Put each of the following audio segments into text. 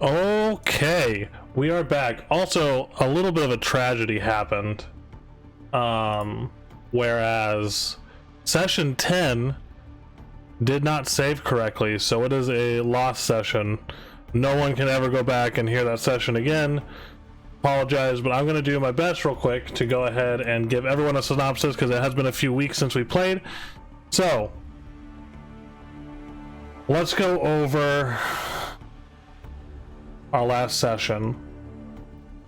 Okay, we are back. Also, a little bit of a tragedy happened. Whereas session 10 did not save correctly, so it is a lost session. No one can ever go back and hear that session again. Apologize, but I'm going to do my best real quick to go ahead and give everyone a synopsis because it has been a few weeks since we played. So, let's go over our last session.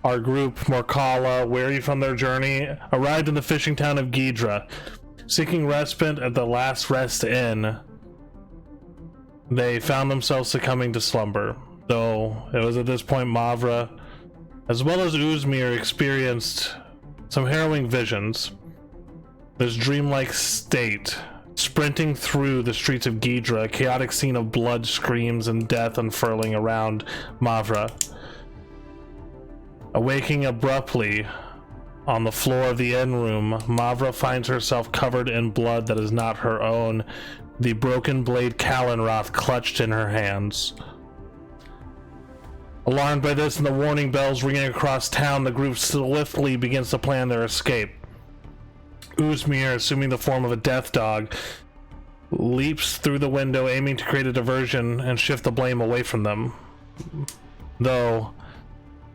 Our group, Morkala, weary from their journey, arrived in the fishing town of Ghidra. Seeking respite at the Last Rest Inn, they found themselves succumbing to slumber. Though it was at this point Mavra, as well as Uzmir, experienced some harrowing visions. This dreamlike state, sprinting through the streets of Ghidra, a chaotic scene of blood, screams, and death unfurling around Mavra. Awaking abruptly on the floor of the inn room, Mavra finds herself covered in blood that is not her own, the broken blade Kalenroth clutched in her hands. Alarmed by this and the warning bells ringing across town, the group swiftly begins to plan their escape. Uzmir, assuming the form of a death dog, leaps through the window, aiming to create a diversion and shift the blame away from them. Though,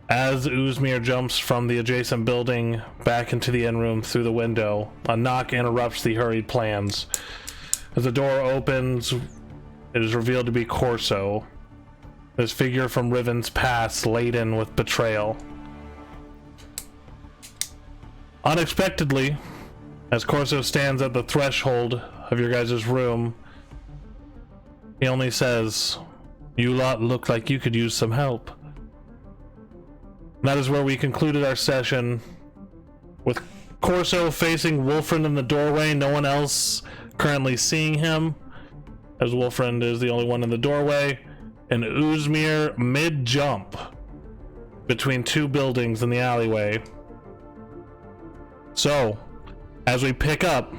as Uzmir jumps from the adjacent building back into the inn room through the window, a knock interrupts the hurried plans. As the door opens, it is revealed to be Corso, this figure from Riven's past, laden with betrayal. Unexpectedly, as Corso stands at the threshold of your guys' room, he only says, "You lot look like you could use some help." And that is where we concluded our session, with Corso facing Wolfrind in the doorway, no one else currently seeing him, as Wolfrind is the only one in the doorway, and Uzmir mid-jump between two buildings in the alleyway. So, as we pick up,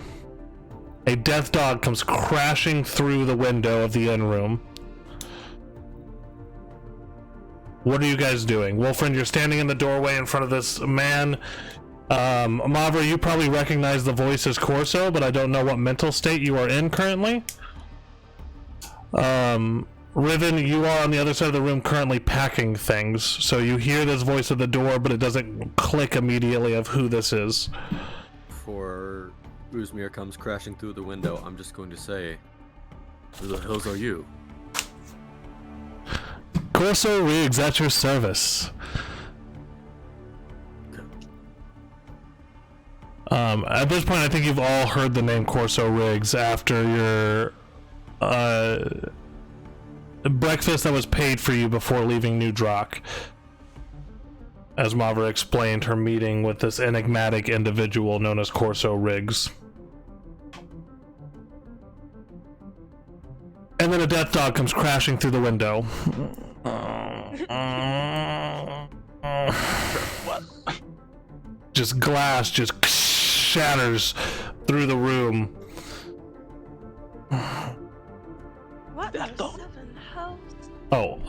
a death dog comes crashing through the window of the inn room. What are you guys doing? Wolfrind, you're standing in the doorway in front of this man. Mavra, you probably recognize the voice as Corso, but I don't know what mental state you are in currently. Riven, you are on the other side of the room currently packing things, so you hear this voice at the door, but it doesn't click immediately of who this is. Before Uzmir comes crashing through the window, I'm just going to say, who the hells are you? Corso Riggs at your service. At this point, I think you've all heard the name Corso Riggs after your breakfast that was paid for you before leaving New Drock. As Mavra explained her meeting with this enigmatic individual known as Corso Riggs. And then a death dog comes crashing through the window. What? Just glass just shatters through the room. What That the dog. seven house? Oh,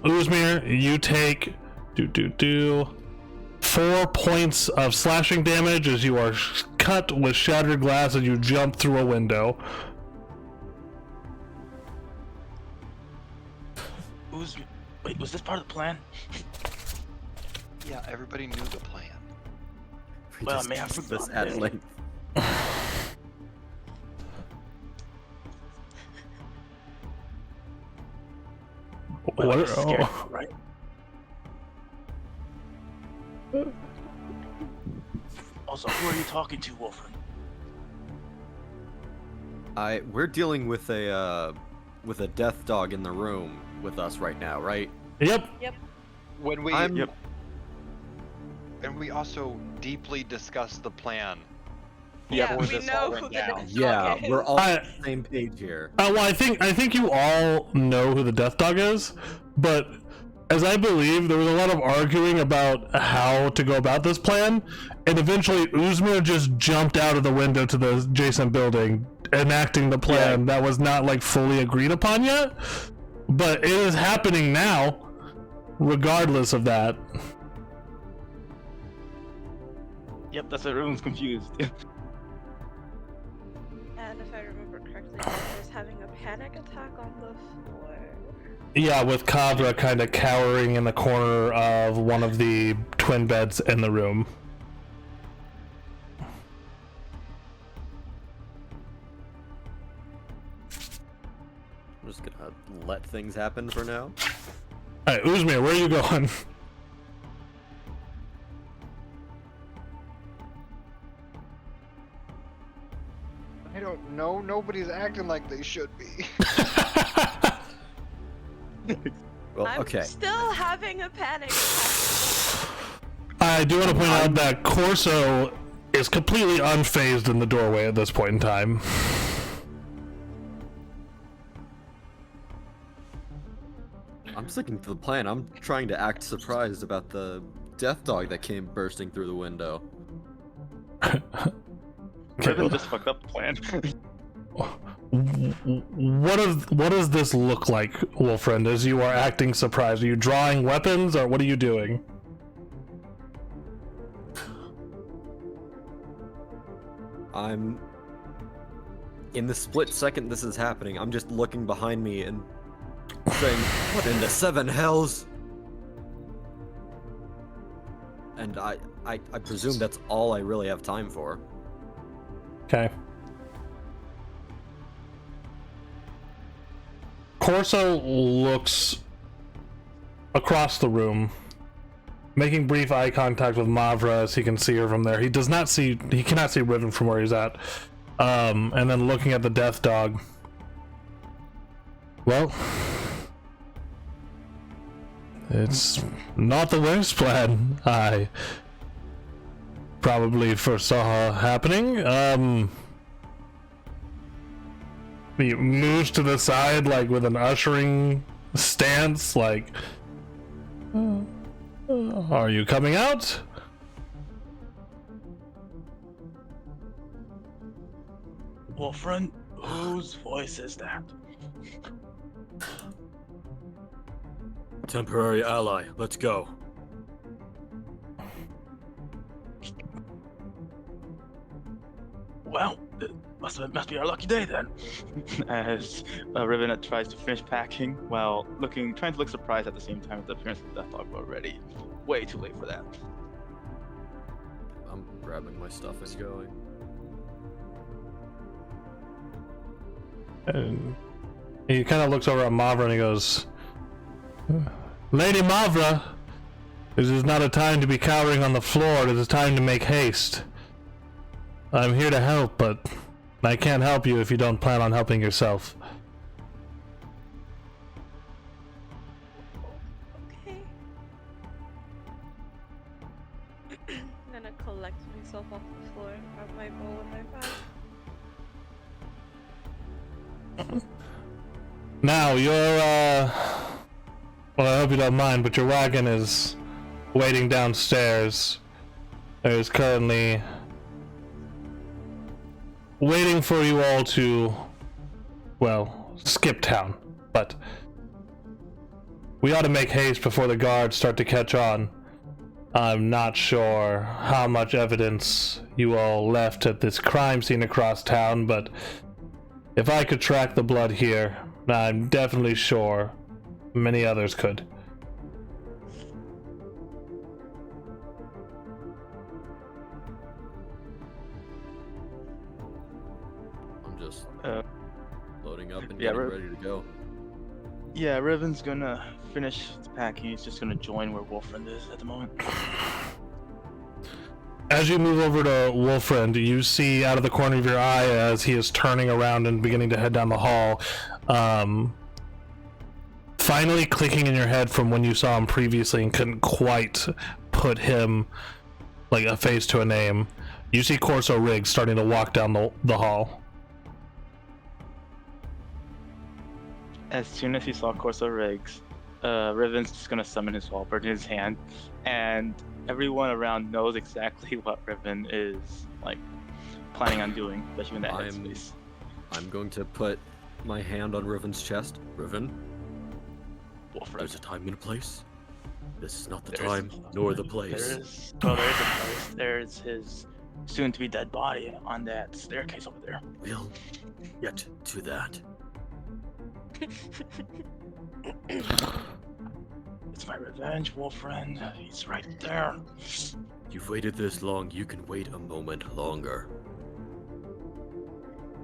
Uzmir, you take 4 points of slashing damage as you are cut with shattered glass and you jump through a window. Wait, was this part of the plan? Yeah, everybody knew the plan. We Well, just may I discussed forgot this at that. length. Well, What I are, was scared, right? Also, who are you talking to, Wolfrind? We're dealing with a death dog in the room with us right now, right? Yep. When we I'm- and we also deeply discussed the plan Yeah, before we this know all who went the down. Death Yeah, Dog is. we're all I- on the same page here. Well, I think you all know who the Death Dog is, but as I believe, there was a lot of arguing about how to go about this plan, and eventually Uzmir just jumped out of the window to the adjacent building, enacting the plan that was not like fully agreed upon yet. But it is happening now, regardless of that. Yep, that's why everyone's confused. And if I remember correctly, Walter's having a panic attack on the floor. Yeah, with Kavra kind of cowering in the corner of one of the twin beds in the room. I'm just gonna let things happen for now. Alright, Uzmir, where are you going? I don't know. Nobody's acting like they should be. Well, I'm okay. still having a panic attack. I do want to point out that Corso is completely unfazed in the doorway at this point in time. I'm sticking to the plan. I'm trying to act surprised about the death dog that came bursting through the window. Riven just fucked up the plan. What does this look like, Wolfriend, as you are acting surprised? Are you drawing weapons, or what are you doing? I'm... In the split second this is happening, I'm just looking behind me and saying, what in the seven hells? And I presume that's all I really have time for. Okay. Corso looks across the room, making brief eye contact with Mavra as he can see her from there. He cannot see Riven from where he's at. And then looking at the death dog. Well, it's not the worst plan I probably foresaw happening. He moves to the side, like with an ushering stance, like, are you coming out? Well, friend, whose voice is that? Temporary ally, let's go. Well, it must be our lucky day then. As Riven tries to finish packing, while trying to look surprised at the same time at the appearance of the Death Dog already. Way too late for that. I'm grabbing my stuff and going. And he kind of looks over at Mavra and he goes, Lady Mavra, this is not a time to be cowering on the floor. It is time to make haste. I'm here to help, but I can't help you if you don't plan on helping yourself. Okay. I'm gonna collect myself off the floor and grab my bow and my bag. Now, well, I hope you don't mind, but your wagon is waiting downstairs. It is currently waiting for you all to, well, skip town. But we ought to make haste before the guards start to catch on. I'm not sure how much evidence you all left at this crime scene across town, but if I could track the blood here, I'm definitely sure many others could. I'm just Uh, loading up and yeah, getting we're- ready to go. Yeah, Riven's gonna finish his packing. He's just gonna join where Wolfriend is at the moment. As you move over to Wolfriend, you see out of the corner of your eye as he is turning around and beginning to head down the hall, finally clicking in your head from when you saw him previously and couldn't quite put him like a face to a name. You see Corso Riggs starting to walk down the hall. As soon as he saw Corso Riggs, Riven's just gonna summon his halberd in his hand, and everyone around knows exactly what Riven is like planning on doing, especially in that headspace. I'm going to put my hand on Riven's chest. Riven, there's a time and a place. This is not the time nor the place. There is a place. There's his soon-to-be dead body on that staircase over there. We'll get to that. It's my revenge, Wolfriend. He's right there. You've waited this long, you can wait a moment longer.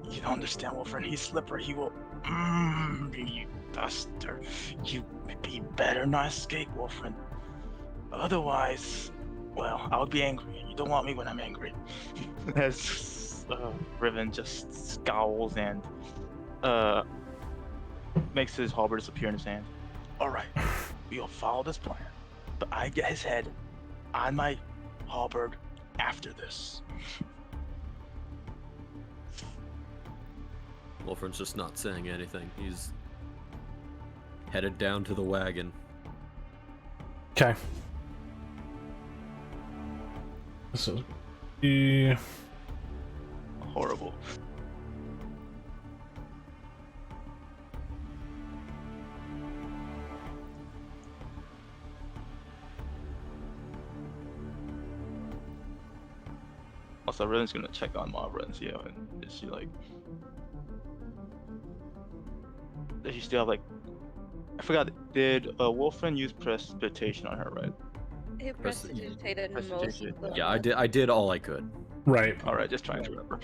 You don't understand, Wolfriend. He's slippery. He will. You duster. You better not escape, Wolfriend. Otherwise, well, I'll be angry. You don't want me when I'm angry. As Riven just scowls and makes his halberd disappear in his hand. Alright, we'll follow this plan, but I get his head on my halberd after this. Wolfram's just not saying anything. He's headed down to the wagon. Okay. This is Horrible. Also, Riven's gonna check on Mavra and see how, is she like... Does she still have like... I forgot, did Wolfriend use precipitation on her, right? He prestidigitated most of them. Yeah, I did all I could. right. Alright, just trying to remember.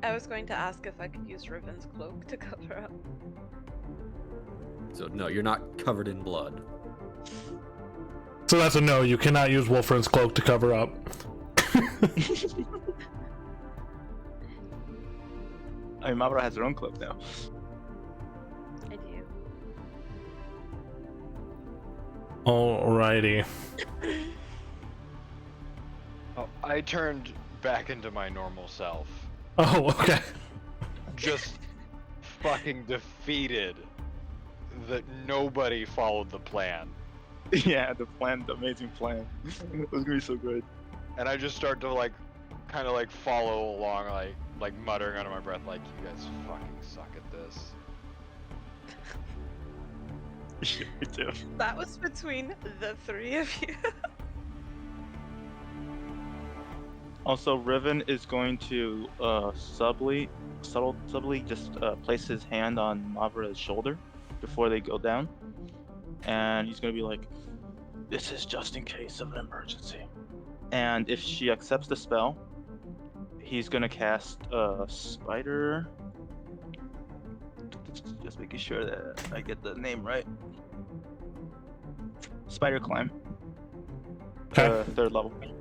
I was going to ask if I could use Riven's cloak to cover up. So no, you're not covered in blood. So that's a no. You cannot use Wolfriend's cloak to cover up. I mean, Mavra has her own cloak now. I do. Alrighty. Oh, I turned back into my normal self. Oh, okay. Just fucking defeated that nobody followed the plan. Yeah, the amazing plan. It was gonna be so good. And I just start to like, kind of like follow along, like muttering under my breath, like, you guys fucking suck at this. Me too. That was between the three of you. Also, Riven is going to subtly just place his hand on Mavra's shoulder before they go down, and he's gonna be like, "This is just in case of an emergency." And if she accepts the spell, he's gonna cast Spider. Just making sure that I get the name right. Spider Climb. Okay. Third level. Okay.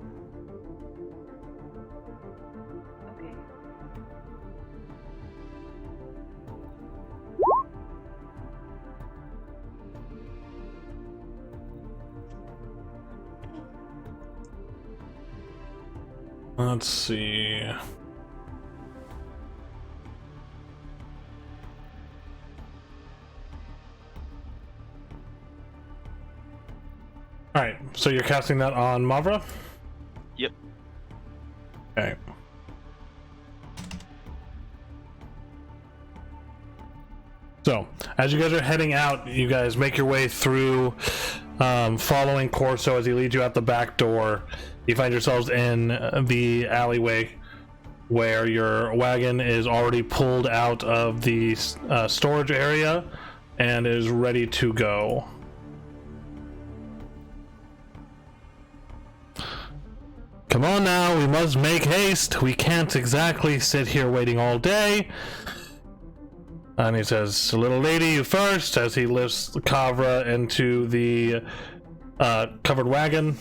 Let's see. Alright, so you're casting that on Mavra? Yep. Okay. So, as you guys are heading out, you guys make your way through, following Corso as he leads you out the back door. You find yourselves in the alleyway where your wagon is already pulled out of the storage area and is ready to go. Come on now, we must make haste. We can't exactly sit here waiting all day. And he says, "Little lady, you first," as he lifts Kavra into the covered wagon.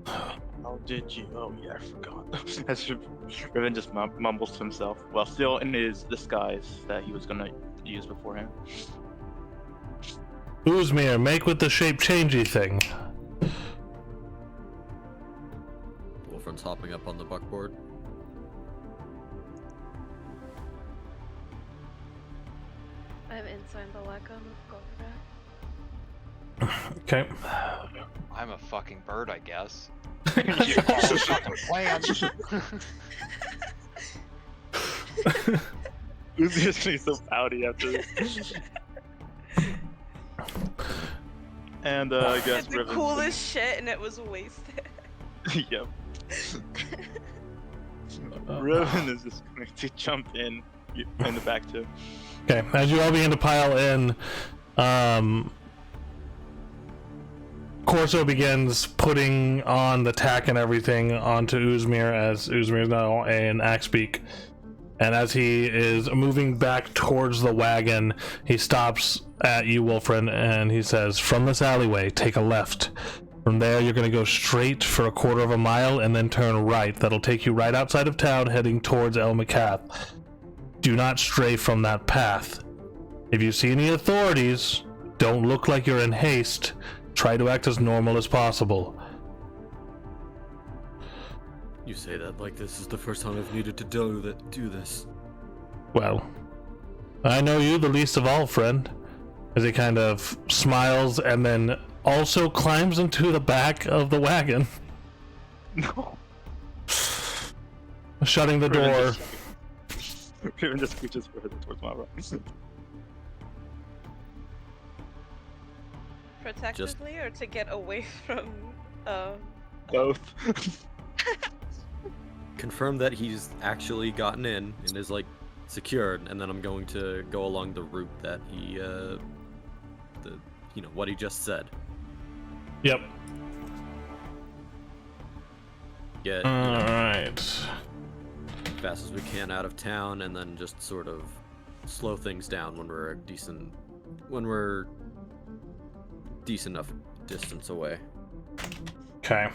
How did you? Oh yeah, I forgot. As Riven just mumbles to himself while still in his disguise that he was gonna use beforehand. Uzmir, make with the shape-changey thing. Wolfram's hopping up on the buckboard. I have inside the Wacom. Go for that. Okay. I'm a fucking bird, I guess. You- Fucking plan. Uzi is gonna be so pouty after this. And I guess It's the Riven's coolest shit, and it was wasted. Yep. Riven is just going to jump in the back too. Okay, as you all begin to pile in, Corso begins putting on the tack and everything onto Uzmir, as Uzmir is now an Axebeak. And as he is moving back towards the wagon, he stops at you, Wolfrin, and he says, "From this alleyway, take a left. From there, you're going to go straight for a quarter of a mile and then turn right. That'll take you right outside of town, heading towards El Macath. Do not stray from that path. If you see any authorities, don't look like you're in haste. Try to act as normal as possible." You say that like this is the first time I've needed to do this. Well, I know you the least of all, friend. As he kind of smiles and then also climbs into the back of the wagon, No. shutting the door. Riven just scooches further towards Mavra. Protectively, or to get away from, Both. Confirm that he's actually gotten in and is like secured, and then I'm going to go along the route that he, what he just said. Yep. Get Alright. as fast as we can out of town, and then just sort of slow things down when we're decent enough distance away. Okay.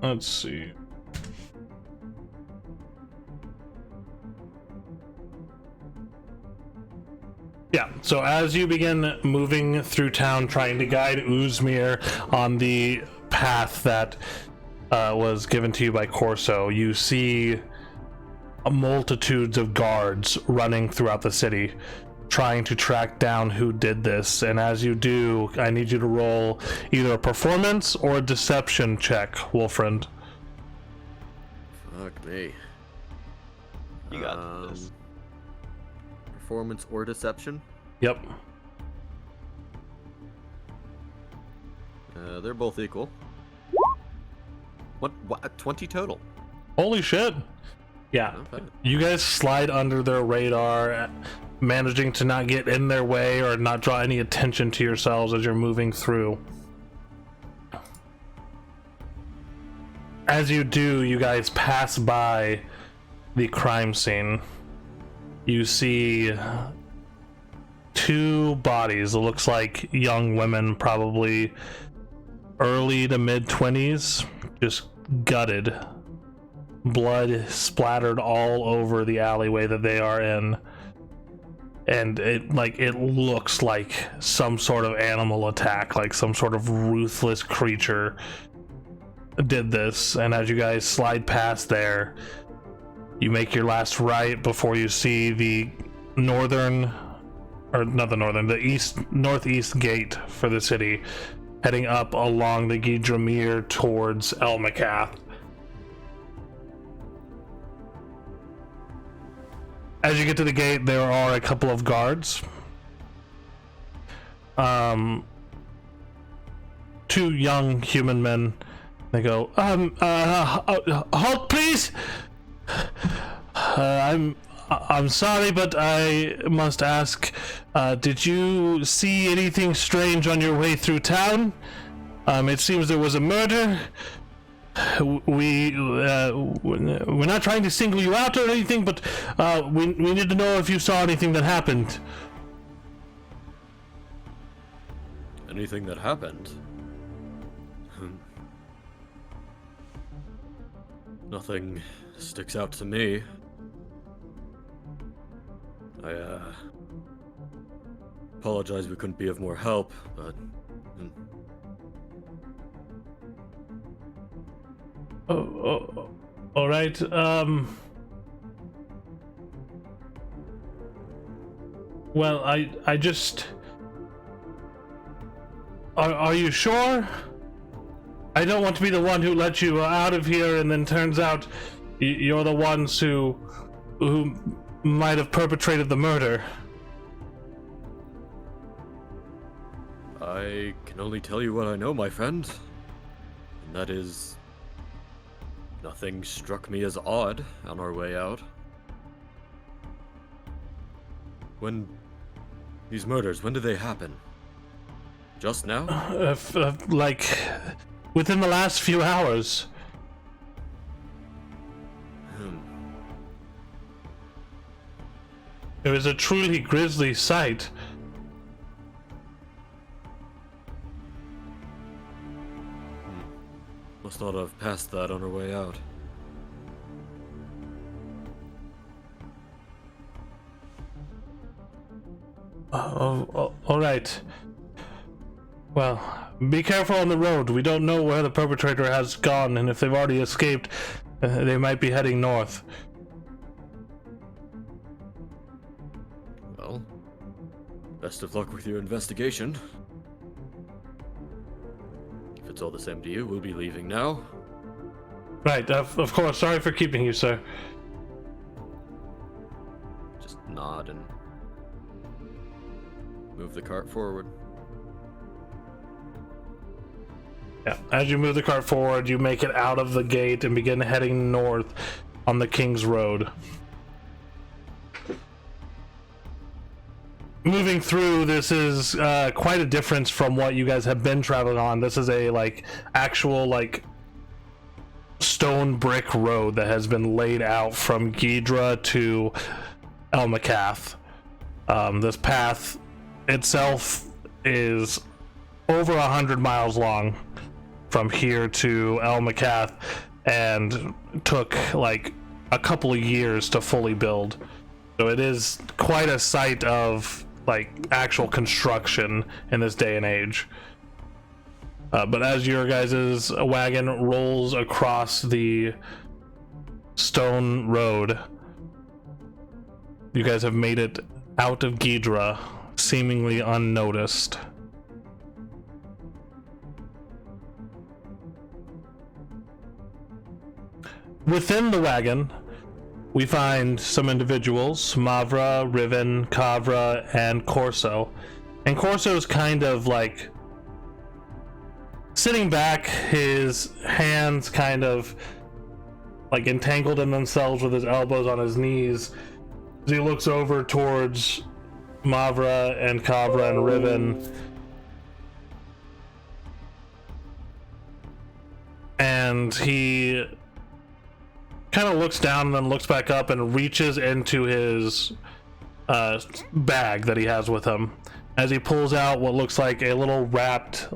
Let's see. Yeah, so as you begin moving through town trying to guide Uzmir on the path that was given to you by Corso, you see multitudes of guards running throughout the city trying to track down who did this. And as you do, I need you to roll either a performance or a deception check, Wolfriend. Fuck me. You got this. Performance or deception? Yep. They're both equal. What? 20 total. Holy shit. Yeah. Okay. You guys slide under their radar, managing to not get in their way or not draw any attention to yourselves as you're moving through. As you do, you guys pass by the crime scene. You see two bodies. It looks like young women, probably early to mid-20s, just gutted. Blood splattered all over the alleyway that they are in. And it looks like some sort of animal attack, like some sort of ruthless creature did this. And as you guys slide past there, you make your last right before you see the northeast northeast gate for the city, heading up along the Gidramir towards El Macath. As you get to the gate, there are a couple of guards. Two young human men. They go, halt, please! I'm sorry, but I must ask, did you see anything strange on your way through town? It seems there was a murder. We're not trying to single you out or anything, but we need to know if you saw anything that happened. Anything that happened? Nothing sticks out to me. Apologize we couldn't be of more help, but... All right. Well, I just. Are you sure? I don't want to be the one who let you out of here, and then turns out you're the ones who might have perpetrated the murder. I can only tell you what I know, my friend. And that is... nothing struck me as odd on our way out. When... these murders, when did they happen? Just now? Like, within the last few hours. It was a truly grisly sight. Must not have passed that on our way out. All right. Well, be careful on the road. We don't know where the perpetrator has gone, and if they've already escaped, they might be heading north. Well, best of luck with your investigation. If it's all the same to you, we'll be leaving now. Right, of course. Sorry for keeping you, sir. Just nod and move the cart forward. Yeah, as you move the cart forward, you make it out of the gate and begin heading north on the King's Road. Moving through, this is quite a difference from what you guys have been traveling on. This is a actual stone brick road that has been laid out from Ghidra to Elmacath. This path itself is over 100 miles long from here to Elmacath, and took a couple of years to fully build. So it is quite a sight of actual construction in this day and age. But as your guys' wagon rolls across the stone road, you guys have made it out of Ghidra, seemingly unnoticed. Within the wagon, we find some individuals: Mavra, Riven, Kavra, and Corso. And Corso's kind of sitting back, his hands kind of entangled in themselves with his elbows on his knees as he looks over towards Mavra and Kavra and Riven. And he kind of looks down and then looks back up and reaches into his bag that he has with him as he pulls out what looks like a little wrapped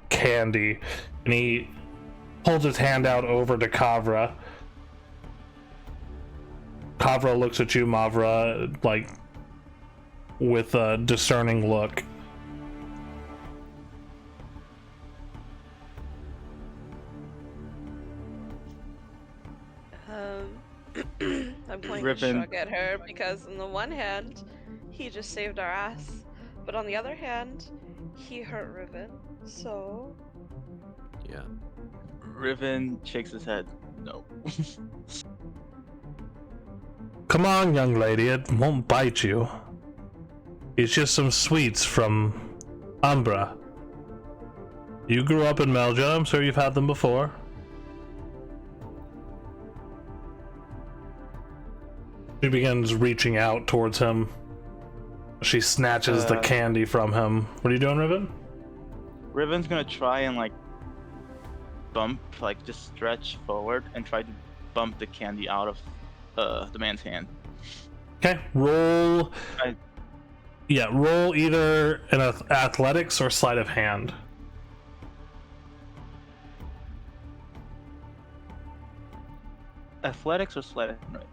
candy, and he holds his hand out over to Kavra. Kavra looks at you, Mavra, with a discerning look. I'm going Riven. to shrug at her because on the one hand, he just saved our ass, but on the other hand, he hurt Riven, so... Yeah. Riven shakes his head. No. Come on, young lady, it won't bite you. It's just some sweets from Umbra. You grew up in Melja, I'm sure you've had them before. She begins reaching out towards him. She snatches the candy from him. What are you doing, Riven? Riven's gonna try and bump, just stretch forward and try to bump the candy out of the man's hand. Okay, roll. Yeah, roll either an athletics or sleight of hand. Athletics or sleight of... 'Right.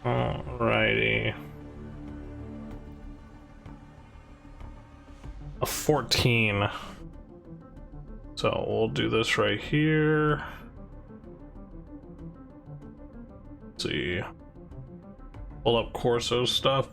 Alrighty. A 14. So we'll do this right here. Let's see. Pull up Corso's stuff.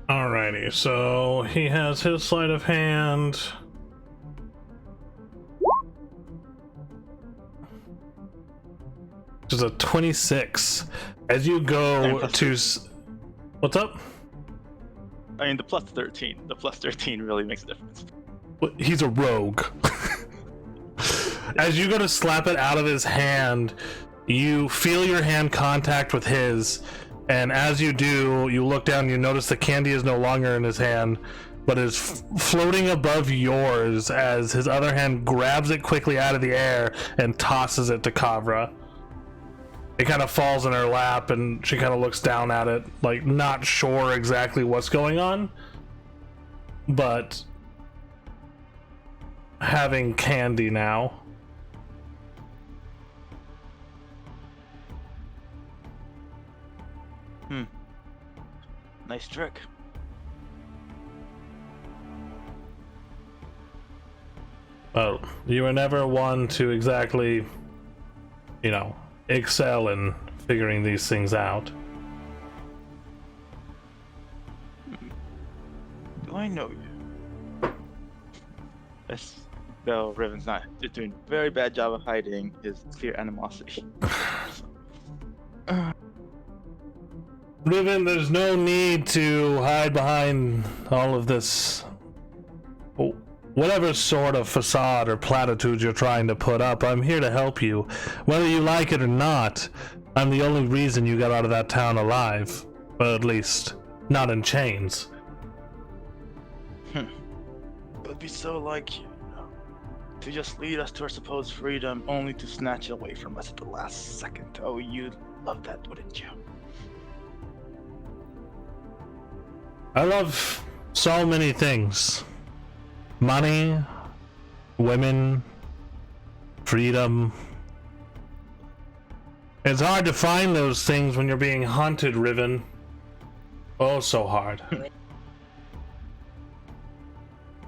Alrighty, so he has his sleight of hand. Which is a 26. As you go to... What's up? I mean, the plus 13. The plus 13 really makes a difference. He's a rogue. As you go to slap it out of his hand, you feel your hand contact with his, and as you do, you look down and you notice the candy is no longer in his hand, but is floating above yours as his other hand grabs it quickly out of the air and tosses it to Kavra. It kind of falls in her lap and she kind of looks down at it, like not sure exactly what's going on, but having candy now. Nice trick. Well, you were never one to exactly, you know, excel in figuring these things out. Do I know you? Yes. Though Riven's not doing a very bad job of hiding his clear animosity. Riven, there's no need to hide behind all of this, whatever sort of facade or platitudes you're trying to put up. I'm here to help you. Whether you like it or not, I'm the only reason you got out of that town alive. Or at least, not in chains. It would be so like you, to just lead us to our supposed freedom, only to snatch it away from us at the last second. Oh, you'd love that, wouldn't you? I love so many things. Money, women, freedom. It's hard to find those things when you're being hunted, Riven. Oh, so hard.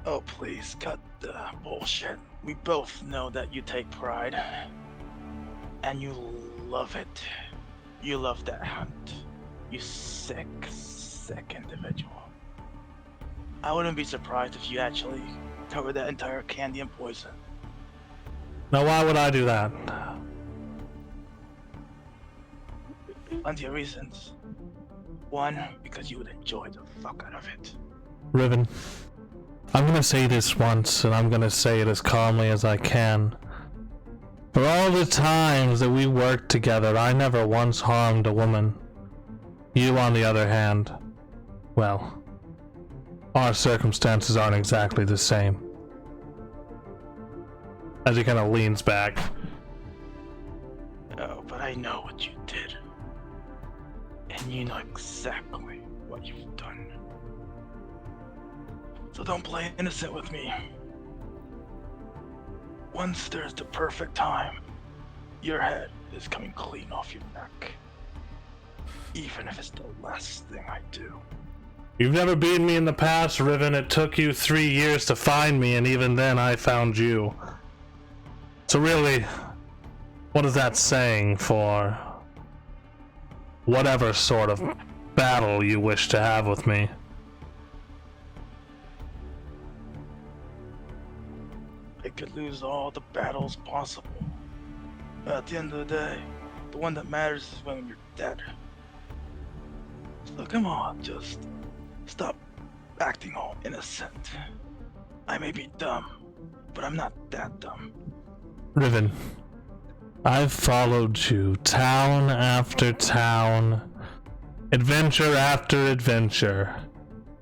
Oh, please, cut the bullshit. We both know that you take pride. And you love it. You love that hunt. You sick individual. I wouldn't be surprised if you actually covered that entire candy in poison. Now, why would I do that? Plenty of reasons. One, because you would enjoy the fuck out of it. Riven, I'm gonna say this once, and I'm gonna say it as calmly as I can. For all the times that we worked together, I never once harmed a woman. You, on the other hand, well, our circumstances aren't exactly the same. As he kind of leans back. Oh, but I know what you did. And you know exactly what you've done. So don't play innocent with me. Once there's the perfect time, your head is coming clean off your neck. Even if it's the last thing I do. You've never beaten me in the past, Riven. It took you 3 years to find me, and even then I found you. So really, what is that saying for whatever sort of battle you wish to have with me? I could lose all the battles possible. But at the end of the day, the one that matters is when you're dead. So come on, just stop acting all innocent. I may be dumb, but I'm not that dumb. Riven, I've followed you town after town, adventure after adventure.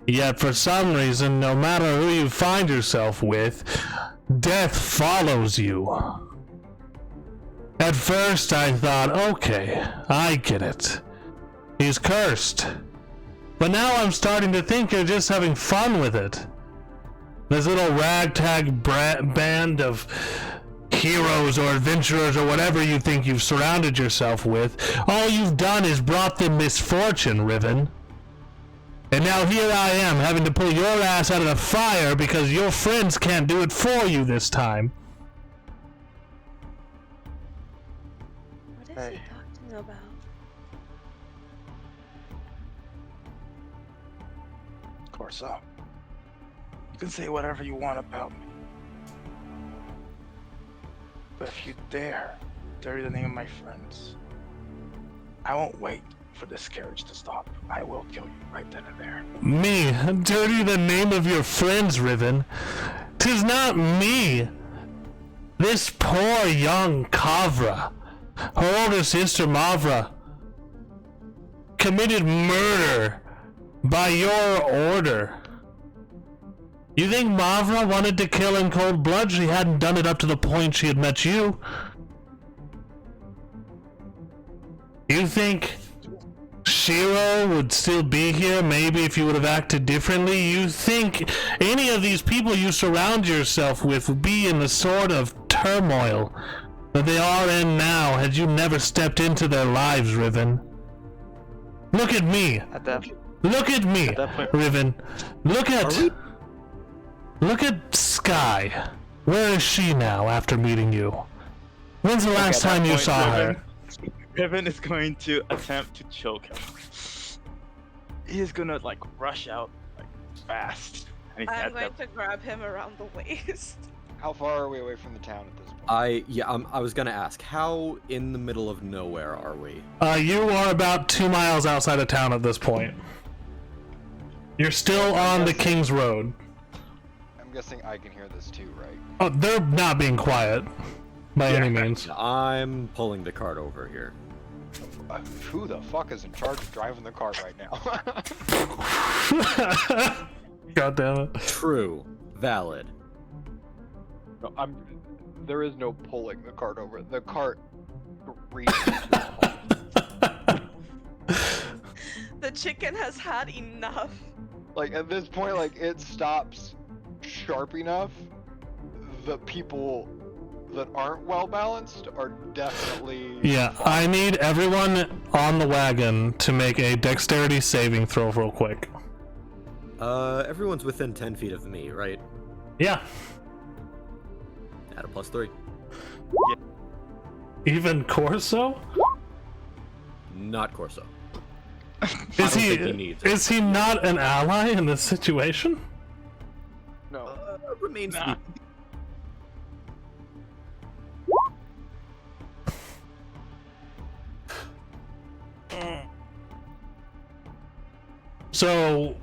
Yet for some reason, no matter who you find yourself with, death follows you. At first I thought, okay, I get it. He's cursed. But now I'm starting to think you're just having fun with it. This little ragtag band of heroes or adventurers or whatever you think you've surrounded yourself with, all you've done is brought them misfortune, Riven. And now here I am, having to pull your ass out of the fire because your friends can't do it for you this time. What is Hey. he talking about? Corso, you can say whatever you want about me. But if you dare dirty the name of my friends, I won't wait for this carriage to stop. I will kill you right then and there. Me, dirty the name of your friends, Riven. 'Tis not me. This poor young Kavra, her older sister Mavra, committed murder by your order. You think Mavra wanted to kill in cold blood? She hadn't done it up to the point she had met you. You think Shiro would still be here maybe if you would have acted differently? You think any of these people you surround yourself with would be in the sort of turmoil that they are in now had you never stepped into their lives, Riven? Look at me. Look at me, At that point- Riven. Look at Sky. Where is she now after meeting you? When's the last time you saw her? Riven is going to attempt to choke him. He is gonna like rush out like fast. And he's I'm at going that to grab him around the waist. How far are we away from the town at this point? I was gonna ask, how in the middle of nowhere are we? You are about 2 miles outside of town at this point. You're still on the King's Road. I'm guessing I can hear this too, right? Oh, they're not being quiet by any means. I'm pulling the cart over here. Who the fuck is in charge of driving the cart right now? God damn it. True. Valid. No, there is no pulling the cart over. The cart reaches to a halt. The chicken has had enough. Like at this point, like it stops sharp enough. The people that aren't well balanced are definitely. Yeah, I need everyone on the wagon to make a dexterity saving throw real quick. Everyone's within 10 feet of me, right? Yeah, Add a +3. even Corso? Not Corso. Is don't think he needs it. is he not an ally in this situation? No. Remains to Nah. be. So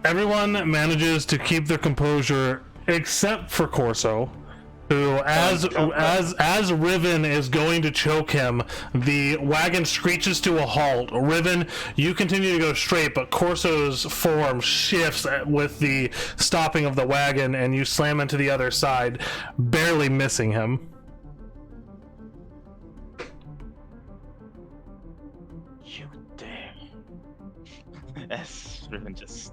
everyone manages to keep their composure except for Corso, who as Riven is going to choke him, the wagon screeches to a halt. Riven, you continue to go straight, but Corso's form shifts with the stopping of the wagon, and you slam into the other side, barely missing him. You dare. As Riven just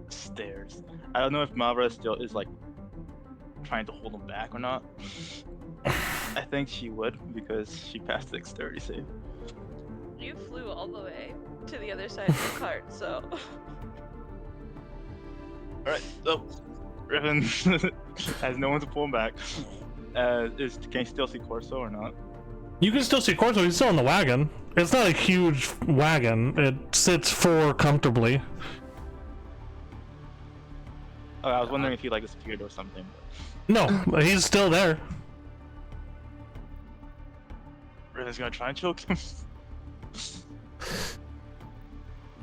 stares. I don't know if Mavra still is like trying to hold him back or not. I think she would because she passed the dexterity save. You flew all the way. to the other side of the cart, so. Alright, so Riven has no one to pull him back. Can you still see Corso or not? You can still see Corso, he's still in the wagon. It's not a huge wagon, it sits 4 comfortably. Oh, I was wondering if he like disappeared or something. No, he's still there. Riven's gonna try and choke him.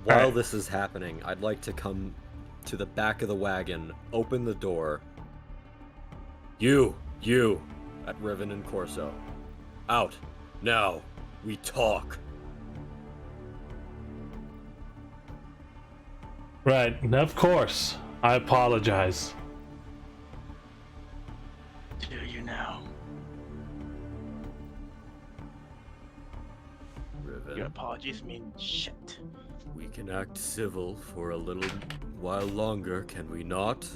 While Alright. this is happening, I'd like to come to the back of the wagon, open the door. You, at Riven and Corso. Out. Now, we talk. Right, of course. I apologize. Do you now? Your Riven, apologies mean shit. we can act civil for a little while longer, can we not?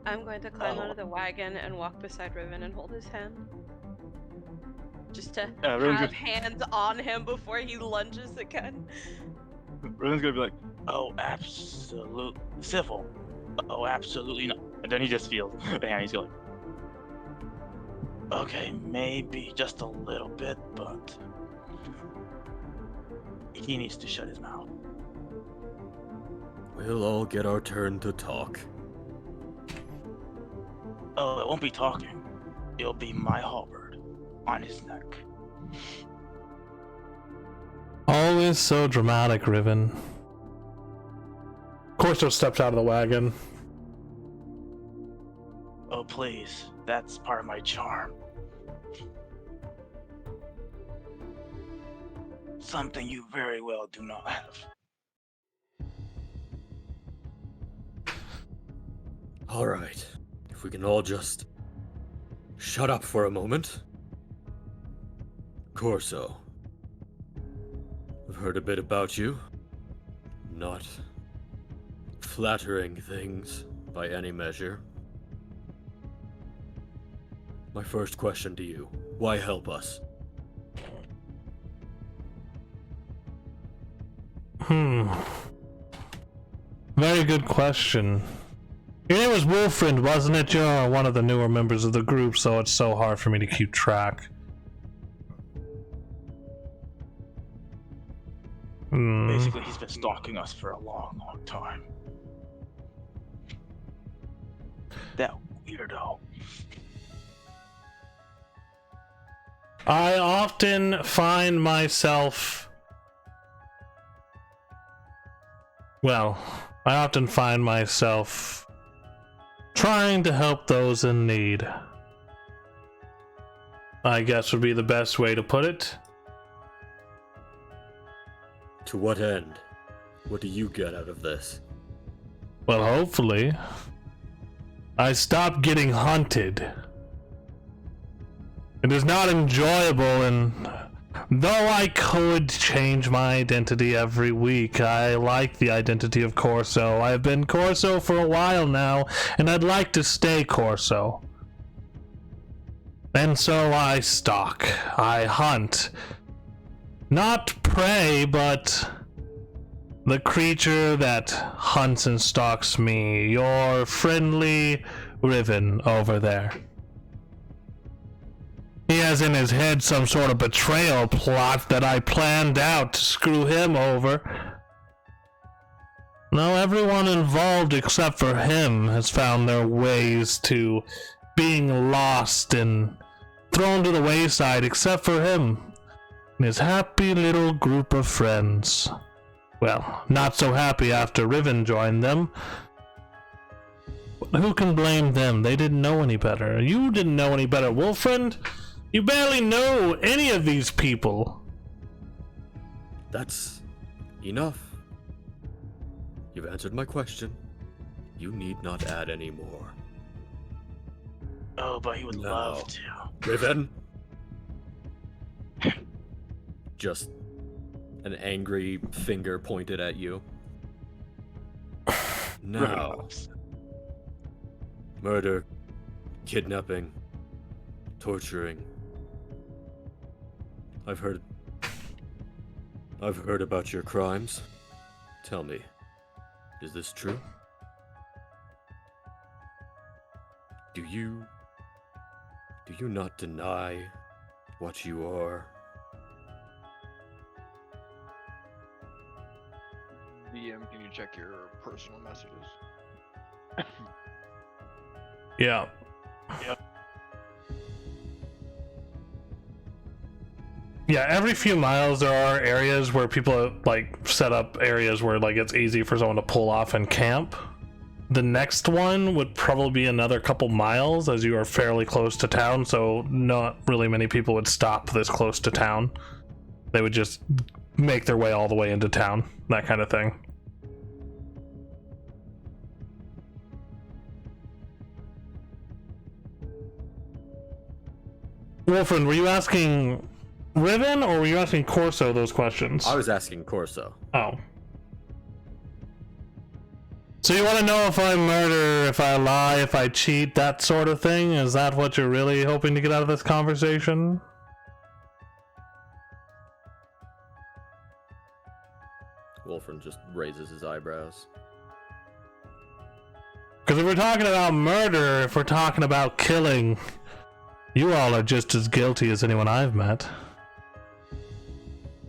I'm going to climb Oh. out of the wagon and walk beside Riven and hold his hand. Just to Riven's have gonna- hands on him before he lunges again. Riven's gonna be like, oh, absolute civil. Oh, absolutely not. And then he just feels the hand. He's going, okay, maybe just a little bit, but he needs to shut his mouth. We'll all get our turn to talk. Oh, it won't be talking. It'll be my halberd on his neck. Always so dramatic, Riven. Corso steps out of the wagon. Oh, please. That's part of my charm. Something you very well do not have. Alright, if we can all just shut up for a moment. Corso, I've heard a bit about you. Not flattering things by any measure. My first question to you, why help us? Very good question. Your name was Wolfrind, wasn't it? You're one of the newer members of the group, so it's so hard for me to keep track. Basically, he's been stalking us for a long, long time. That weirdo. I often find myself... Well, I often find myself trying to help those in need. I guess would be the best way to put it. To what end? What do you get out of this? Well, hopefully, I stop getting hunted. It is not enjoyable, and though I could change my identity every week, I like the identity of Corso. I've been Corso for a while now, and I'd like to stay Corso. And so I stalk, I hunt. Not prey, but the creature that hunts and stalks me, your friendly Riven over there. He has in his head some sort of betrayal plot that I planned out to screw him over. Now everyone involved except for him has found their ways to being lost and thrown to the wayside except for him and his happy little group of friends. Well, not so happy after Riven joined them. But who can blame them? They didn't know any better. You didn't know any better, Wolfriend. You barely know any of these people. That's enough. You've answered my question. You need not add any more. Oh, but he would No. love to. Riven? Just an angry finger pointed at you. Riven Now, loves. murder, kidnapping, torturing. I've heard I've heard about your crimes. Tell me, is this true? Do you not deny what you are? DM, can you check your personal messages? Yeah. Yeah, every few miles there are areas where people like set up areas where like it's easy for someone to pull off and camp. The next one would probably be another couple miles, as you are fairly close to town, so not really many people would stop this close to town. They would just make their way all the way into town, that kind of thing. Wolfrin, were you asking Riven or were you asking Corso those questions? I was asking Corso. Oh. So you want to know if I murder, if I lie, if I cheat, that sort of thing? Is that what you're really hoping to get out of this conversation? Wolfram just raises his eyebrows. Because if we're talking about murder, if we're talking about killing, you all are just as guilty as anyone I've met.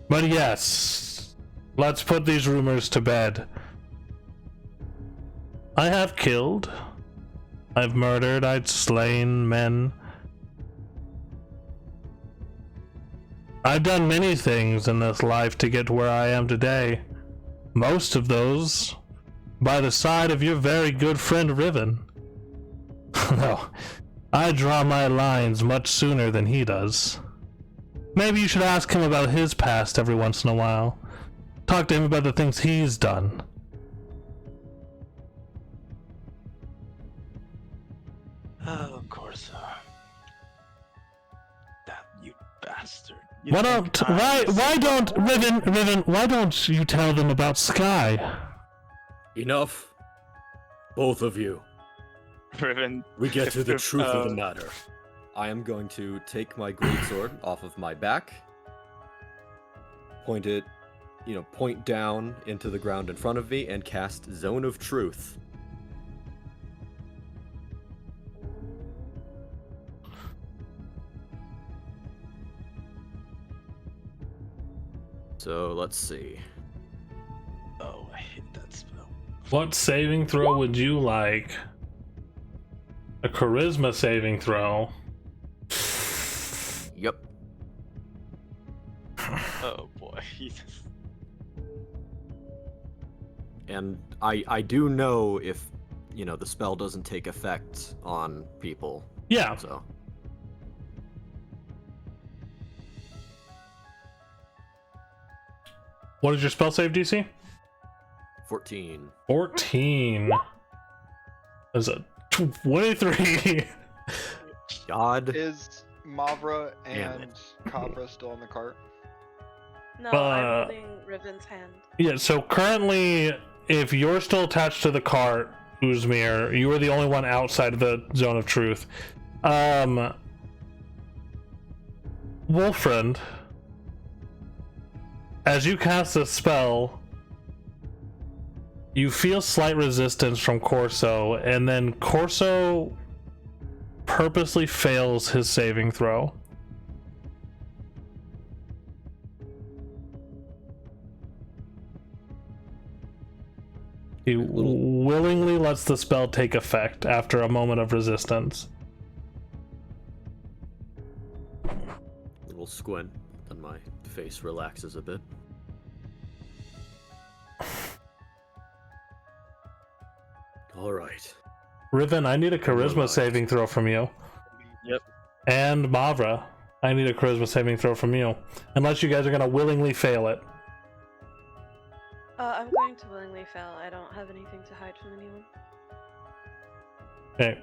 But yes, let's put these rumors to bed. I have killed. I've murdered. I've slain men. I've done many things in this life to get to where I am today. Most of those by the side of your very good friend Riven. No, I draw my lines much sooner than he does. Maybe you should ask him about his past every once in a while. Talk to him about the things he's done. Oh, of course. That you bastard. Why don't Riven, why don't you tell them about Sky? Enough. Both of you. Riven? We get to the truth of the matter. I am going to take my greatsword off of my back, point it, point down into the ground in front of me, and cast Zone of Truth. So let's see. Oh, I hate that spell. What saving throw would you like? A charisma saving throw. Yep. Oh boy. Jesus. And I do know if, the spell doesn't take effect on people. Yeah. So. What is your spell save DC? 14. 14. There's a 23. God. Is Mavra Damn and Kavra still on the cart? No, I'm holding Riven's hand. Yeah, so currently, if you're still attached to the cart, Uzmir, you are the only one outside of the zone of truth. Wolfriend, as you cast this spell, you feel slight resistance from Corso, and then Corso purposely fails his saving throw. He willingly lets the spell take effect after a moment of resistance. Little squint, then my face relaxes a bit. All right. Riven, I need a charisma saving throw from you. Yep. And Mavra, I need a charisma saving throw from you. Unless you guys are going to willingly fail it. I'm going to willingly fail. I don't have anything to hide from anyone. Okay.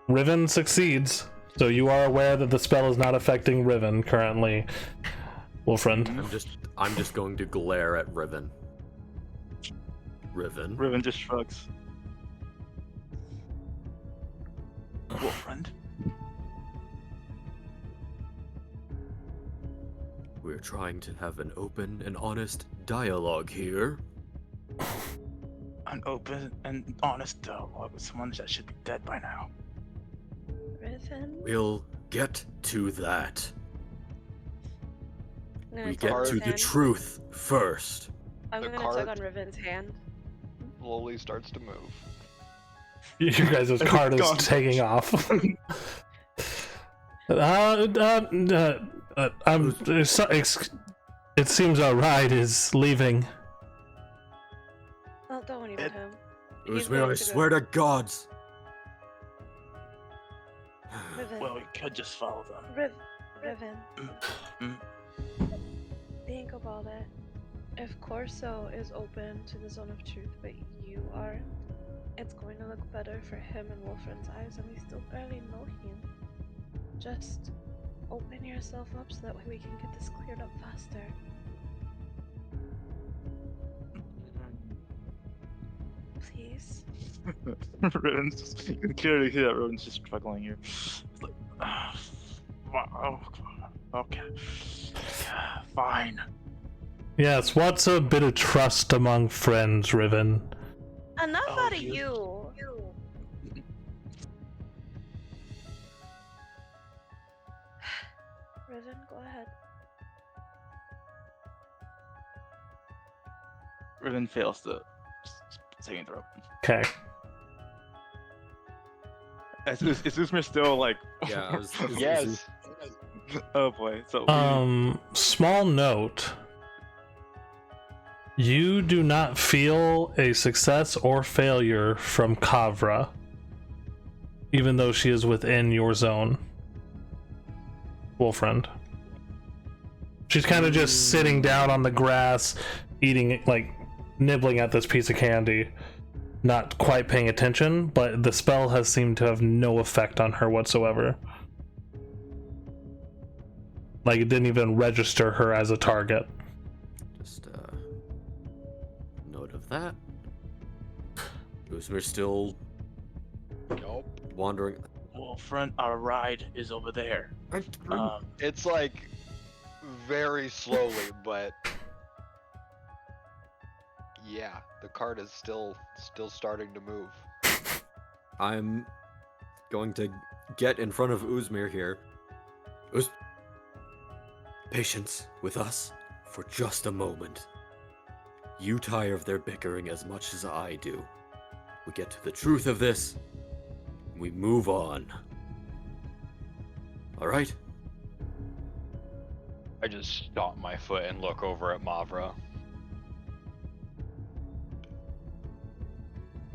Riven succeeds, so you are aware that the spell is not affecting Riven currently. Wolfriend. I'm just going to glare at Riven. Riven. Riven just shrugs. Wolfriend. We're trying to have an open and honest dialogue here. An open and honest dialogue with someone that should be dead by now. Riven? We'll get to that. I'm gonna We tug get on to his the hand. truth first. I'm The gonna tug cart- on Riven's hand. Slowly starts to move. You guys' cart is Gone. taking off. It seems our ride is leaving. Oh, don't worry about him. He's Uzmir, going I to go. swear to gods. Riven. Well, we could just follow them. Riven. Mm. Think about it. If Corso is open to the zone of truth, but you aren't, it's going to look better for him in Wolfren's eyes, and we still barely know him. Just open yourself up so that way we can get this cleared up faster. Please. Riven's just, you can clearly hear that Riven's just struggling here. It's like, wow, okay, yeah, fine. Yes, what's a bit of trust among friends, Riven? Enough Oh, out of you- you. Riven, go ahead. Riven fails the saving throw. Okay. Is Uzmir still like? Yeah, I was. Yes. Oh boy. So Small note. You do not feel a success or failure from Kavra, even though she is within your zone. Wolfriend. She's kind of just sitting down on the grass, eating, like, nibbling at this piece of candy, not quite paying attention, but the spell has seemed to have no effect on her whatsoever. Like, it didn't even register her as a target. Just note of that. Uzmir still Nope. wandering. Wolfrend, our ride is over there. It's like very slowly, but yeah, the cart is still starting to move. I'm going to get in front of Uzmir here. Patience with us for just a moment. You tire of their bickering as much as I do. We get to the truth of this. We move on. All right? I just stomp my foot and look over at Mavra.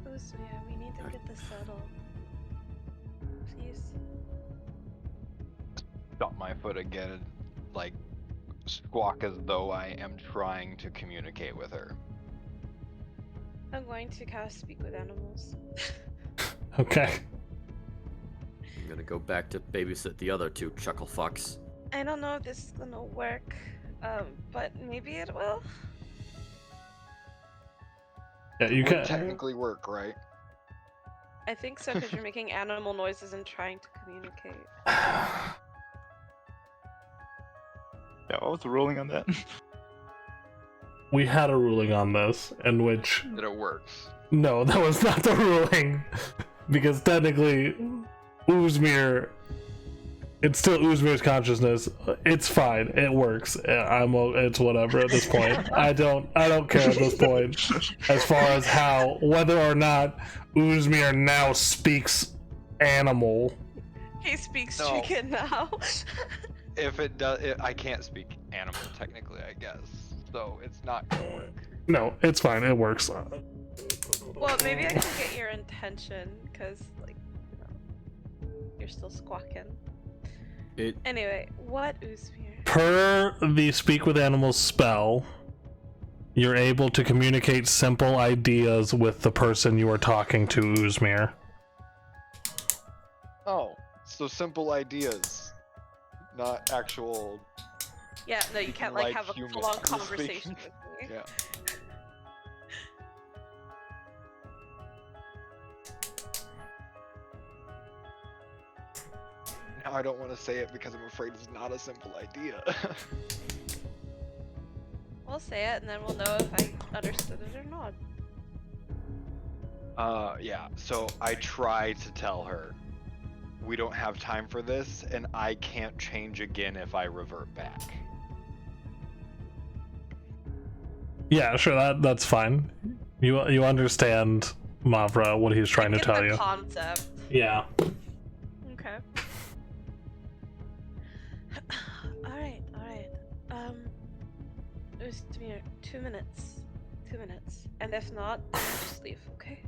Uzmir, we need to get this settled. Please. Stomp my foot again and like squawk as though I am trying to communicate with her. I'm going to cast Speak with Animals. Okay. I'm gonna go back to babysit the other two chuckle fucks. I don't know if this is gonna work, but maybe it will. Yeah, you Would can. technically work, right? I think so, because you're making animal noises and trying to communicate. Yeah, what was the ruling on that? We had a ruling on this, in which That it works. no, that was not the ruling, because technically, Uzmir, it's still Uzmir's consciousness. It's fine. It works. It's whatever at this point. I don't care at this point, as far as whether or not Uzmir now speaks animal. He speaks No. chicken now. If it does, I can't speak animal technically, I guess. So it's not gonna work. No, it's fine. It works. Well, maybe I can get your intention, because, like, you know, you're still squawking. Anyway, what, Uzmir? Per the Speak with Animals spell, you're able to communicate simple ideas with the person you are talking to, Uzmir. Oh, so simple ideas, not actual. Yeah, no, you can't, like, Like have a humans full-on speaking. conversation with me. Yeah. Now I don't want to say it because I'm afraid it's not a simple idea. We'll say it, and then we'll know if I understood it or not. Yeah, so I try to tell her, we don't have time for this, and I can't change again if I revert back. Yeah, sure, that's fine. You understand, Mavra, what he's trying to Get tell the you. concept. Yeah. Okay. Alright. Ustamir, 2 minutes. 2 minutes. And if not, then just leave, okay?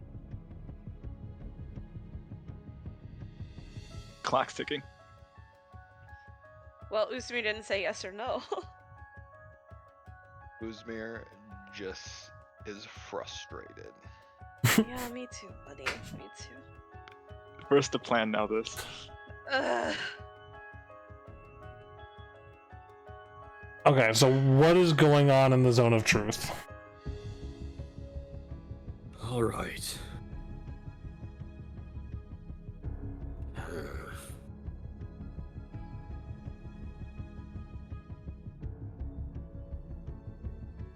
Clock's ticking. Well, Ustamir didn't say yes or no. Uzmir just is frustrated. Yeah, me too, buddy. Me too. First the plan, now this. Ugh. Okay, so what is going on in the zone of truth? All right.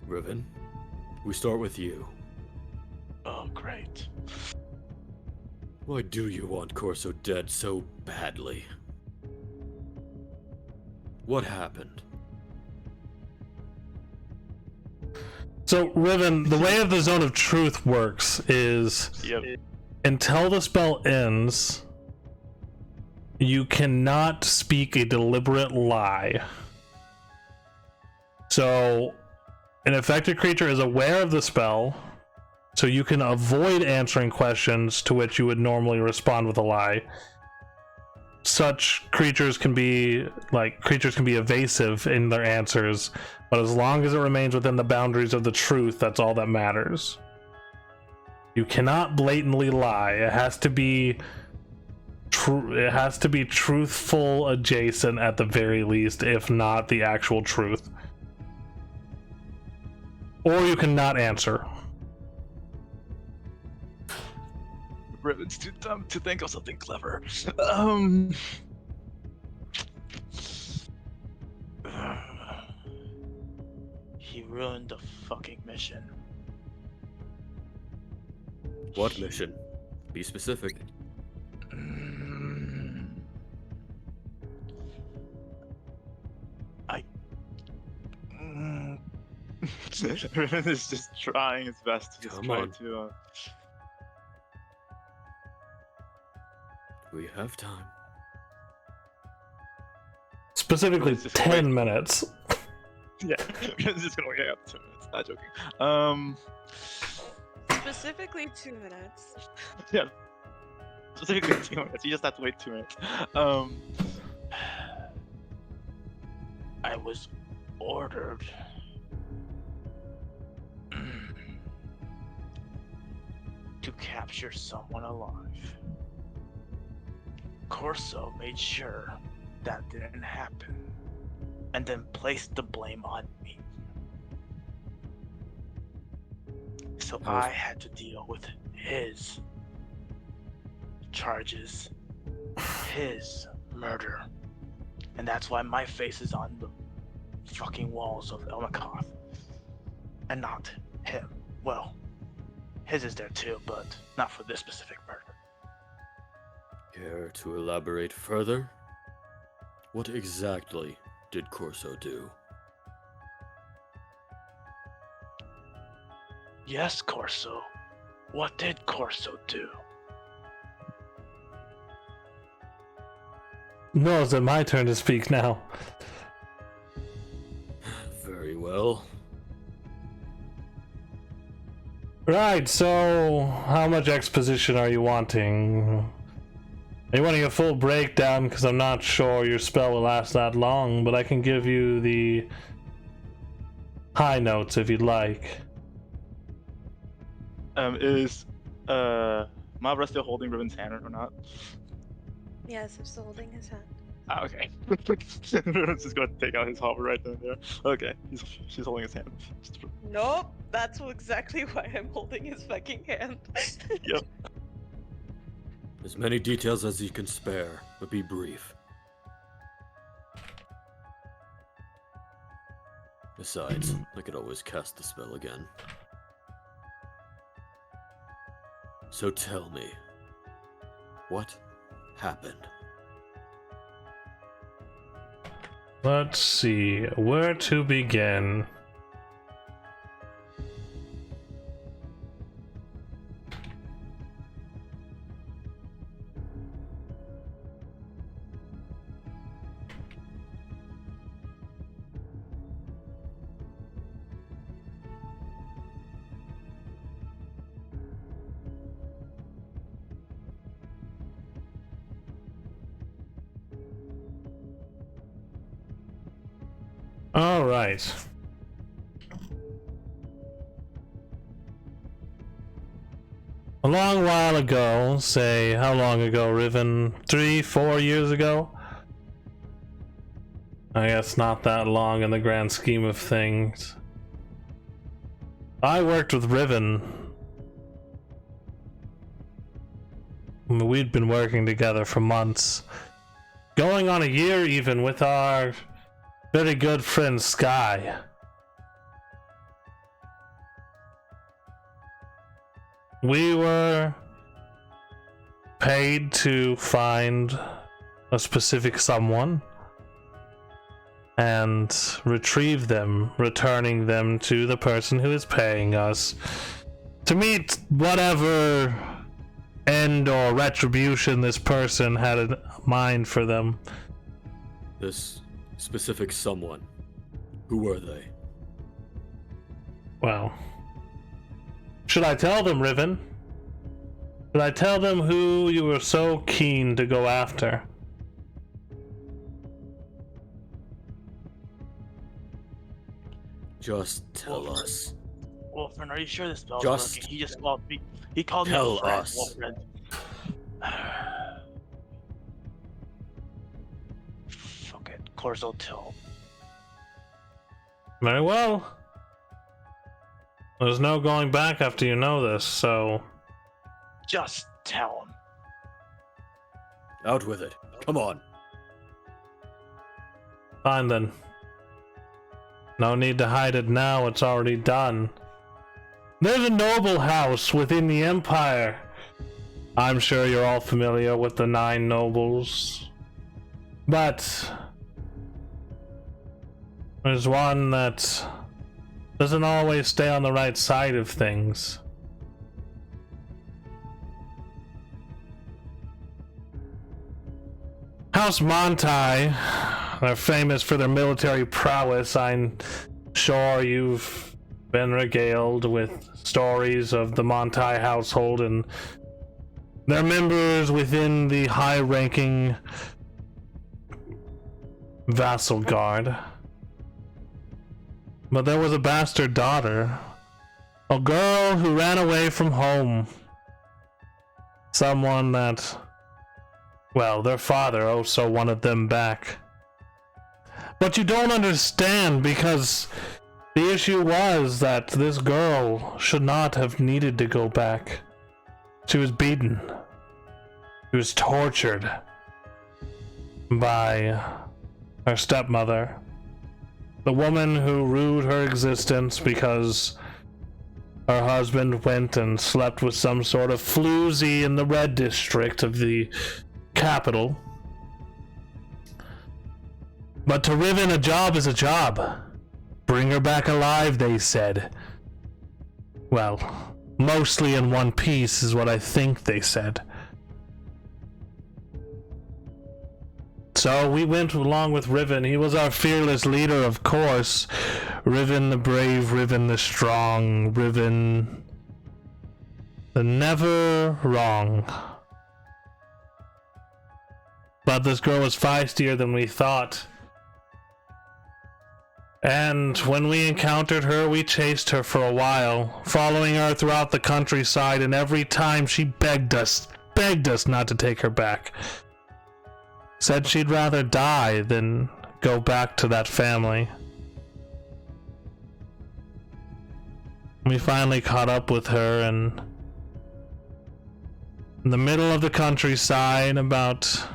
Riven, we start with you. Oh, great. Why do you want Corso dead so badly? What happened? So, Riven, the way of the zone of truth works is Yep. until the spell ends, you cannot speak a deliberate lie. So, an affected creature is aware of the spell, so you can avoid answering questions to which you would normally respond with a lie. Such creatures can be evasive in their answers, but as long as it remains within the boundaries of the truth, that's all that matters. You cannot blatantly lie. It has to be truthful adjacent at the very least, if not the actual truth. Or you cannot answer. Riven's too dumb to think of something clever. He ruined the fucking mission. What mission? Be specific. Riven is just trying his best to just Come try on. to. We have time. Specifically, It's just 10 wait. minutes. Yeah, Riven's just gonna wait up 2 minutes. Not joking. Specifically 2 minutes. Yeah. Specifically 2 minutes. You just have to wait 2 minutes. I was ordered to capture someone alive. Corso made sure that didn't happen, and then placed the blame on me. So How is- I had to deal with his charges, his murder, and that's why my face is on the fucking walls of Elmakoth, and not him. Well, his is there too, but not for this specific murder. Care to elaborate further? What exactly did Corso do? Yes, Corso. What did Corso do? No, is it my turn to speak now? Very well. Right, so how much exposition are you wanting? Are you wanting a full breakdown? Because I'm not sure your spell will last that long, but I can give you the high notes if you'd like. Is Mavra still holding Riven's hand or not? Yes, I'm still holding his hand. Ah, okay. Riven's just gonna take out his halberd right then and there. Okay, she's holding his hand. Nope, that's exactly why I'm holding his fucking hand. Yep. As many details as you can spare, but be brief. Besides, I could always cast the spell again. So tell me, what happened? Let's see, where to begin? All right. A long while ago, say, how long ago, Riven? 3-4 years ago? I guess not that long in the grand scheme of things. I worked with Riven. We'd been working together for months. Going on a year even with our very good friend Sky. We were paid to find a specific someone and retrieve them, returning them to the person who is paying us to meet whatever end or retribution this person had in mind for them. This specific someone. Who were they? Well, should I tell them, Riven? Should I tell them who you were so keen to go after? Just tell us. Wolfren, are you sure this spell's Just working? He just called me. He called tell me a friend, us. Wolfren. Fuck it, Corso Till. Very well. There's no going back after you know this, so... Just tell him. Out with it. Come on. Fine then. No need to hide it now, it's already done. There's a noble house within the Empire. I'm sure you're all familiar with the 9 nobles. But... there's one that doesn't always stay on the right side of things. House Montai, they're famous for their military prowess. I'm sure you've been regaled with stories of the Montai household and their members within the high-ranking vassal guard. But there was a bastard daughter, a girl who ran away from home. Someone that, well, their father also wanted them back. But you don't understand, because the issue was that this girl should not have needed to go back. She was beaten. She was tortured by her stepmother. The woman who ruled her existence because her husband went and slept with some sort of floozy in the red district of the capital. But to Riven, a job is a job. Bring her back alive, they said. Well, mostly in one piece is what I think they said. So we went along with Riven. He was our fearless leader, of course. Riven the brave, Riven the strong, Riven the never wrong. But this girl was feistier than we thought. And when we encountered her, we chased her for a while, following her throughout the countryside, and every time she begged us not to take her back. Said she'd rather die than go back to that family. We finally caught up with her, and in the middle of the countryside, about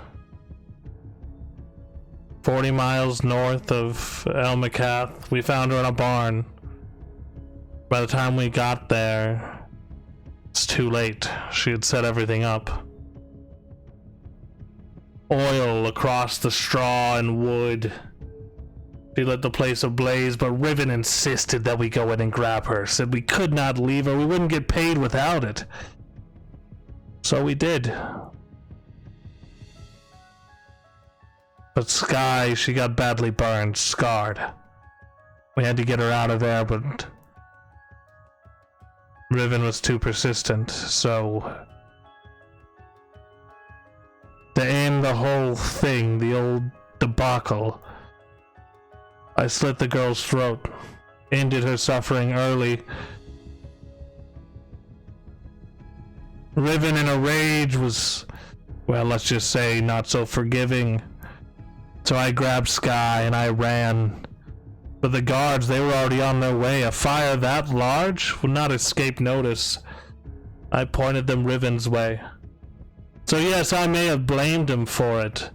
40 miles north of Elmacath. We found her in a barn. By the time we got there, it's too late. She had set everything up. Oil across the straw and wood. She lit the place ablaze, but Riven insisted that we go in and grab her. Said we could not leave her. We wouldn't get paid without it. So we did. But Sky, she got badly burned, scarred. We had to get her out of there, but Riven was too persistent, so to end the whole thing, the old debacle, I slit the girl's throat, ended her suffering early. Riven in a rage was, well, let's just say, not so forgiving. So I grabbed Sky and I ran. But the guards, they were already on their way. A fire that large would not escape notice. I pointed them Riven's way. So yes, I may have blamed him for it.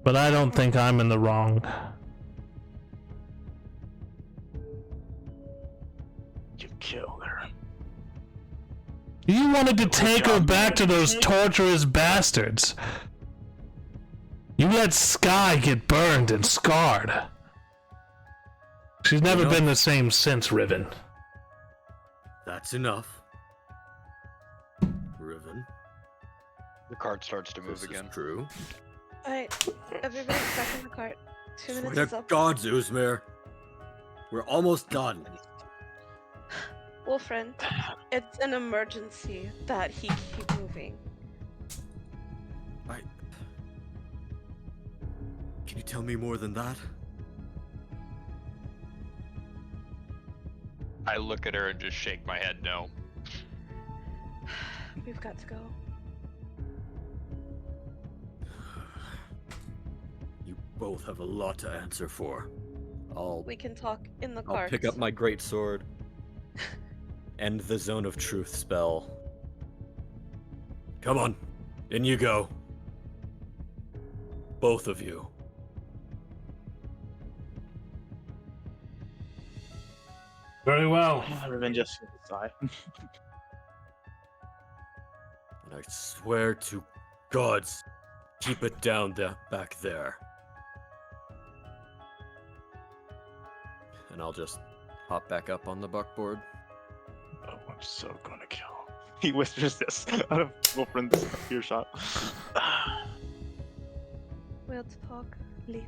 But I don't think I'm in the wrong. You killed her. You wanted to take her back to those torturous bastards. You let Sky get burned and scarred. She's never been the same since, Riven. That's enough. Riven. The cart starts to move This again. is true. Alright, everybody back in the cart. 2 minutes Swear is to up. God, Uzmir. We're almost done. Wolfriend, it's an emergency that he keep moving. Can you tell me more than that? I look at her and just shake my head no. We've got to go. You both have a lot to answer for. We can talk in the I'll cart. pick up my great sword. End the Zone of Truth spell. Come on, in you go. Both of you. Very well. Riven just sigh. And I swear to gods, keep it down back there. And I'll just hop back up on the buckboard. Oh, I'm so gonna kill him. He whispers this out of Wolfriend's earshot. We'll talk later.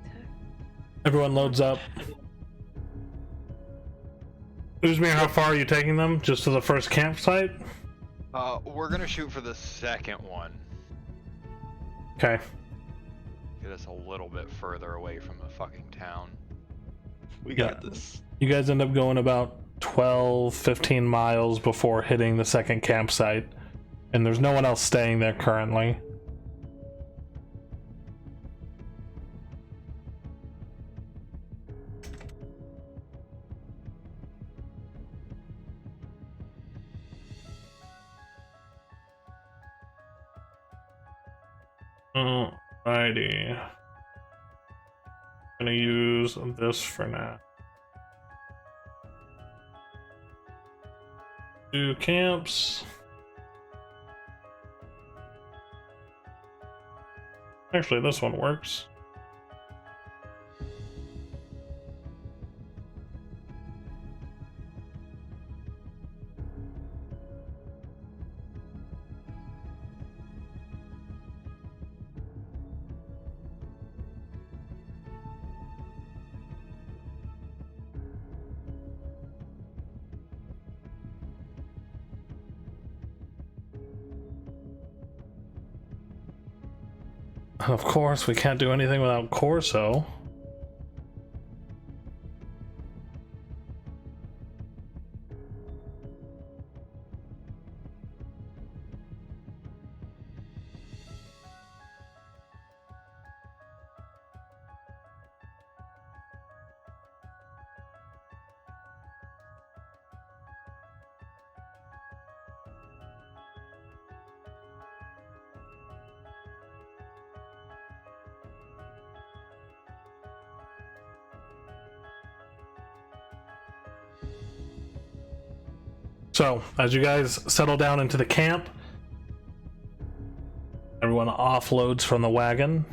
Everyone loads up. Uzmir, how far are you taking them? Just to the first campsite? We're gonna shoot for the second one. Okay. Get us a little bit further away from the fucking town. We got this. You guys end up going about 12, 15 miles before hitting the second campsite. And there's no one else staying there currently. Alrighty. Gonna use this for now. 2 camps. Actually, this one works. Of course, we can't do anything without Corso. So, as you guys settle down into the camp, everyone offloads from the wagon.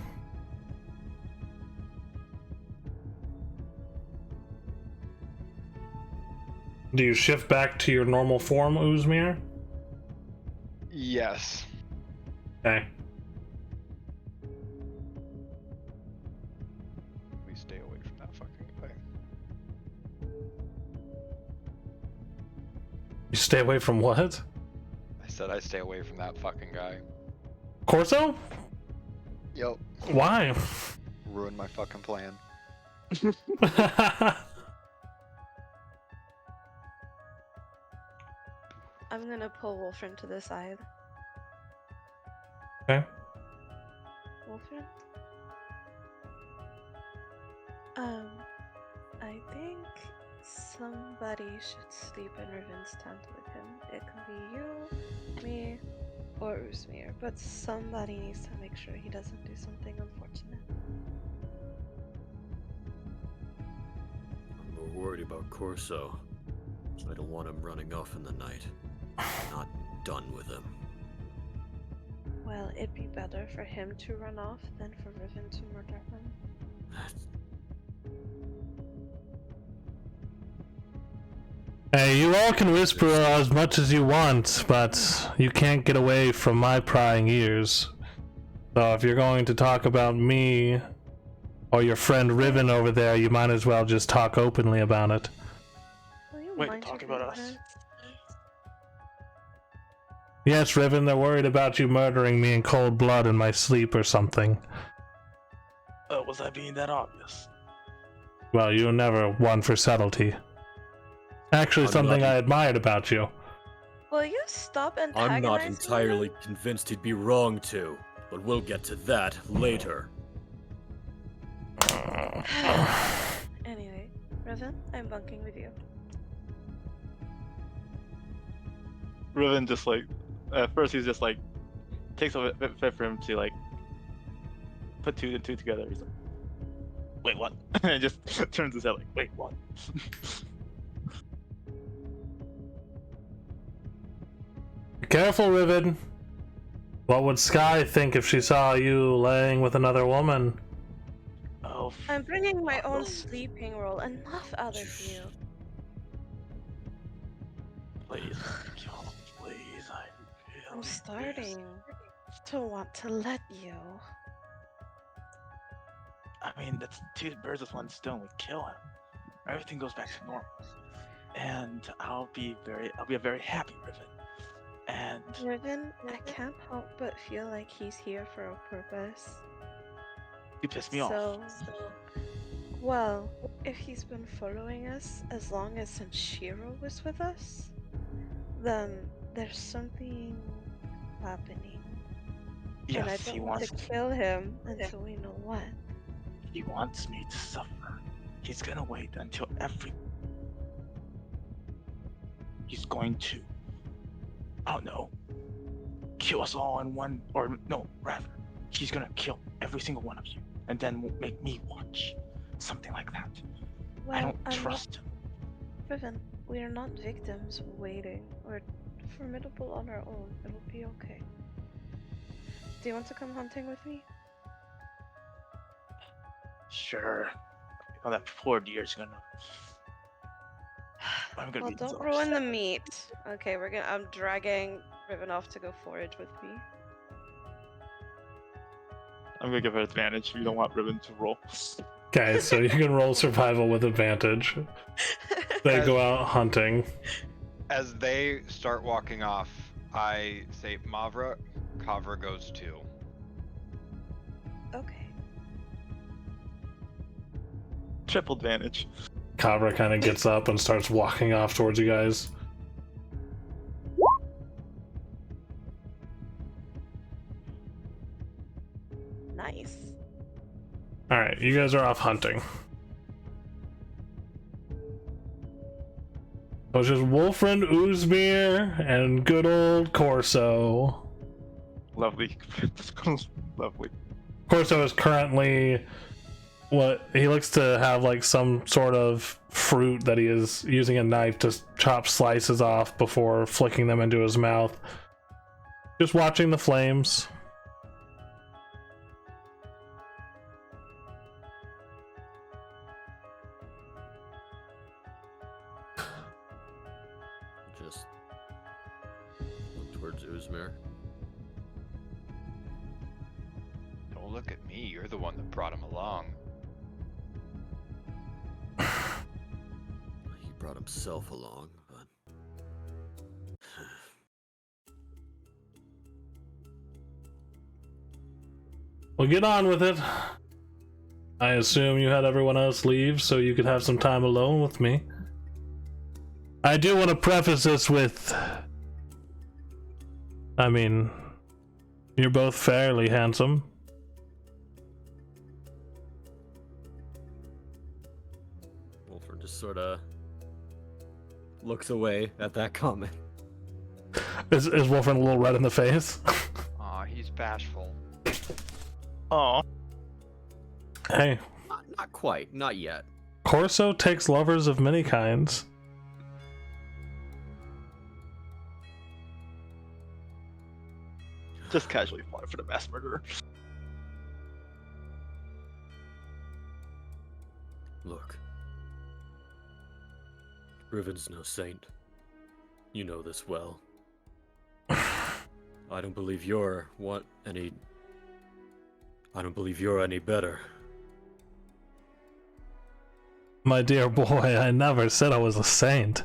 Do you shift back to your normal form, Uzmir? Yes. Okay. We stay away from that fucking guy. You stay away from what? I said I stay away from that fucking guy. Corso? Yep. Why? Ruined my fucking plan. I'm gonna pull Wolfram to the side. Okay. Wolfram? I think somebody should sleep in Riven's tent with him. It can be you, me, or Usmir, but somebody needs to make sure he doesn't do something unfortunate. I'm more worried about Corso. I don't want him running off in the night. I'm not done with him. Well, it'd be better for him to run off than for Riven to murder him. Hey, you all can whisper as much as you want, but you can't get away from my prying ears. So if you're going to talk about me or your friend Riven over there, you might as well just talk openly about it. Will you Wait, mind talk if about we us. do that? Yes, Riven, they're worried about you murdering me in cold blood in my sleep or something. Was I being that obvious? Well, you were never one for subtlety. Actually, I'm something not- I admired about you. Will you stop I'm antagonizing not me? entirely convinced he'd be wrong to, but we'll get to that later. Anyway, Riven, I'm bunking with you. Riven just like, at first he's just like, takes a bit for him to like, put two and two together. He's like, wait, what? And just turns his head like, wait, what? Be careful, Riven. What would Sky think if she saw you laying with another woman? Oh, I'm bringing my own sleeping roll. Enough out of you. please, please, I'm starting to want to let you. I mean, that's two birds with one stone. We kill him. Everything goes back to normal, and I'll be a very happy Riven. And Riven, I can't help but feel like he's here for a purpose. you piss me off. Well, if he's been following us as long as Sanshiro was with us, then there's something happening. And I Yes, he don't want wants. to kill him until we know what. He wants me to suffer. He's gonna wait until He's going to. I don't know. Kill us all in one, or no, rather, he's gonna kill every single one of you, and then make me watch something like that. Well, I don't I'm trust him. Riven, we are not victims waiting. We're formidable on our own. It'll be okay. Do you want to come hunting with me? Sure. Oh, that poor deer's gonna. I'm gonna Well, be don't so ruin the upset. meat. Okay, I'm dragging Riven off to go forage with me. I'm gonna give her advantage. You don't want Riven to roll. Okay, so you can roll survival with advantage. They go out hunting. As they start walking off, I say, Mavra, Kavra goes too. Okay. Triple advantage. Kavra kind of gets up and starts walking off towards you guys. Nice. Alright, you guys are off hunting. So it's just Wolfriend, Uzmir, and good old Corso. Lovely. Lovely. Corso is currently what he looks to have like some sort of fruit that he is using a knife to chop slices off before flicking them into his mouth. Just watching the flames. Just look towards Uzmir. Don't look at me. You're the one that brought him along. He brought himself along, but Well, get on with it. I assume you had everyone else leave so you could have some time alone with me. I do want to preface this with, I mean, you're both fairly handsome. Wolford just sort of looks away at that comment. Is Wolfram a little red in the face? Aw, he's bashful. Oh, Hey, Not quite, not yet. Corso takes lovers of many kinds. just casually falling for the mass murderer. Look, Riven's no saint. You know this well. I don't believe you're any better. My dear boy, I never said I was a saint.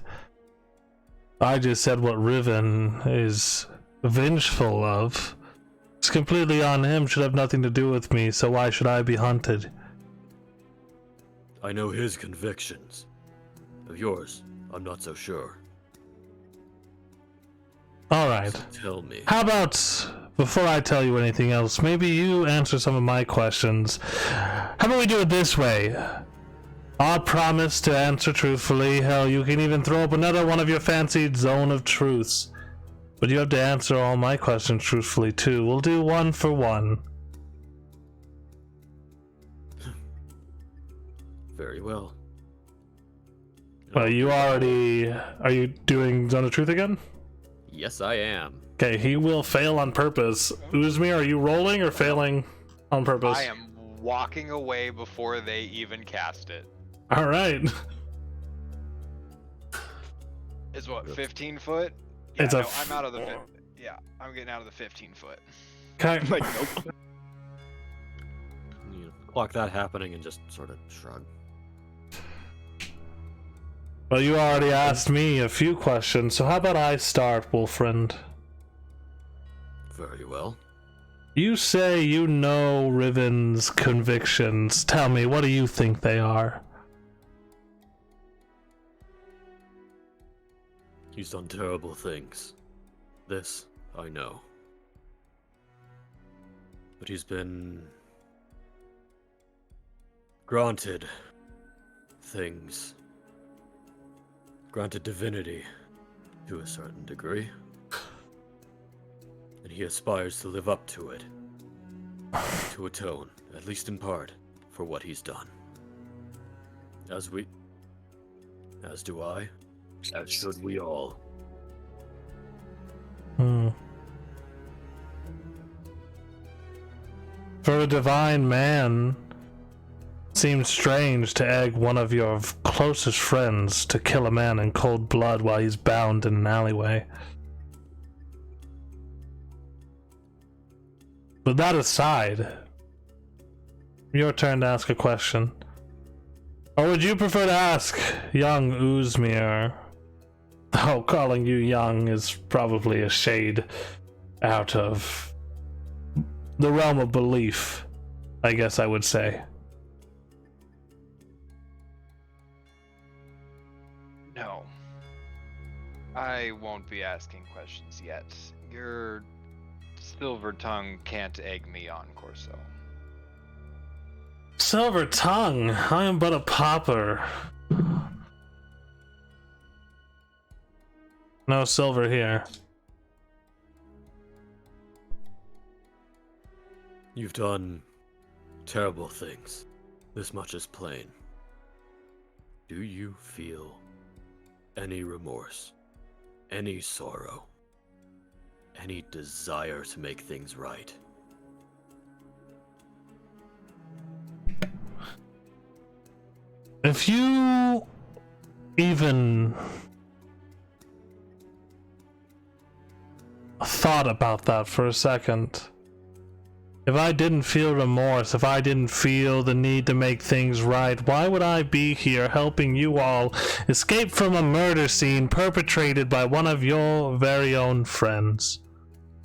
I just said what Riven is vengeful of. It's completely on him, should have nothing to do with me, so why should I be hunted? I know his convictions. Of yours, I'm not so sure. Alright. So tell me. How about, before I tell you anything else, maybe you answer some of my questions. How about we do it this way? I'll promise to answer truthfully. Hell, you can even throw up another one of your fancied zone of truths. But you have to answer all my questions truthfully too. We'll do one for one. Very well. Well, you already... Are you doing zone of truth again? Yes, I am. Okay, he will fail on purpose. Uzmir, are you rolling or failing on purpose? I am walking away before they even cast it. Alright. Is what, 15 foot? It's Yeah, a no, I'm out of the... Yeah, I'm getting out of the 15 foot. Okay. Like, nope. You clock that happening and just sort of shrug. Well, you already asked me a few questions, so how about I start, Wolfriend? Very well. You say you know Riven's convictions. Tell me, what do you think they are? He's done terrible things. This, I know. But he's been granted things. Granted divinity to a certain degree. And he aspires to live up to it. To atone, at least in part, for what he's done. As do I. As should we all. For a divine man, seems strange to egg one of your closest friends to kill a man in cold blood while he's bound in an alleyway. But that aside, your turn to ask a question. Or would you prefer to ask young Uzmir? Oh, calling you young is probably a shade out of the realm of belief, I guess I would say. No. I won't be asking questions yet. Your silver tongue can't egg me on, Corso. Silver tongue, I am but a pauper. No silver here. You've done terrible things. This much is plain. Do you feel any remorse, any sorrow, any desire to make things right? If you even thought about that for a second, if I didn't feel remorse, if I didn't feel the need to make things right, why would I be here helping you all escape from a murder scene perpetrated by one of your very own friends?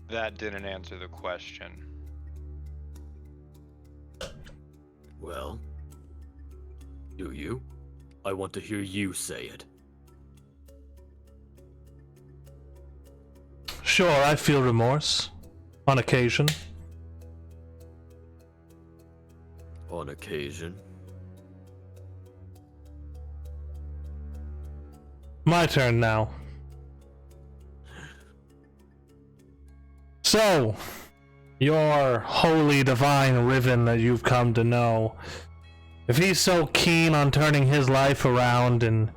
That didn't answer the question. Well, do you? I want to hear you say it. Sure, I feel remorse. On occasion. On occasion. My turn now. So, your holy divine Riven that you've come to know, if he's so keen on turning his life around and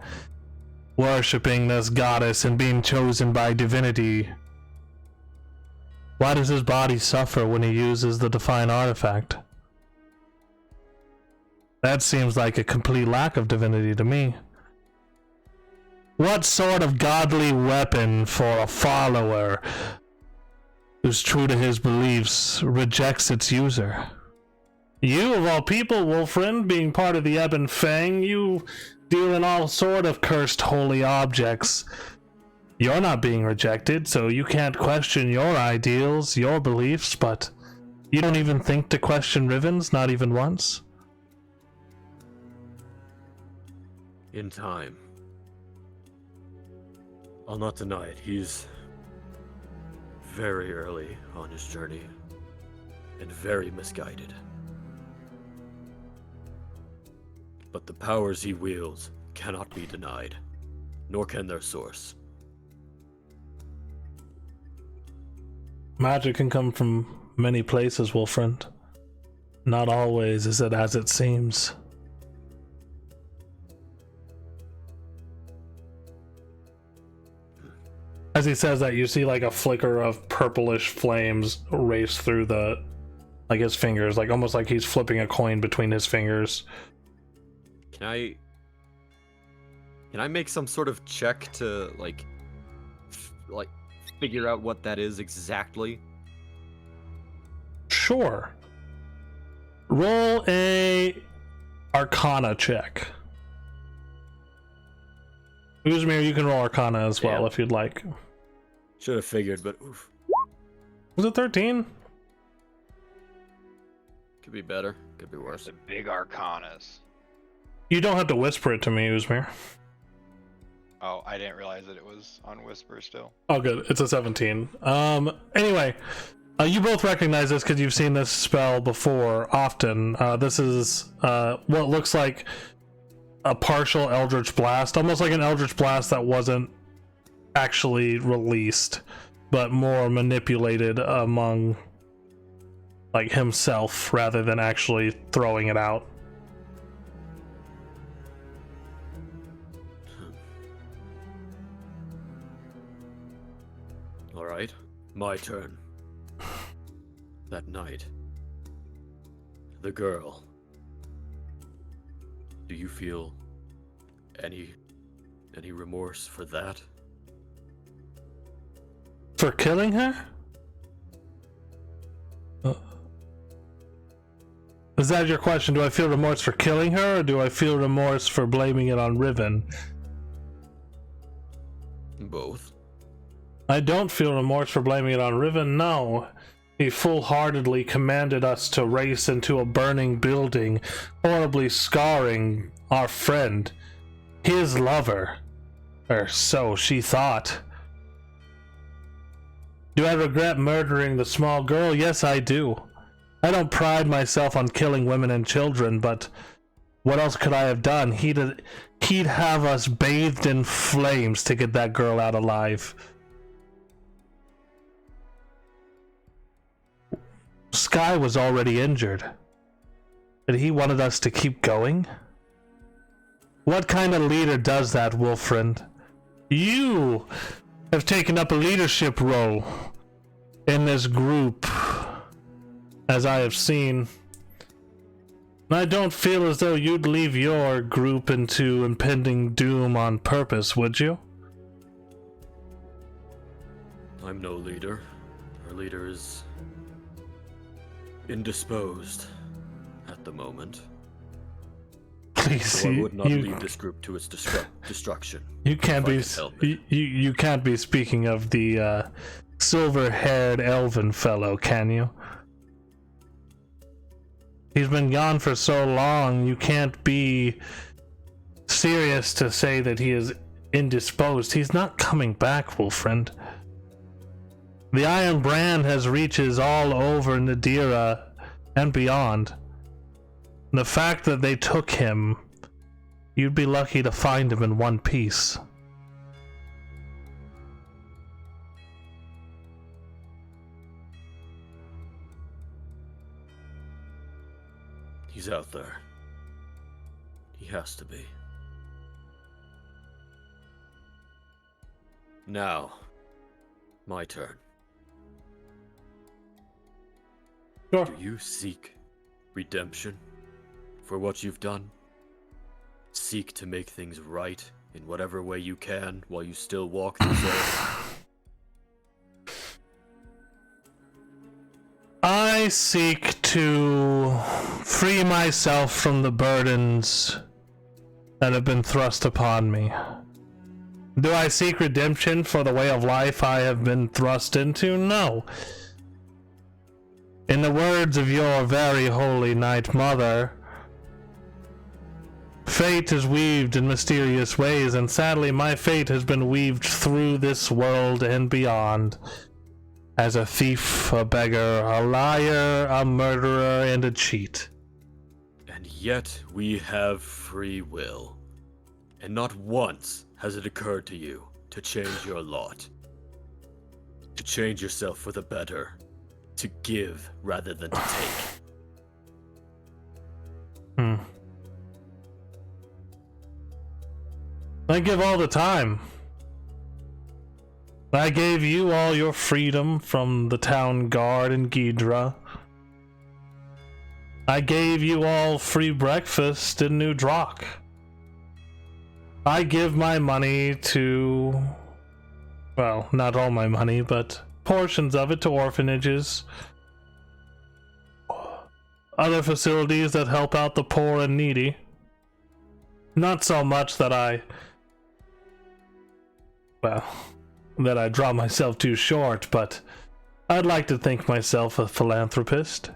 worshipping this goddess and being chosen by divinity, why does his body suffer when he uses the divine artifact? That seems like a complete lack of divinity to me. What sort of godly weapon for a follower who's true to his beliefs rejects its user? You, of all people, Wolfriend, being part of the Ebon Fang, you deal in all sort of cursed holy objects. You're not being rejected, so you can't question your ideals, your beliefs, but you don't even think to question Riven's, not even once? In time. I'll not deny it, he's very early on his journey and very misguided. But the powers he wields cannot be denied, nor can their source. Magic can come from many places, Wolfriend. Not always is it as it seems. As he says that, you see like a flicker of purplish flames race through the, like his fingers, like almost like he's flipping a coin between his fingers. Can I make some sort of check to like figure out what that is exactly? Sure. Roll a Arcana check. Uzmir, you can roll Arcana as well. Yeah. If you'd like. Should have figured, but oof. Was it 13? Could be better, could be worse. The big arcanas. You don't have to whisper it to me, Uzmir. Oh, I didn't realize that it was on whisper still. Oh, good. It's a 17. Anyway, you both recognize this because you've seen this spell before often. This is what looks like a partial Eldritch Blast, almost like an Eldritch Blast that wasn't actually released, but more manipulated among like himself rather than actually throwing it out. Alright, my turn. That night. The girl. Do you feel any remorse for that? For killing her? Is that your question? Do I feel remorse for killing her, or do I feel remorse for blaming it on Riven? Both. I don't feel remorse for blaming it on Riven, no. He full-heartedly commanded us to race into a burning building, horribly scarring our friend, his lover. Or so she thought. Do I regret murdering the small girl? Yes, I do. I don't pride myself on killing women and children, but what else could I have done? He'd have us bathed in flames to get that girl out alive. Sky was already injured. that he wanted us to keep going? What kind of leader does that, Wolfriend? You have taken up a leadership role in this group, as I have seen. I don't feel as though you'd leave your group into impending doom on purpose, would you? I'm no leader. Our leader is indisposed at the moment. Please, So I would not lead this group to its destruction. You can't be. You can't be speaking of the silver-haired elven fellow, can you? He's been gone for so long. You can't be serious to say that he is indisposed. He's not coming back, Wolfriend. The Iron Brand has reaches all over Nadira and beyond. The fact that they took him, you'd be lucky to find him in one piece. He's out there. He has to be. Now, my turn. Sure. Do you seek redemption for what you've done? Seek to make things right in whatever way you can while you still walk this earth? I seek to free myself from the burdens that have been thrust upon me. Do I seek redemption for the way of life I have been thrust into? No. In the words of your very holy Night Mother, fate is weaved in mysterious ways, and sadly my fate has been weaved through this world and beyond. As a thief, a beggar, a liar, a murderer, and a cheat. And yet we have free will. And not once has it occurred to you to change your lot. To change yourself for the better. To give rather than to take. I give all the time. I gave you all your freedom from the town guard in Ghidra. I gave you all free breakfast in New Drock. I give my money to... well, not all my money, but portions of it to orphanages. Other facilities that help out the poor and needy. Not so much that I... well... that I draw myself too short, but I'd like to think myself a philanthropist.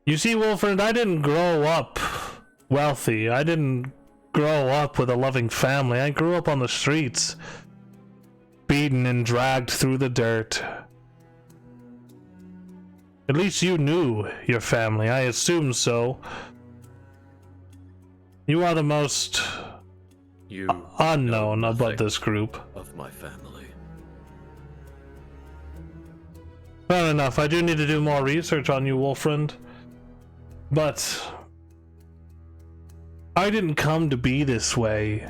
You see, Wolfriend, I didn't grow up wealthy. I didn't grow up with a loving family. I grew up on the streets, beaten and dragged through the dirt. At least you knew your family. I assume so. You are the most... You unknown know about nothing this group. of my family. Fair enough. I do need to do more research on you, Wolfriend. But I didn't come to be this way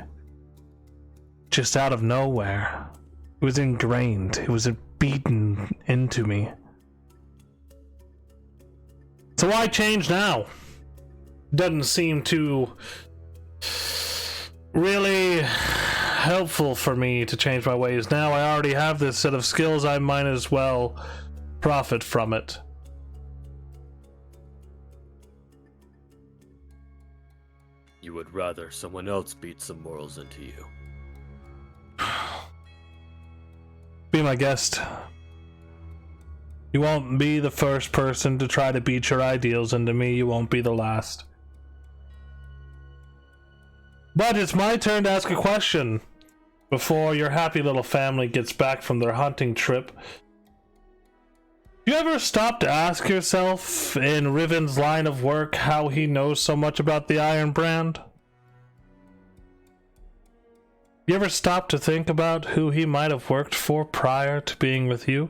just out of nowhere. It was ingrained. It was beaten into me. So why change now? Doesn't seem to really helpful for me to change my ways now. I already have this set of skills. I might as well profit from it. You would rather someone else beat some morals into you. Be my guest. You won't be the first person to try to beat your ideals into me. You won't be the last. But it's my turn to ask a question before your happy little family gets back from their hunting trip. You ever stop to ask yourself, in Riven's line of work, how he knows so much about the Iron Brand? You ever stop to think about who he might have worked for prior to being with you?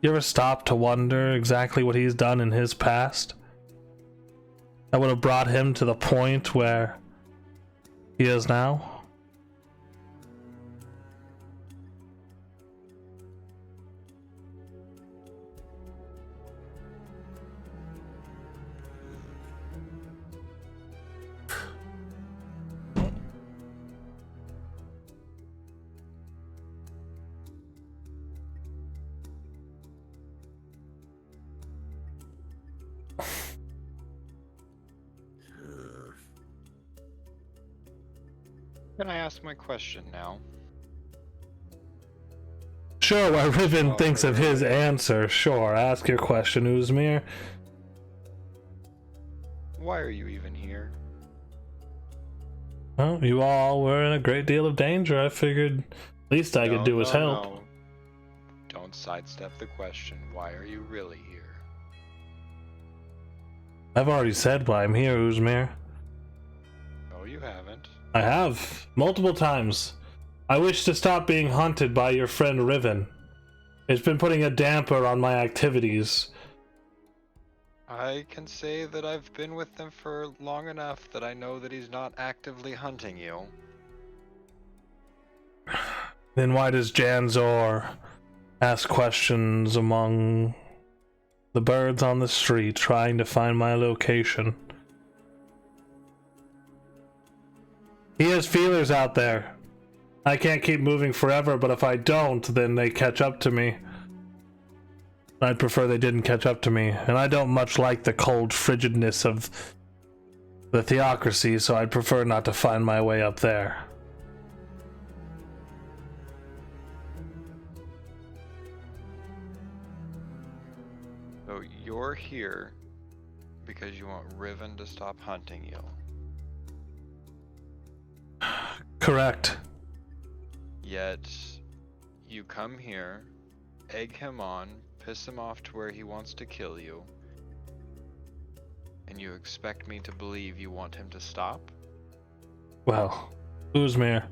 You ever stop to wonder exactly what he's done in his past? That would have brought him to the point where he is now? Can I ask my question now? Sure, while Riven Oh, thinks of his right. answer, sure, ask your question, Uzmir. Why are you even here? Well, you all were in a great deal of danger. I figured least I could do was help. No. Don't sidestep the question. Why are you really here? I've already said why I'm here, Uzmir. No, you haven't. I have, multiple times. I wish to stop being haunted by your friend Riven. It's been putting a damper on my activities. I can say that I've been with him for long enough that I know that he's not actively hunting you. Then why does Janzor ask questions among the birds on the street trying to find my location? He has feelers out there. I can't keep moving forever, but if I don't, then they catch up to me. I'd prefer they didn't catch up to me, and I don't much like the cold frigidness of the theocracy, so I'd prefer not to find my way up there. So you're here because you want Riven to stop hunting you. Correct. Yet, you come here, egg him on, piss him off to where he wants to kill you, and you expect me to believe you want him to stop? Well, Uzmir.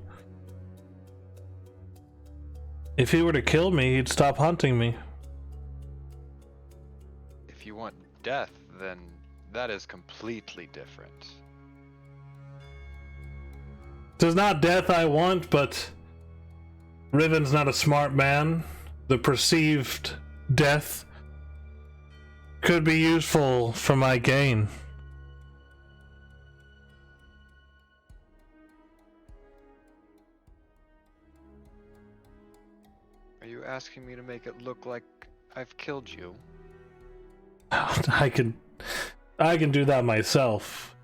If he were to kill me, he'd stop hunting me. If you want death, then that is completely different. Tis not death I want, but Riven's not a smart man. The perceived death could be useful for my gain. Are you asking me to make it look like I've killed you? I can do that myself.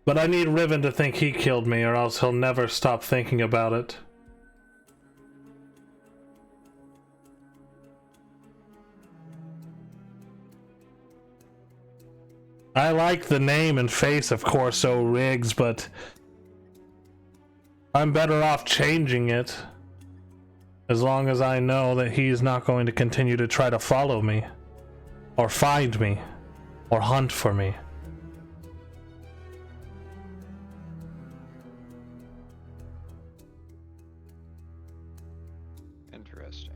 But I need Riven to think he killed me, or else he'll never stop thinking about it. I like the name and face of Corso Riggs, but I'm better off changing it, as long as I know that he's not going to continue to try to follow me, or find me, or hunt for me. Interesting.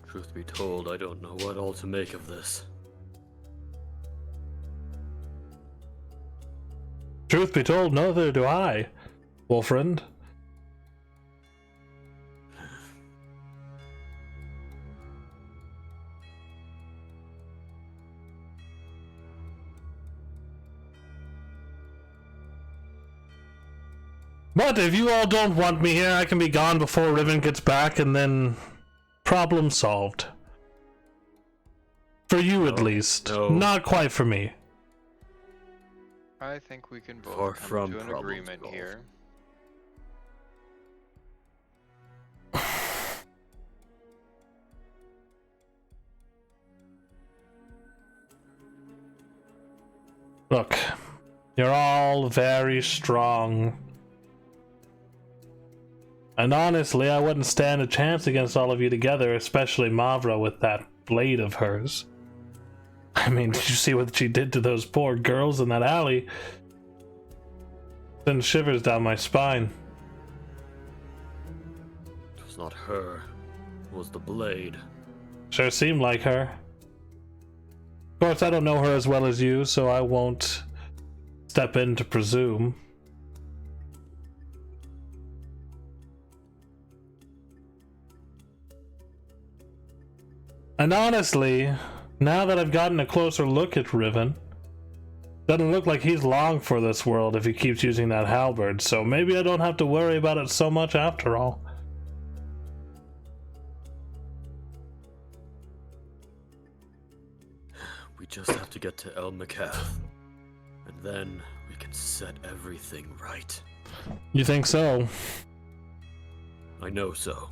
Truth be told, I don't know what all to make of this. Truth be told, neither do I, Wolfriend. But if you all don't want me here, I can be gone before Riven gets back, and then problem solved. For you, at least. no. Not quite for me. I think we can both Far come from to an problem agreement solved. here. Look, you're all very strong. And honestly, I wouldn't stand a chance against all of you together, especially Mavra with that blade of hers. I mean, did you see what she did to those poor girls in that alley? Sends shivers down my spine. It was not her. It was the blade. Sure seemed like her. Of course, I don't know her as well as you, so I won't step in to presume. And honestly, now that I've gotten a closer look at Riven, doesn't look like he's long for this world if he keeps using that halberd, so maybe I don't have to worry about it so much after all. We just have to get to El Macath, and then we can set everything right. You think so? I know so.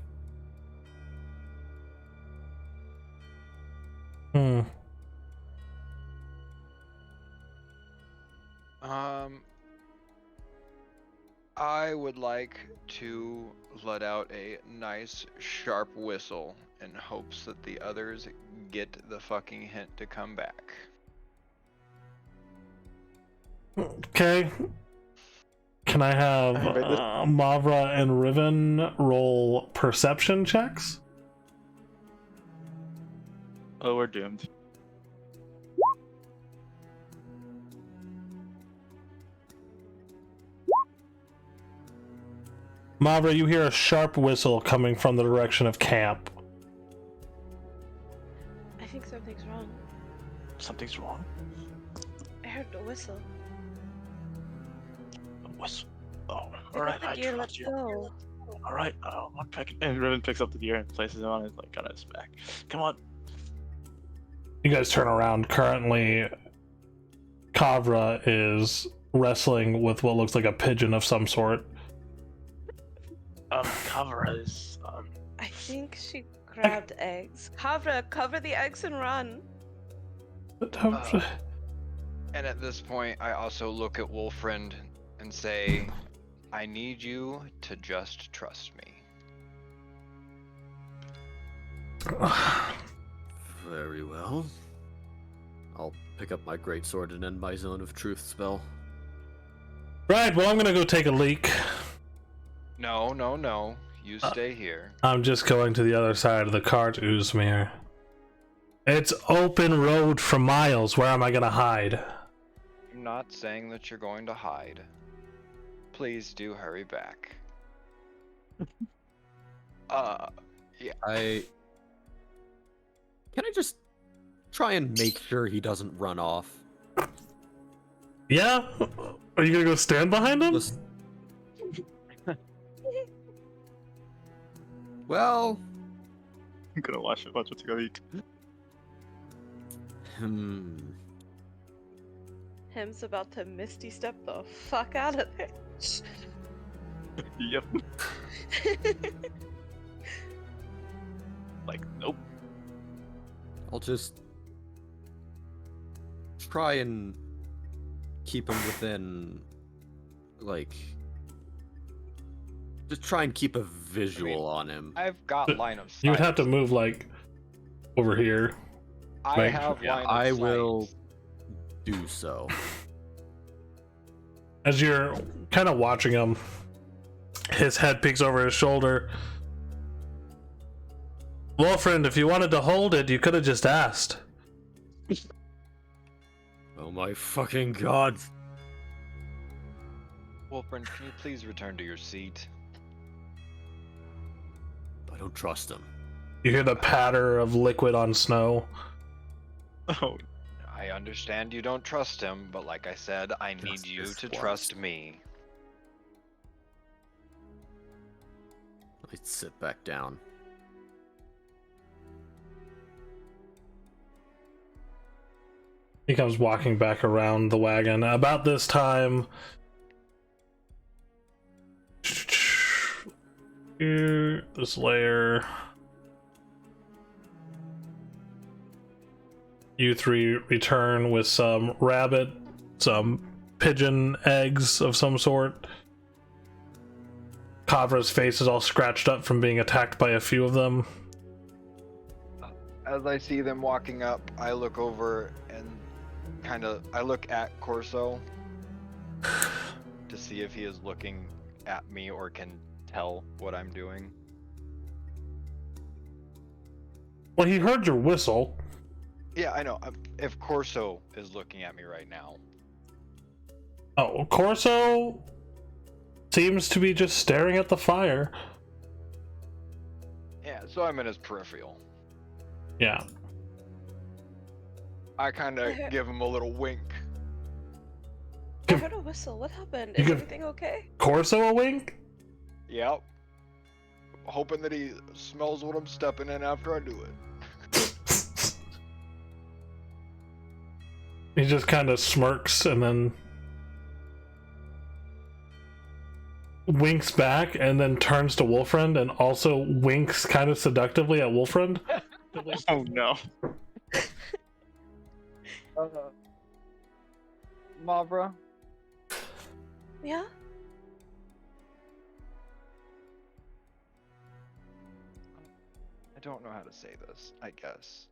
I would like to let out a nice sharp whistle in hopes that the others get the fucking hint to come back. Okay. Can I have Mavra and Riven roll perception checks? Oh, we're doomed. Mavra, you hear a sharp whistle coming from the direction of camp. I think something's wrong. Something's wrong. I heard the whistle. A whistle. Oh, alright, I Gear, trust let's you. go. Alright, I'm picking. And Riven picks up the gear and places it on his like on his back. Come on. You guys turn around. Currently, Kavra is wrestling with what looks like a pigeon of some sort. Cover is I think she grabbed eggs. Kavra, cover the eggs and run. And at this point, I also look at Wolfriend and say, I need you to just trust me. Very well. I'll pick up my greatsword and end my Zone of Truth spell. Right, well, I'm gonna go take a leak. No. You stay here. I'm just going to the other side of the cart, Uzmir. It's open road for miles. Where am I gonna hide? I'm not saying that you're going to hide. Please do hurry back. Yeah. Can I just try and make sure he doesn't run off? Yeah? Are you gonna go stand behind him? Listen. Well, I'm gonna watch a bunch of Tariq. Him's about to misty step the fuck out of there. Yep. Like, nope. I'll just try and keep him within, like, just try and keep a visual on him. I've got line of sight. You would have to move, like, over here. I have line of sight. I will do so. As you're kind of watching him, his head peeks over his shoulder. Well, friend, if you wanted to hold it, you could have just asked. Oh my fucking god. Wolfriend, can you please return to your seat? I don't trust him. You hear the patter of liquid on snow. Oh, I understand you don't trust him, but like I said, I need you to trust me. Let's sit back down. He comes walking back around the wagon. About this time, here, this layer. You three return with some rabbit, some pigeon eggs of some sort. Kavra's face is all scratched up from being attacked by a few of them. As I see them walking up, I look over and I look at Corso to see if he is looking at me or can tell what I'm doing. Well, he heard your whistle. Yeah, I know. If Corso is looking at me right now. Oh, Corso seems to be just staring at the fire. Yeah, so I'm in his peripheral. Yeah. I kind of give him a little wink. I heard a whistle. What happened? You Is give- everything okay? Corso a wink? Yep. Hoping that he smells what I'm stepping in after I do it. He just kind of smirks and then winks back and then turns to Wolfriend and also winks kind of seductively at Wolfriend. Oh no. Mavra, Yeah? I don't know how to say this, I guess.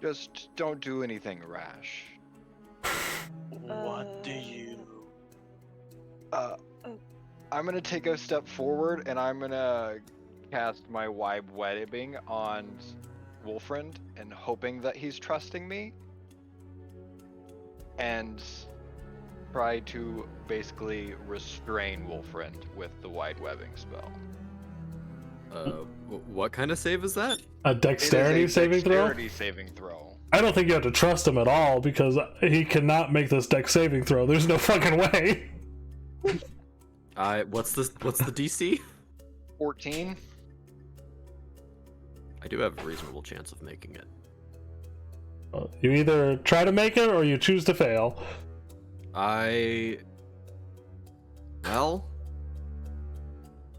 Just don't do anything rash. What do you? I'm gonna take a step forward and I'm gonna cast my wide webbing on Wolfriend and hoping that he's trusting me. And try to basically restrain Wolfriend with the wide webbing spell. What kind of save is that? A dexterity saving throw? Dexterity saving throw. I don't think you have to trust him at all because he cannot make this dex saving throw. There's no fucking way. What's the DC? 14. I do have a reasonable chance of making it. You either try to make it or you choose to fail. Well,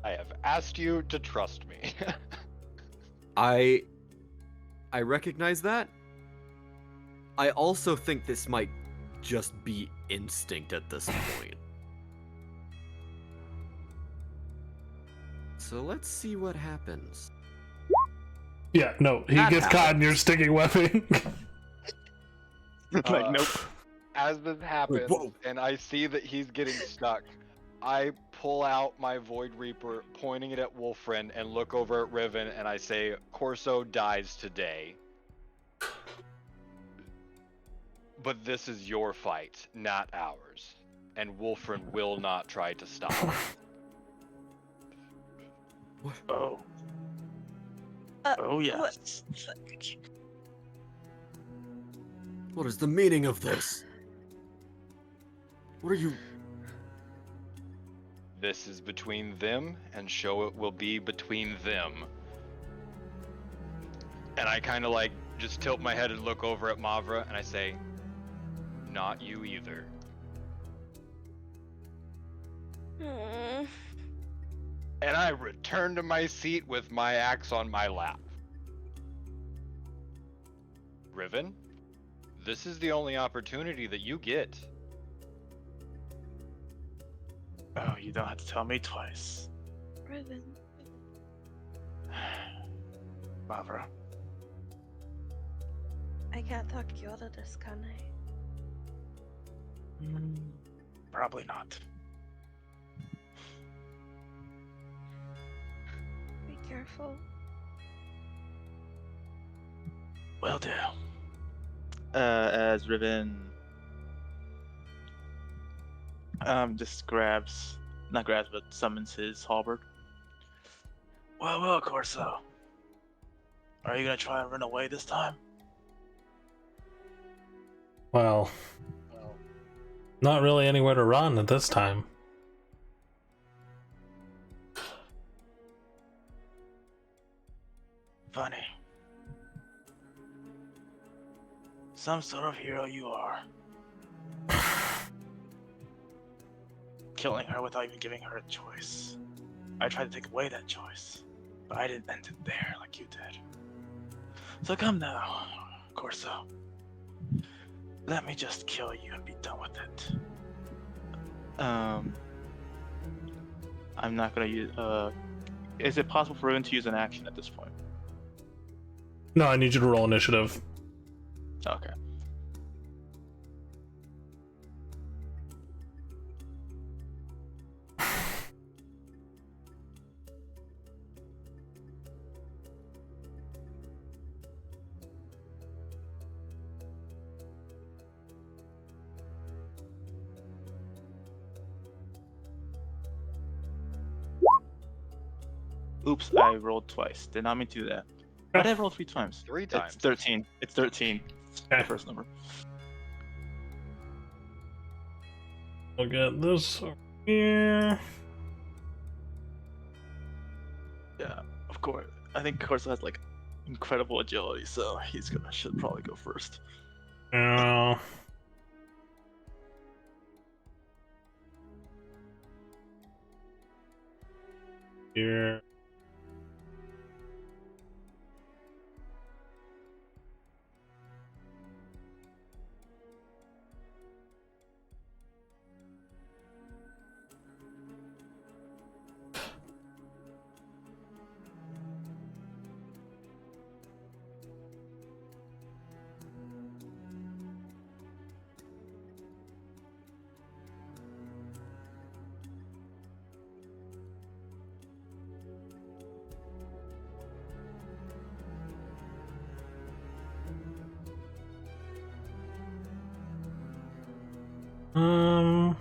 I have asked you to trust me. I recognize that. I also think this might just be instinct at this point. So let's see what happens. Yeah, no, he That gets caught in your happens. sticking webbing. Like nope. As this happens, whoa. and I see that he's getting stuck, I pull out my Void Reaper, pointing it at Wolfriend, and look over at Riven, and I say, Corso dies today. But this is your fight, not ours. And Wolfriend will not try to stop. Oh. Oh What? yes. What is the meaning of this? What are you... This is between them, and show it will be between them. And I kind of like just tilt my head and look over at Mavra, and I say, not you either. Hmm. And I return to my seat with my axe on my lap. Riven, this is the only opportunity that you get. Oh, you don't have to tell me twice. Riven. Mavra. I can't talk you out of this, can I? Probably not. Be careful. Will do. As Riven just not grabs, but summons his halberd. Well, Corso. Are you gonna try and run away this time? Well, not really anywhere to run at this time. Funny. Some sort of hero you are. Killing her without even giving her a choice. I tried to take away that choice, but I didn't end it there like you did. So come now, Corso. Let me just kill you and be done with it. I'm not gonna use. Is it possible for Riven to use an action at this point? No, I need you to roll initiative. Okay. Oops, I rolled twice. Did not mean to do that. Why did I roll 3 times? 3 times. It's 13. It's 13. The Okay. first number. We'll get this over here. Yeah, of course. I think Corso has like incredible agility, so should probably go first. Now, here. Um.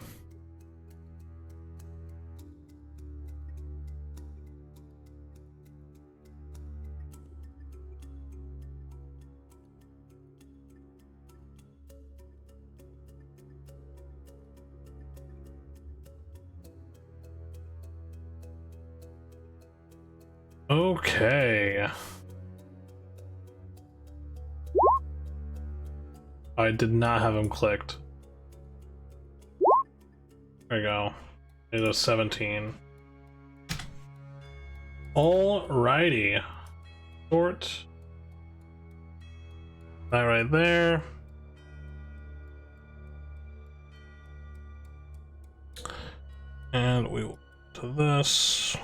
Okay. I did not have him clicked. There we go. It was 17. Alrighty. Sort. That right there. And we will to this.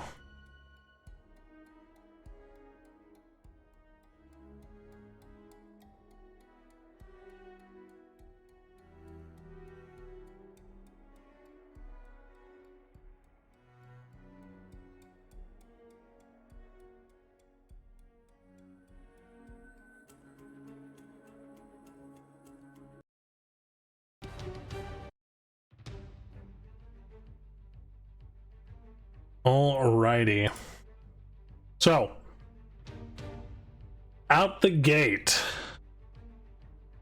Alrighty. So, out the gate,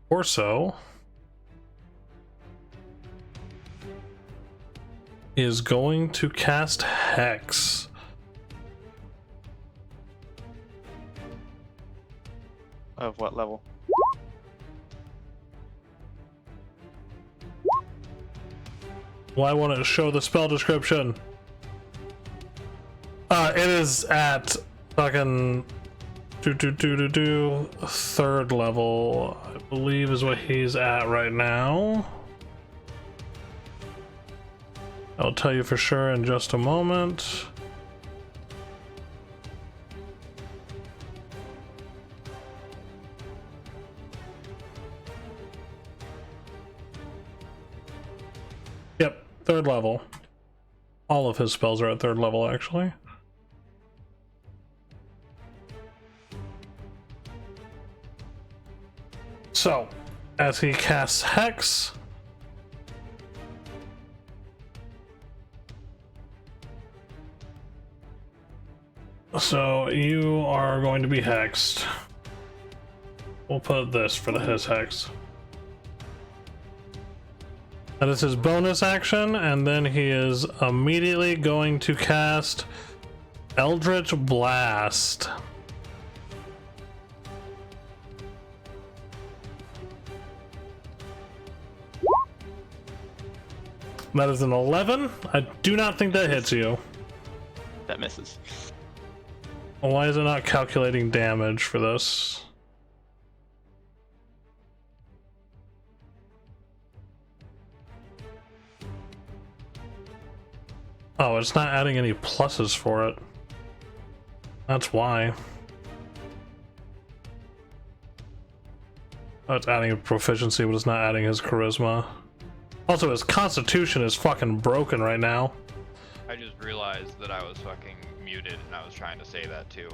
Corso is going to cast Hex. Of what level? Well, I want to show the spell description. It is at fucking third level, I believe is what he's at right now. I'll tell you for sure in just a moment. Yep, third level. All of his spells are at third level, actually. So, as he casts Hex, so you are going to be hexed. We'll put this for his hex. That is his bonus action, and then he is immediately going to cast Eldritch Blast. That is an 11. I do not think that hits you. That misses. Why is it not calculating damage for this? Oh, it's not adding any pluses for it. That's why. Oh, it's adding a proficiency, but it's not adding his charisma. Also, his constitution is fucking broken right now. I just realized that I was fucking muted and I was trying to say that too.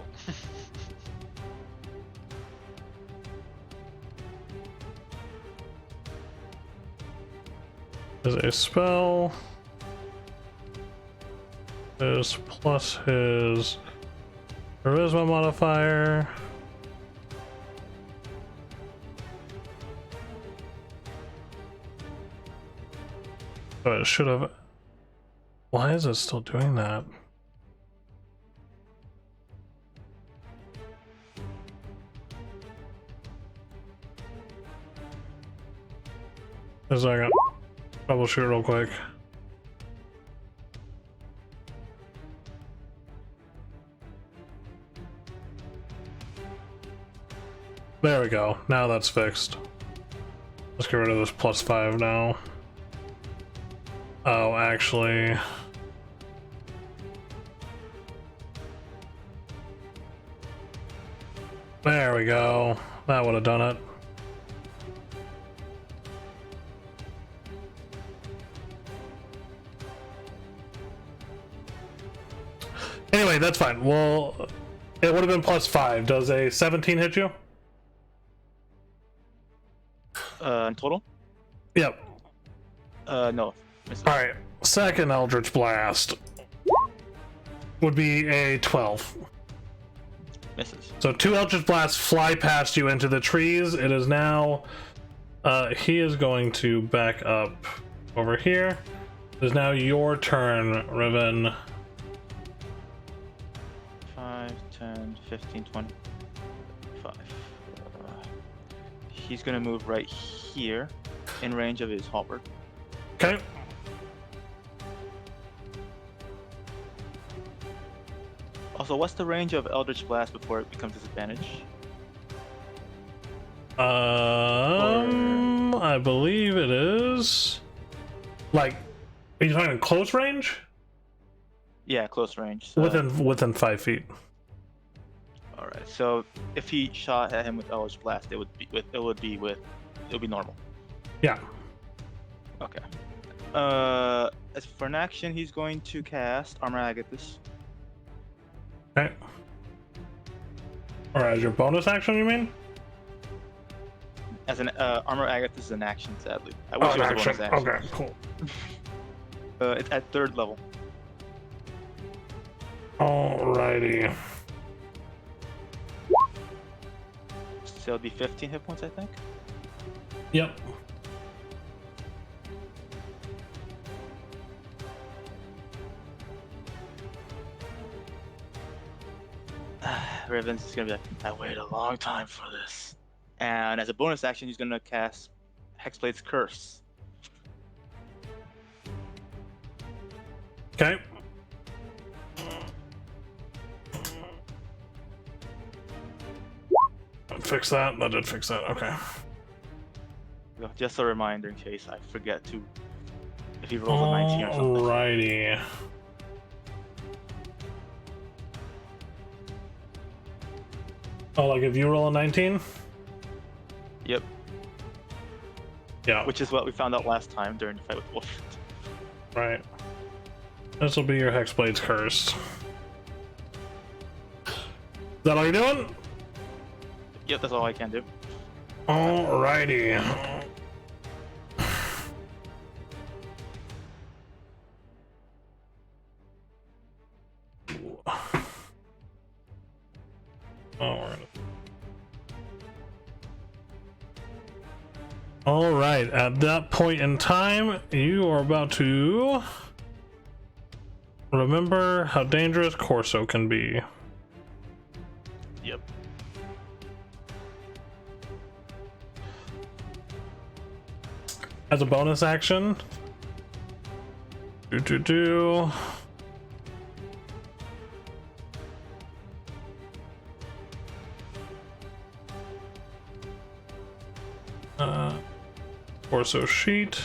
Is a spell. Is plus his charisma modifier. But it should have. Why is it still doing that? A second. Troubleshoot real quick. There we go. Now that's fixed. Let's get rid of this +5 now. Oh, actually. There we go. That would have done it. Anyway, that's fine. Well, it would have been +5. Does a 17 hit you? In total? Yep. No. Misses. Alright. Second Eldritch Blast would be a 12. Misses. So 2 Eldritch Blasts fly past you into the trees. It is now... he is going to back up over here. It is now your turn, Riven. 5, 10, 15, 20. 5. He's gonna move right here in range of his halberd. Okay. Also, what's the range of Eldritch Blast before it becomes disadvantage? I believe it is... Like, are you talking close range? Yeah, close range. So, Within 5 feet. all right. So if he shot at him with Eldritch Blast, it would be normal. Yeah. Okay. As for an action, he's going to cast Armor Agathis. Okay. Or as your bonus action, you mean? As an Armor Agathis is an action, sadly. I wish it was a bonus action. Okay, cool. It's at 3rd level. Alrighty. So it'll be 15 hit points, I think. Yep. Riven's is gonna be like, I waited a long time for this. And as a bonus action, he's gonna cast Hexblade's Curse. Okay. Fix that. That did fix that. Okay. Just a reminder in case I forget to. If he rolls a 19 or something. Alrighty. Oh, like if you roll a 19? Yep. Yeah. Which is what we found out last time during the fight with Wolf. Right. This will be your Hexblade's Curse. Is that all you're doing? Yep, that's all I can do. Alrighty. Alright, at that point in time, you are about to remember how dangerous Corso can be. Yep. As a bonus action, Corso sheet.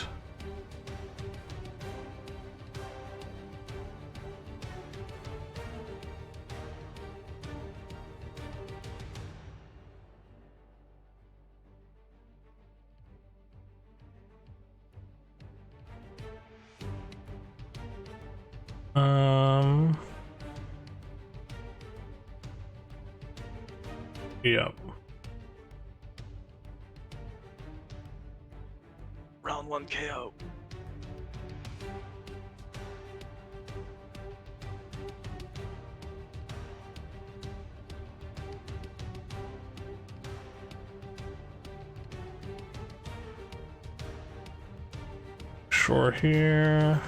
Yep. Round 1 KO. Sure here.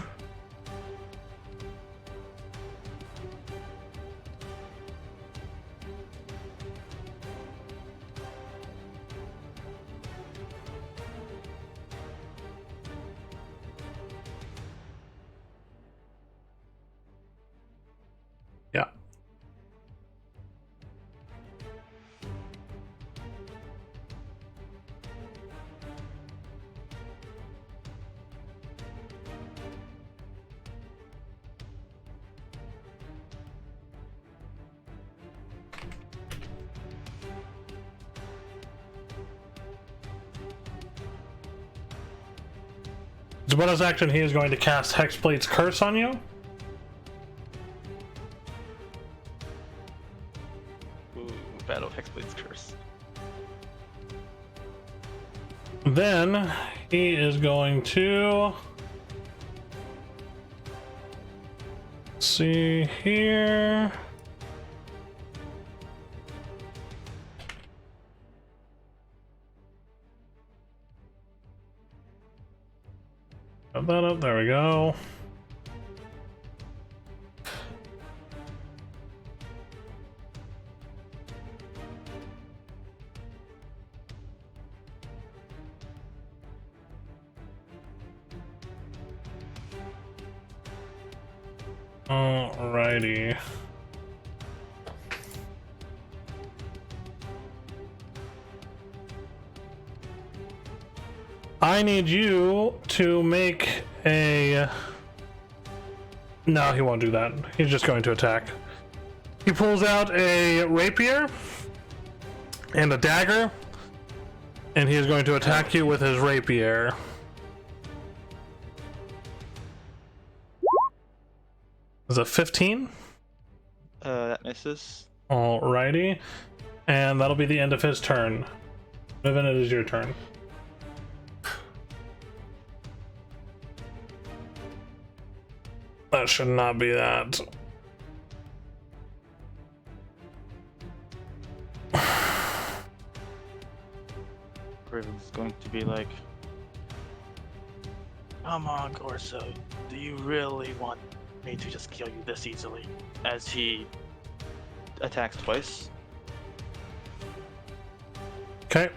Yeah. As a bonus action, he is going to cast Hexblade's Curse on you. Ooh, Battle of Hexblade's Curse. Then he is going to see here. Put that up. There we go. Alrighty. I need you to make a... No, he won't do that. He's just going to attack. He pulls out a rapier and a dagger, and he is going to attack you with his rapier. Is it 15? That misses. Alrighty. And that'll be the end of his turn. Riven, it is your turn. That should not be that. Riven's going to be like, come on, Corso. Do you really want me to just kill you this easily? As he attacks twice. Okay.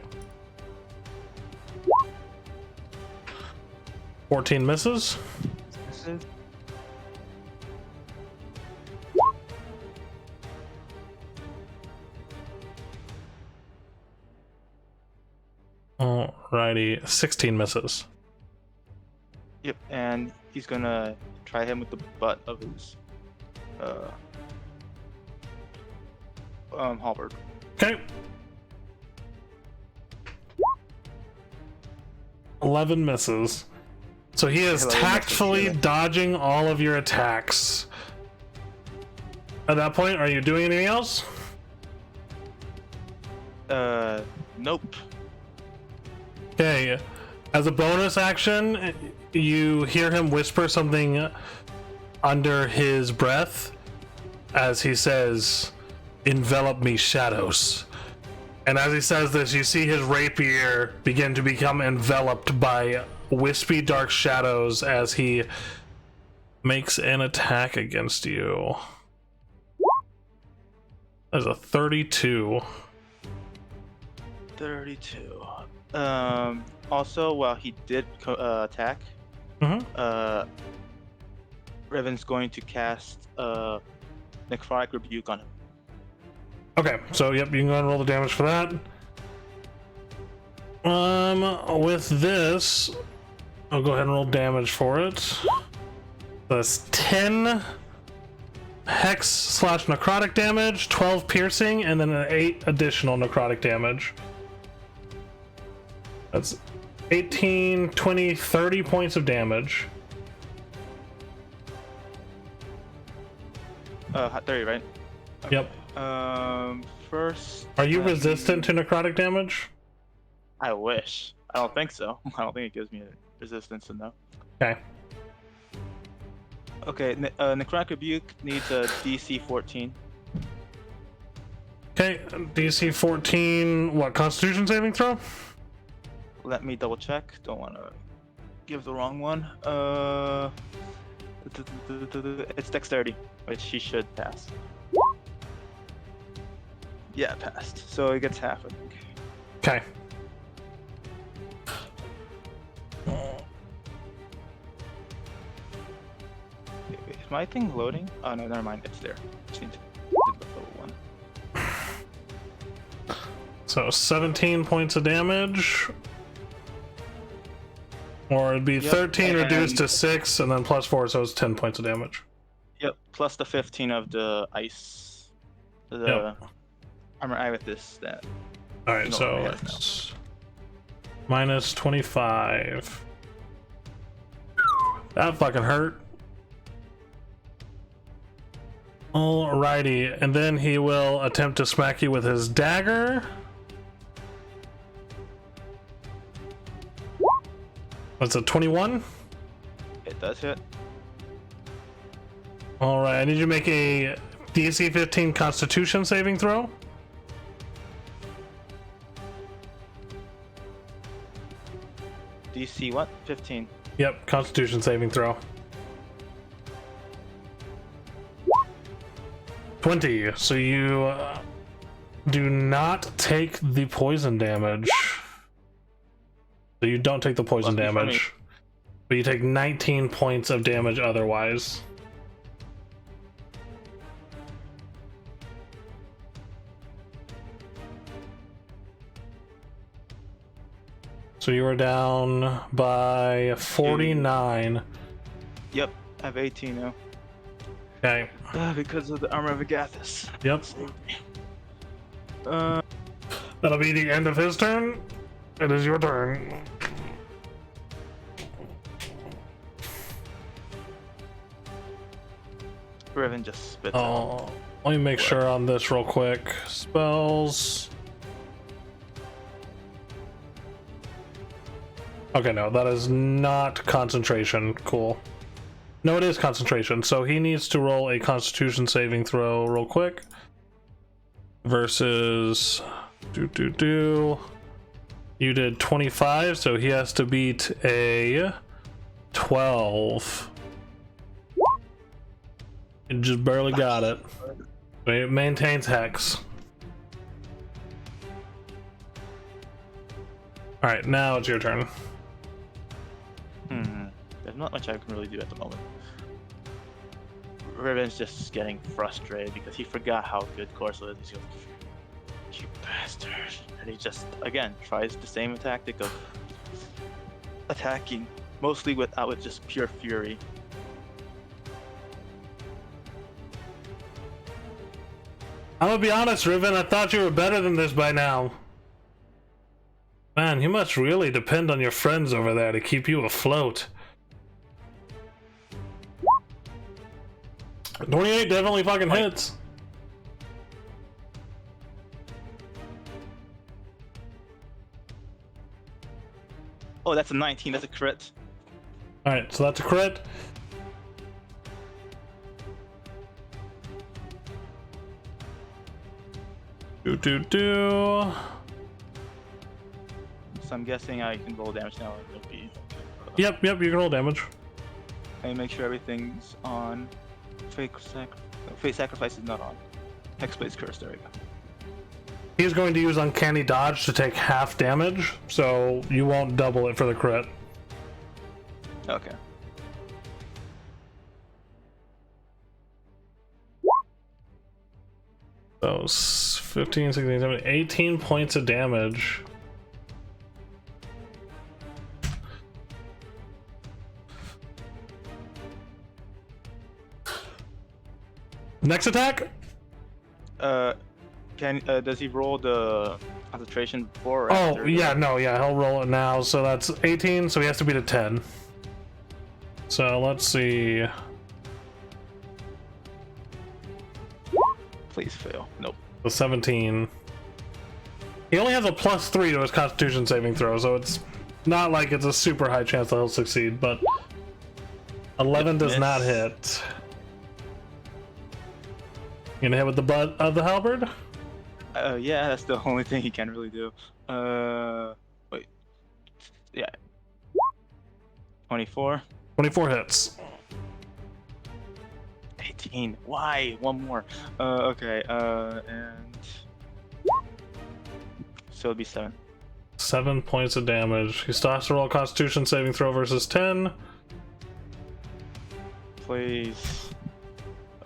14 misses. Misses. Alrighty, 16 misses. Yep, and he's gonna try him with the butt of his halberd. Okay. 11 misses. So he is 11 misses, tactfully yeah. dodging all of your attacks. At that point, are you doing anything else? Nope. Okay. As a bonus action, you hear him whisper something under his breath as he says, "Envelop me, shadows." And as he says this, you see his rapier begin to become enveloped by wispy dark shadows as he makes an attack against you. There's a 32. 32. Also, while he did attack, Riven's going to cast Necrotic Rebuke on him. Okay, so yep, you can go ahead and roll the damage for that. With this, I'll go ahead and roll damage for it. That's 10 hex / necrotic damage, 12 piercing, and then an 8 additional necrotic damage. That's 18, 20, 30 points of damage. 30, right? Yep. First. Are you let me- resistant to necrotic damage? I wish. I don't think so. I don't think it gives me a resistance to no. Okay. Okay, Necrotic Rebuke needs a DC 14. Okay, DC 14, what, Constitution saving throw? Let me double check. Don't want to give the wrong one. It's Dexterity, which he should pass. Yeah, passed. So he gets half, I think. Okay. Is my thing loading? Oh no, never mind. It's there. Just need to do the level 1. So 17 points of damage. Or it'd be Yep, 13 reduced to and- 6, and then plus 4, so it's 10 points of damage. Yep, plus the 15 of the ice. The Yep. armor eye with this stat. Alright, You know so what it has now. it's minus 25. That fucking hurt. Alrighty, and then he will attempt to smack you with his dagger. That's a 21. It does hit. Alright, I need you to make a DC 15 Constitution saving throw. DC what? 15. Yep, Constitution saving throw. 20. So you do not take the poison damage. So you don't take the poison Lucky for me. damage. But you take 19 points of damage otherwise. So you are down by 49. Yep, I have 18 now. Okay. Because of the armor of Agathis. Yep. Saved me. That'll be the end of his turn. It is your turn. Riven just spits out. Oh, let me make sure on this real quick. Spells. Okay, no, that is not concentration. Cool. No, it is concentration. So he needs to roll a Constitution saving throw real quick. Versus... You did 25, so he has to beat a 12. It just barely got it. But it maintains Hex. Alright, now it's your turn. There's not much I can really do at the moment. Riven's just getting frustrated because he forgot how good Corso is. He goes, "You bastard!" And he just again tries the same tactic of attacking, mostly with just pure fury. I'm gonna be honest, Riven, I thought you were better than this by now. Man, you must really depend on your friends over there to keep you afloat. 28 definitely fucking hits. Oh, that's a 19. That's a crit. Alright, so that's a crit. So I'm guessing I can roll damage now. And it'll be. Yep, you can roll damage. And make sure everything's on. Fate sacrifice is not on. Hexblade's curse. There we go. He's going to use Uncanny Dodge to take half damage, so you won't double it for the crit. Okay. So 15, 16, 17, 18 points of damage. Next attack? Does he roll the concentration before or Oh, after? yeah, no, yeah, he'll roll it now. So that's 18, so he has to beat a 10. So let's see. Please fail. Nope. The 17. He only has a +3 to his Constitution saving throw, so it's not like it's a super high chance that he'll succeed, but 11 does Miss. not hit. You gonna hit with the butt of the halberd? Yeah, that's the only thing he can really do. Wait. Yeah. 24. 24 hits. 18. Why? One more. Okay. And so it'll be 7. 7 points of damage. He still has to roll a Constitution saving throw versus 10. Please.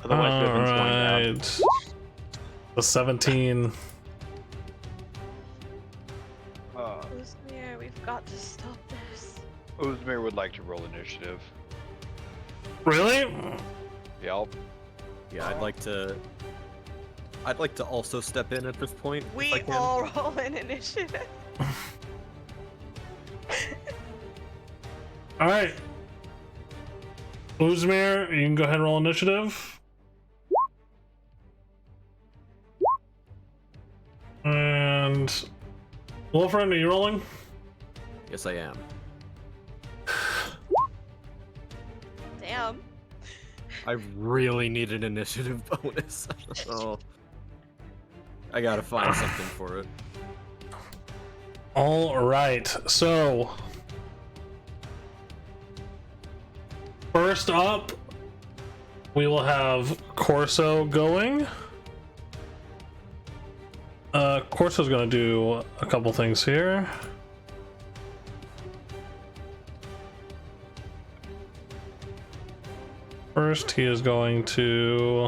Otherwise, Riven's going down. Alright. The 17. Uzmir, we've got to stop this. Uzmir would like to roll initiative. Really? Yep. Yeah, I'd like to also step in at this point. if I We can. all roll an initiative. Alright. Uzmir, you can go ahead and roll initiative. And Wolfram, are you rolling? Yes, I am. Damn. I really need an initiative bonus. Oh, I gotta find something for it. All right, so first up, we will have Corso going. Corso's gonna do a couple things here. First, he is going to.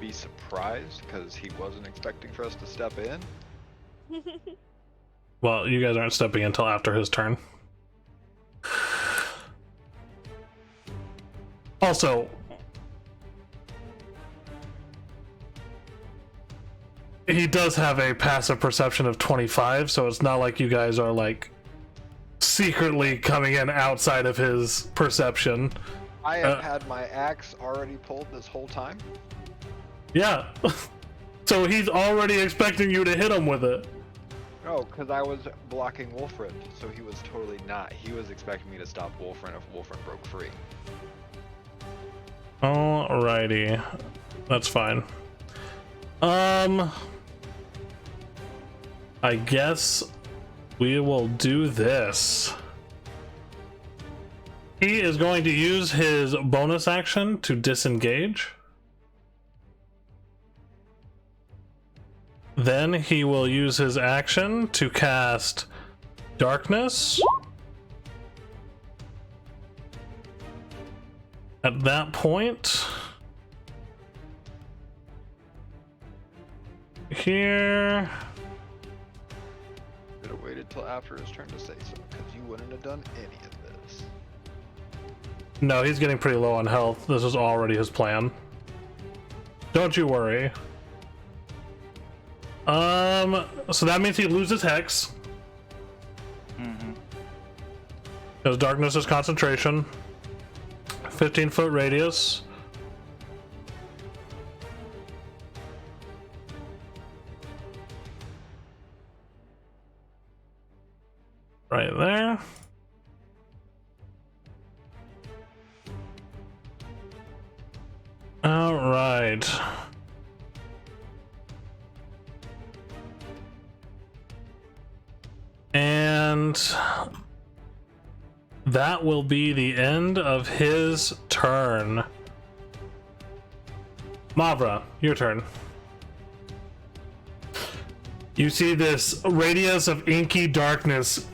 Be surprised because he wasn't expecting for us to step in. Well, you guys aren't stepping until after his turn. Also, he does have a passive perception of 25, so it's not like you guys are like secretly coming in outside of his perception. I have had my axe already pulled this whole time. Yeah. So he's already expecting you to hit him with it. No, because I was blocking Wolfrind, so he was totally not. He was expecting me to stop Wolfrind if Wolfrind broke free. Alrighty. That's fine. I guess we will do this. He is going to use his bonus action to disengage. Then he will use his action to cast Darkness. At that point, here, Should have waited till after his turn to say so, because you wouldn't have done any of this. no, he's getting pretty low on health. This is already his plan. Don't you worry. So that means he loses Hex. Because Darkness is concentration. 15-foot radius. Right there. All right. And that will be the end of his turn. Mavra, your turn. You see this radius of inky darkness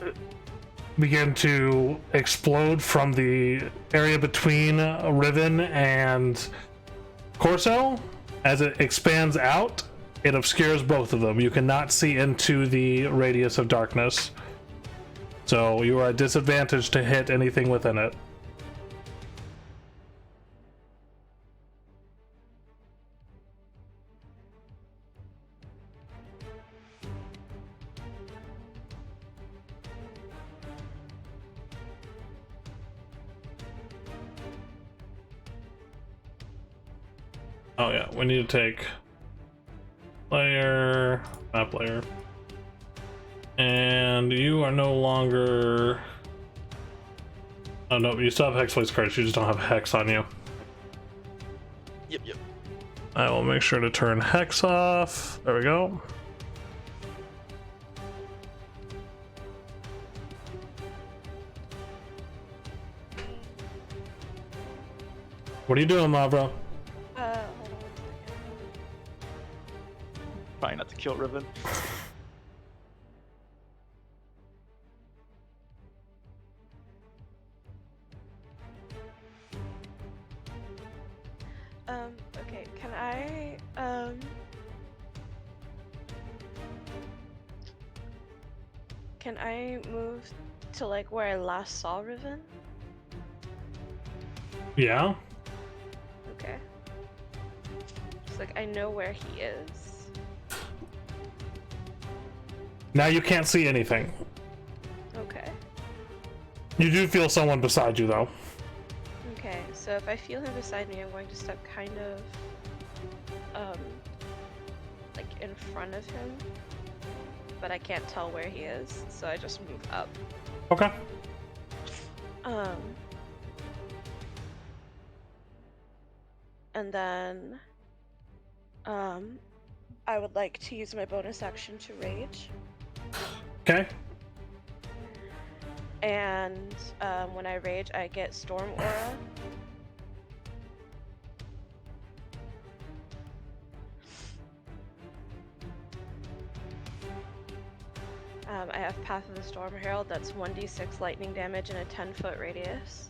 begin to explode from the area between Riven and Corso. As it expands out, it obscures both of them. You cannot see into the radius of darkness. So you are at disadvantage to hit anything within it. Oh yeah, we need to take player, map player. And you are no longer... Oh no, you still have hex place cards, you just don't have hex on you. Yep. I will make sure to turn hex off. There we go. What are you doing, Mavra? Hold on 1 second. Trying not to kill Riven. Okay, can I move to like where I last saw Riven? Yeah? Okay. Just like I know where he is. Now you can't see anything. Okay. You do feel someone beside you, though. Okay, so if I feel him beside me, I'm going to step kind of, like in front of him, but I can't tell where he is, so I just move up. Okay. And then, I would like to use my bonus action to rage, Okay. and, when I rage, I get Storm Aura. I have Path of the Storm Herald, that's 1d6 lightning damage in a 10-foot radius.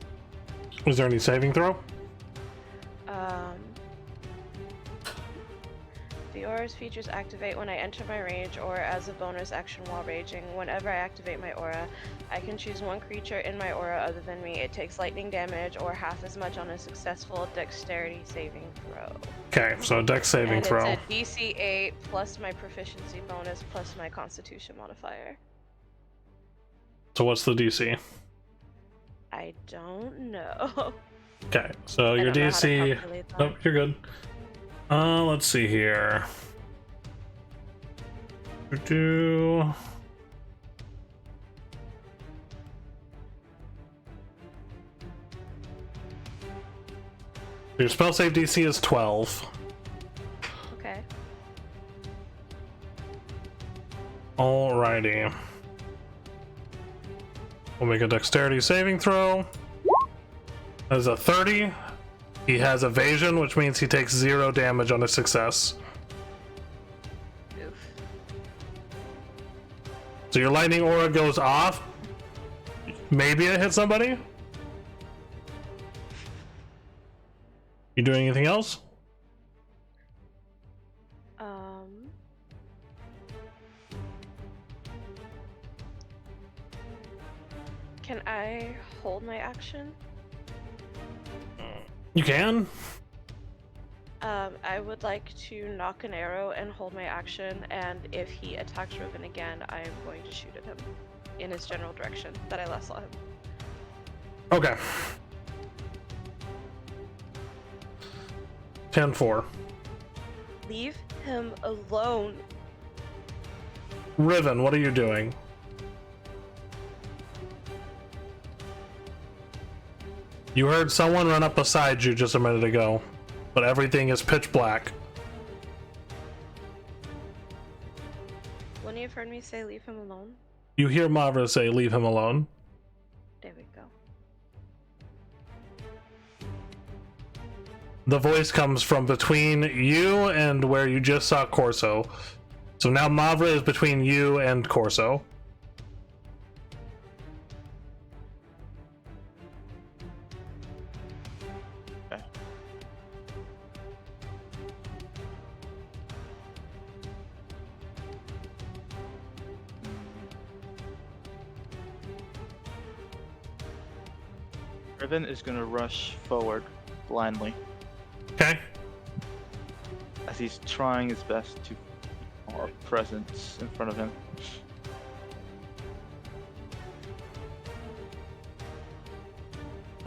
Is there any saving throw? The aura's features activate when I enter my range or as a bonus action while raging. Whenever I activate my aura, I can choose one creature in my aura other than me. It takes lightning damage or half as much on a successful dexterity saving throw. Okay, so a dex saving And throw. it's a DC 8 plus my proficiency bonus plus my constitution modifier. So what's the DC? I don't know. Okay, so I your don't know how to DC... calculate that. Nope, you're good. Let's see here. Do... Your spell save DC is 12. Okay. Alrighty. We'll make a dexterity saving throw. That is a 30. He has evasion, which means he takes 0 damage on a success. Oof. So your lightning aura goes off. Maybe it hit somebody. You doing anything else? Can I hold my action? You can. I would like to knock an arrow and hold my action, and if he attacks Riven again, I am going to shoot at him in his general direction that I last saw him. Okay. 10-4. Leave him alone. Riven, what are you doing? You heard someone run up beside you just a minute ago, but everything is pitch black. Wouldn't you have heard me say leave him alone? You hear Mavra say, leave him alone. There we go. The voice comes from between you and where you just saw Corso. So now Mavra is between you and Corso. Okay. Riven is gonna rush forward blindly Okay. as he's trying his best to keep our presence in front of him.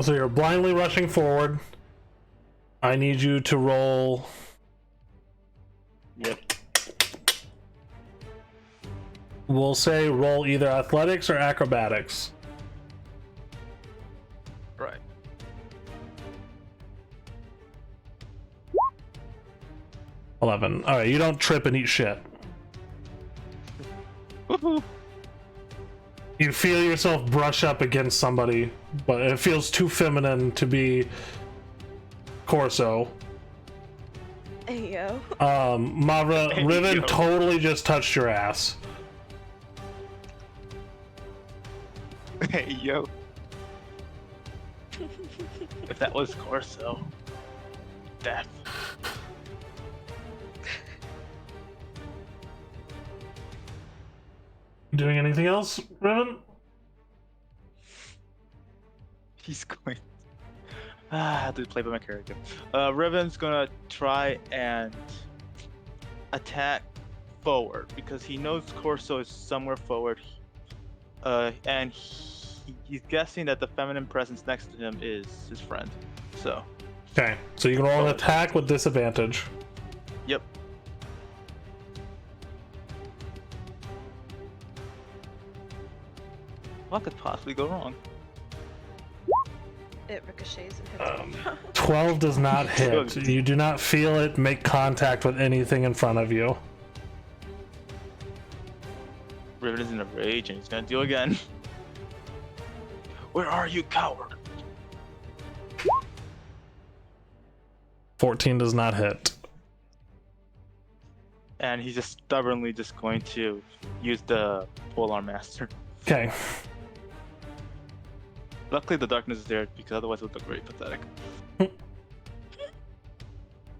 So you're blindly rushing forward. I need you to roll we'll say roll either athletics or acrobatics. Right. All right, you don't trip and eat shit. Woohoo! You feel yourself brush up against somebody, but it feels too feminine to be Corso. Hey, yo. Mavra, Hey, Riven yo. totally just touched your ass. Hey, yo. If that was Corso, death. Doing anything else, Riven? He's going. I have to play by my character. Riven's gonna try and attack forward because he knows Corso is somewhere forward. And he's guessing that the feminine presence next to him is his friend. So. Okay, so you can roll an attack with disadvantage. Yep. What could possibly go wrong? It ricochets and hits me. 12 does not hit. You do not feel it make contact with anything in front of you. Riven is in a rage and he's gonna do it again. Where are you, coward? 14 does not hit. And he's just stubbornly just going to use the Polearm Master. Okay. Luckily the darkness is there because otherwise it would look very pathetic.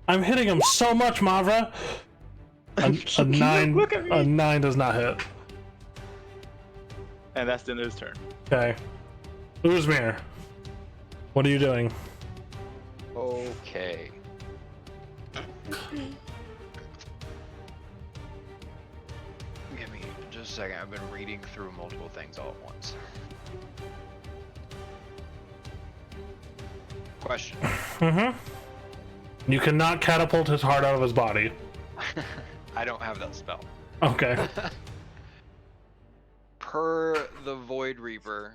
I'm hitting him so much, Mavra. A 9. Look at me. A 9 does not hit. And that's the end of his turn. Okay. Uzmir, what are you doing? Okay. Give me just a second. I've been reading through multiple things all at once. Question. You cannot catapult his heart out of his body. I don't have that spell. Okay. Per the Void Reaper,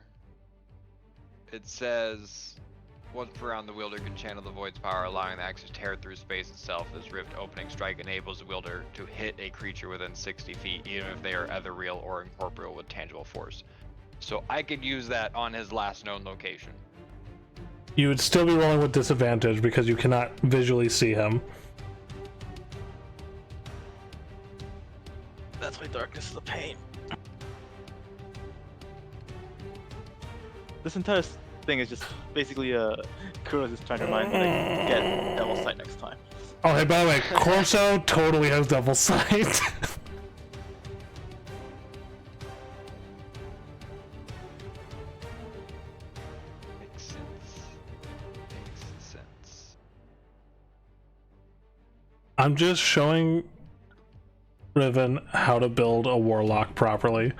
it says, once per round, the wielder can channel the Void's power, allowing the axe to tear through space itself. This rift opening strike enables the wielder to hit a creature within 60 feet, even if they are ethereal or incorporeal with tangible force. So I could use that on his last known location. You would still be rolling with disadvantage because you cannot visually see him. That's why darkness is a pain. This entire thing is just basically Kuro's just trying to remind me like get Devil Sight next time. Oh, hey, by the way, Corso totally has double sight. Makes sense. Makes sense. I'm just showing Riven how to build a warlock properly.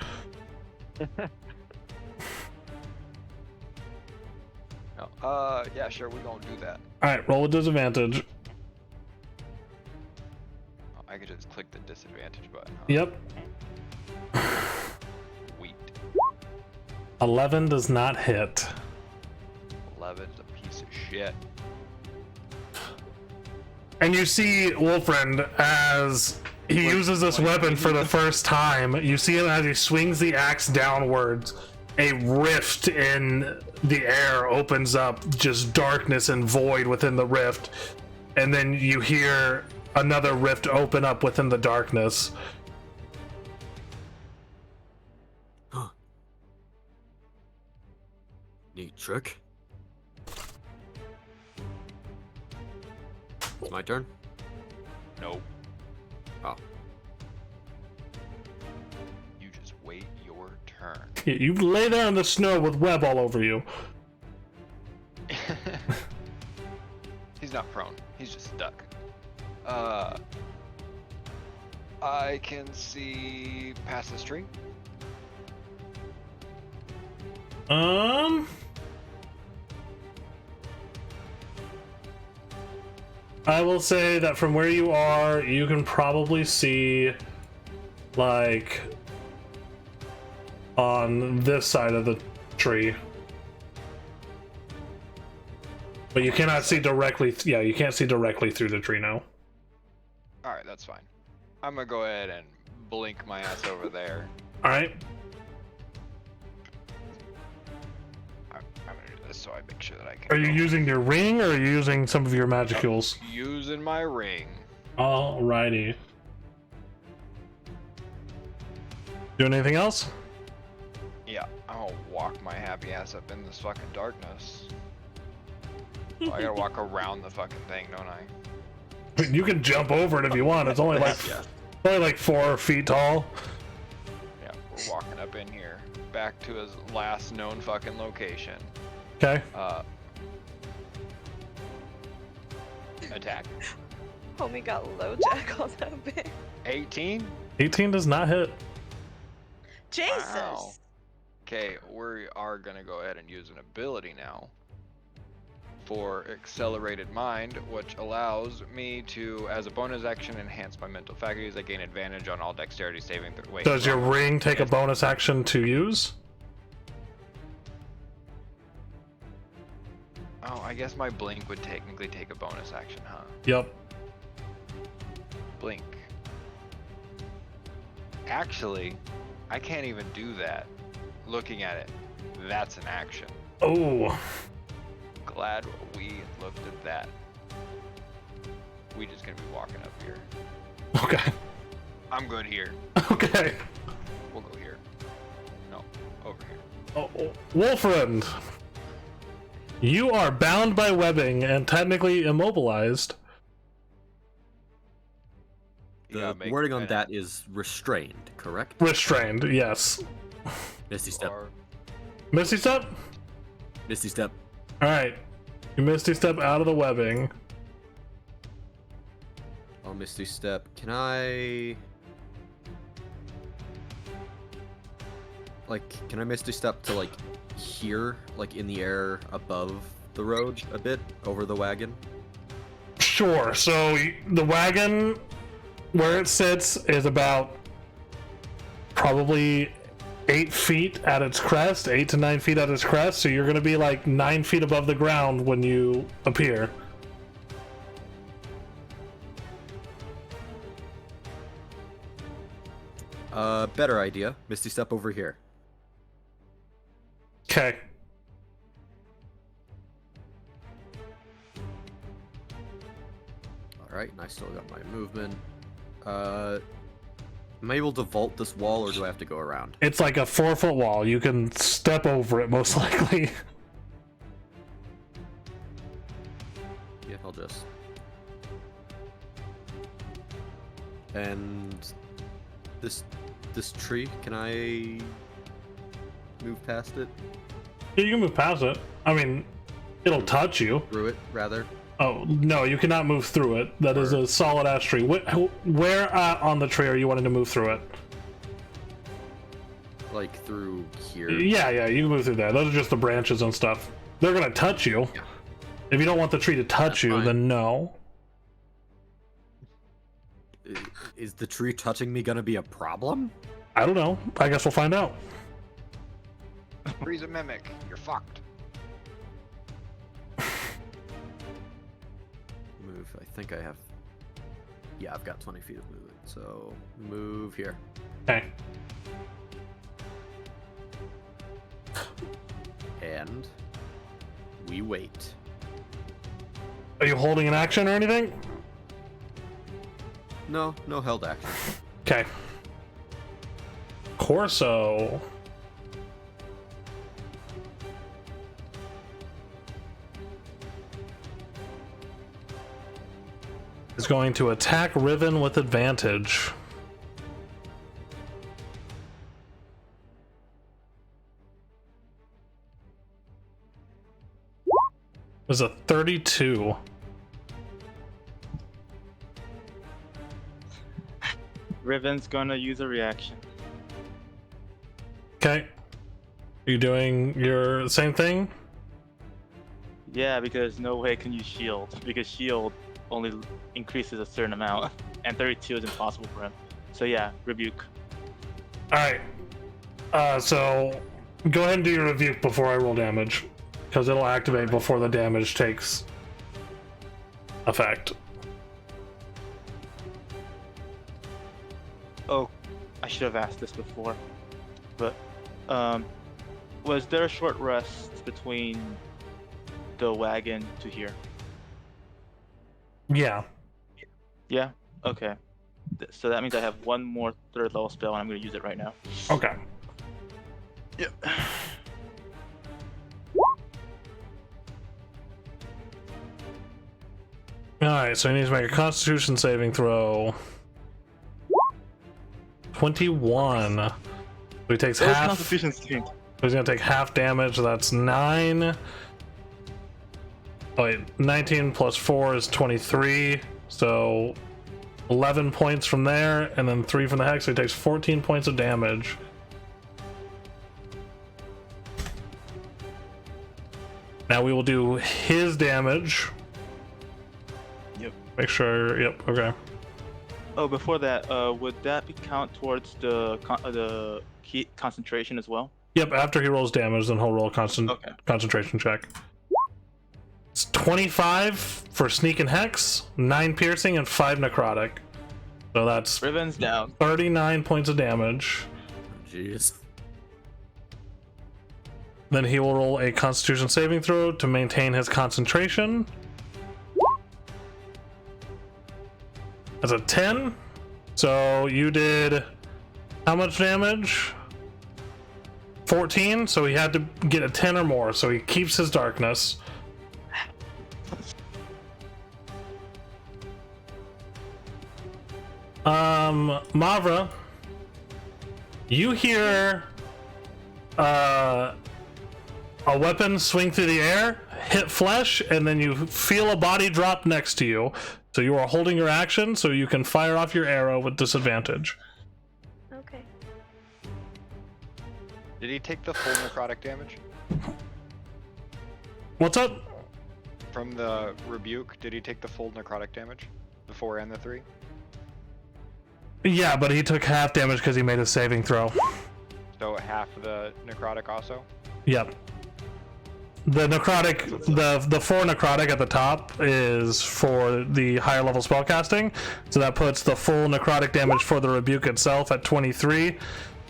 No, yeah, sure, we're gonna do that. Alright, roll with disadvantage. Oh, I could just click the disadvantage button. Huh? Yep. Sweet. 11 does not hit. 11's a piece of shit. And you see Wolfriend as he uses this weapon for the first time. You see him as he swings the axe downwards. A rift in the air opens up, just darkness and void within the rift. And then you hear another rift open up within the darkness. Neat trick. It's my turn. Nope. Oh. You just wait your turn. You lay there in the snow with web all over you. He's not prone. He's just stuck. I can see past this tree. I will say that from where you are, you can probably see like on this side of the tree. But you cannot see directly. Yeah, you can't see directly through the tree now. All right, that's fine. I'm gonna go ahead and blink my ass over there. All right. I'm gonna do this so I make sure that I can. Are you go. using your ring or are you using some of your magicules? Using my ring. Alrighty. Doing anything else? Yeah, I'll walk my happy ass up in this fucking darkness. Oh, I gotta walk around the fucking thing, don't I? You can jump over it if you want. It's only like Yeah. only like 4 feet tall. Yeah, we're walking up in here, back to his last known fucking location. Okay. Attack. Homie got low jack on that bit. 18. 18 does not hit. Jesus! Wow. Okay, we are gonna go ahead and use an ability now for Accelerated Mind, which allows me to, as a bonus action, enhance my mental faculties. I gain advantage on all dexterity saving. Wait, Does your wrong one. ring take a bonus action to use? Oh, I guess my blink would technically take a bonus action, huh? Yep. Blink. Actually, I can't even do that. Looking at it, that's an action. Oh. Glad we looked at that. We just gonna be walking up here. Okay. I'm good here. Okay. We'll go here. No, over here. Oh, Wolfriend, you are bound by webbing and technically immobilized. You The gotta make wording a on minute. that is restrained, correct? Restrained, yes. Misty step. Or- Misty step? Misty step. Alright. You Misty step out of the webbing. Oh, Misty step. Can I Misty step to like here, like in the air above the road a bit, over the wagon? Sure, so the wagon, where it sits, is about probably 8 feet at its crest, 8 to 9 feet at its crest, so you're going to be like 9 feet above the ground when you appear. Better idea. Misty step over here. Okay. Alright, and I still got my movement. Am I able to vault this wall, or do I have to go around? It's like a 4-foot wall. You can step over it, most likely. Yeah, I'll just... And... This tree, can I... move past it? You can move past it. I mean, it'll touch you. Through it, rather? Oh, no, you cannot move through it. That is a solid ass tree. Where on the tree are you wanting to move through it? Like, through here? Yeah, you can move through there. Those are just the branches and stuff. They're gonna touch you. Yeah. If you don't want the tree to touch That's you, fine. then no. Is the tree touching me gonna be a problem? I don't know. I guess we'll find out. Freeze a mimic. You're fucked. Move, I think I have... Yeah, I've got 20 feet of movement, so... Move here. Okay. And... we wait. Are you holding an action or anything? No held action. Okay. Corso. Is going to attack Riven with advantage. Was a 32. Riven's gonna use a reaction. Okay. You doing your same thing? Yeah, because no way can you shield, because shield only increases a certain amount, and 32 is impossible for him. So yeah, rebuke. Alright. So go ahead and do your rebuke before I roll damage, because it'll activate before the damage takes effect. Oh, I should have asked this before, but was there a short rest between the wagon to here? Yeah. Yeah. Okay. So that means I have one more third level spell, and I'm going to use it right now. Okay. Yep. Alright, so he needs to make a Constitution saving throw. 21. So he takes It was half. Constitution saving. So he's gonna take half damage, so that's 9. Oh wait, 19 plus 4 is 23. So 11 points from there, and then 3 from the hex, so he takes 14 points of damage. Now we will do his damage. Yep. Make sure, yep, okay. Oh, before that, would that be count towards the key concentration as well? Yep, after he rolls damage, then he'll roll a Okay. concentration check. It's 25 for sneak and hex, 9 piercing, and 5 necrotic. So that's Riven's down. 39 points of damage. Jeez. Then he will roll a Constitution saving throw to maintain his concentration. That's a 10. So you did how much damage? 14. So he had to get a 10 or more. So he keeps his darkness. Mavra, you hear a weapon swing through the air, hit flesh, and then you feel a body drop next to you. So you are holding your action, so you can fire off your arrow with disadvantage. Okay. Did he take the full necrotic damage? What's up? From the rebuke, did he take the full necrotic damage? The 4 and the 3? Yeah, but he took half damage because he made a saving throw. So half the necrotic also? Yep. The necrotic, the 4 necrotic at the top is for the higher level spellcasting, so that puts the full necrotic damage for the rebuke itself at 23,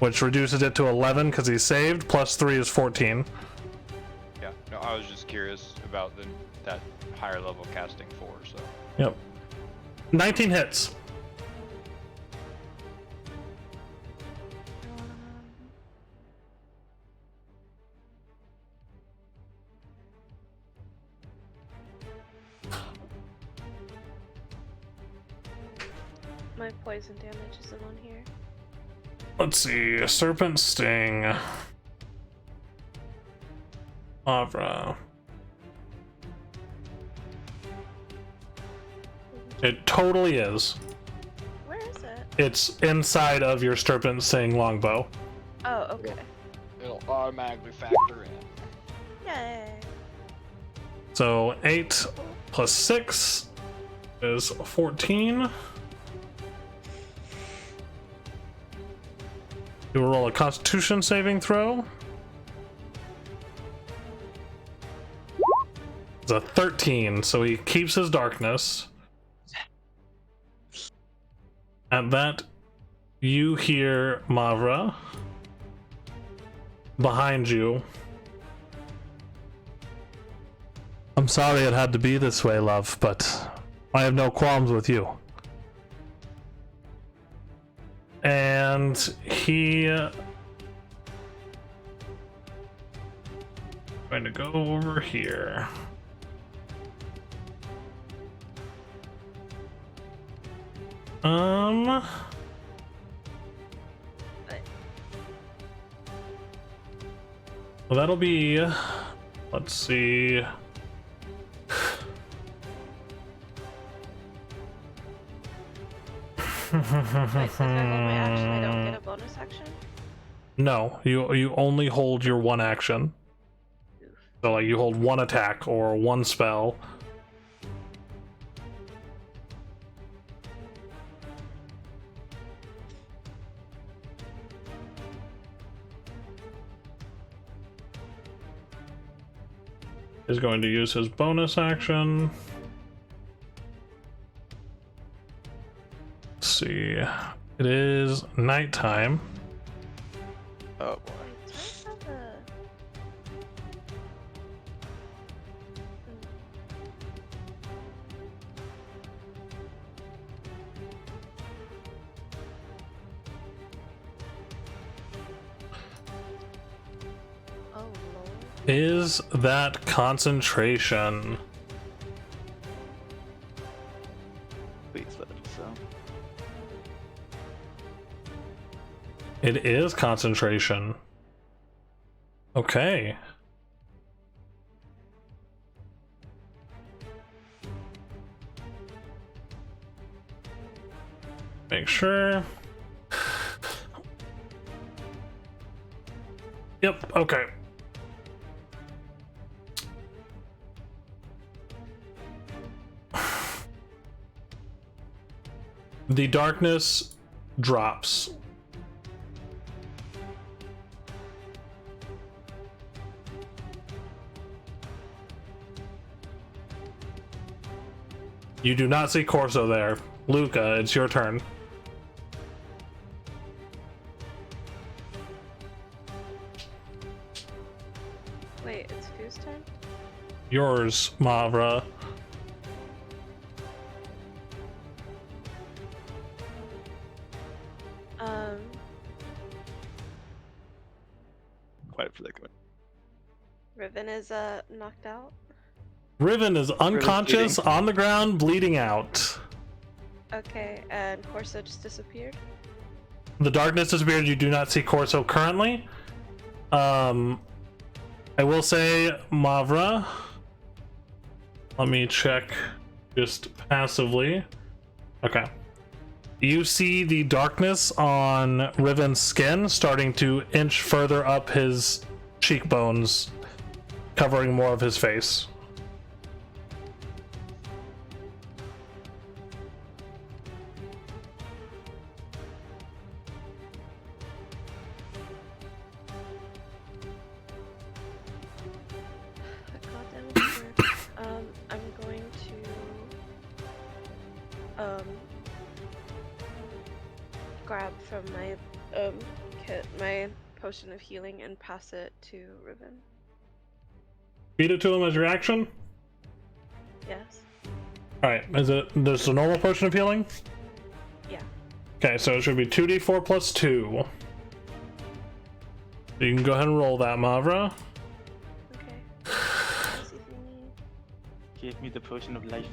which reduces it to 11 because he's saved. Plus 3 is 14. Yeah, no, I was just curious about that higher level casting 4, so. Yep. 19 hits. My poison damage isn't on here. Let's see. Serpent Sting. Avra. It totally is. Where is it? It's inside of your Serpent Sting longbow. Oh, okay. It'll automatically factor in. Yay. So 8 plus 6 is 14. You will roll a Constitution saving throw. It's a 13, so he keeps his darkness. At that, you hear Mavra behind you. I'm sorry it had to be this way, love, but I have no qualms with you. And he going to go over here. Well, that'll be, let's see. Wait, so if I hold my action, I don't get a bonus action? No, you only hold your one action. So like you hold one attack or one spell. is going to use his bonus action. Let's see. It is nighttime. Oh boy. Wait, do I have a... Oh lord. Is that concentration? Please let it be so. It is concentration. Okay. Make sure. Yep, okay. The darkness drops. You do not see Corso there. Luca, it's your turn. Wait, it's whose turn? Yours, Mavra. Quite a predicament. Riven is knocked out. Riven is unconscious bleeding. on the ground, bleeding out. Okay, and Corso just disappeared. The darkness disappeared. You do not see Corso currently. I will say, Mavra. Let me check just passively. Okay. You see the darkness on Riven's skin starting to inch further up his cheekbones, covering more of his face. Goddamn it, I'm going to grab from my kit my potion of healing and pass it to Riven. Feed it to him as your action. Yes. All right. Is it there's a normal potion of healing? Yeah. Okay, so it should be 2d4 plus 2. You can go ahead and roll that, Mavra. Okay. Easy thingy. Give me the potion of life.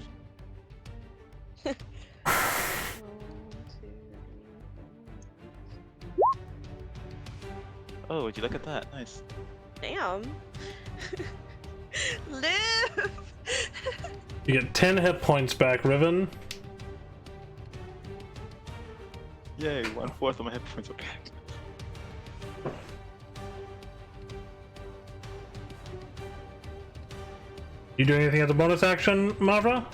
1, 2, 3, 4. Oh, would you look at that? Nice. Damn. Live. You get 10 hit points back, Riven. Yay, 1/4 of my hit points are back. You do anything as a bonus action, Mavra?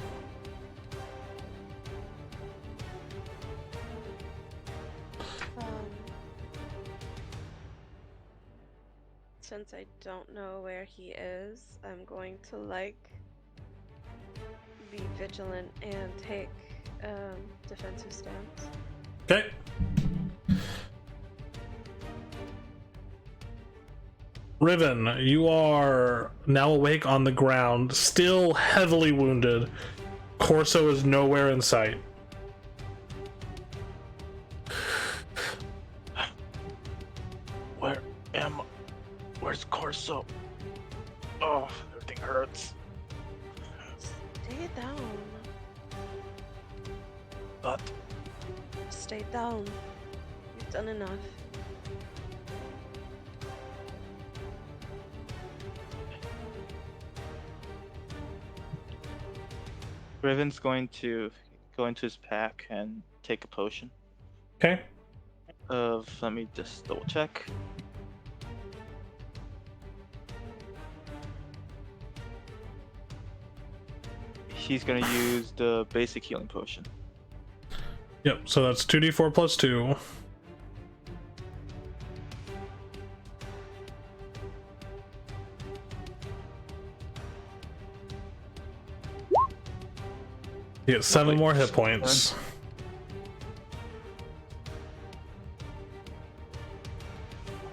Since I don't know where he is, I'm going to be vigilant and take defensive stance. Okay. Riven, you are now awake on the ground, still heavily wounded. Corso is nowhere in sight. Where's Corso? Oh, everything hurts. Stay down. But Stay down. You've done enough. Riven's going to go into his pack and take a potion. Okay. Let me just double check. He's gonna use the basic healing potion. Yep, so that's 2d4 plus 2. You get 7 Wait. more hit points.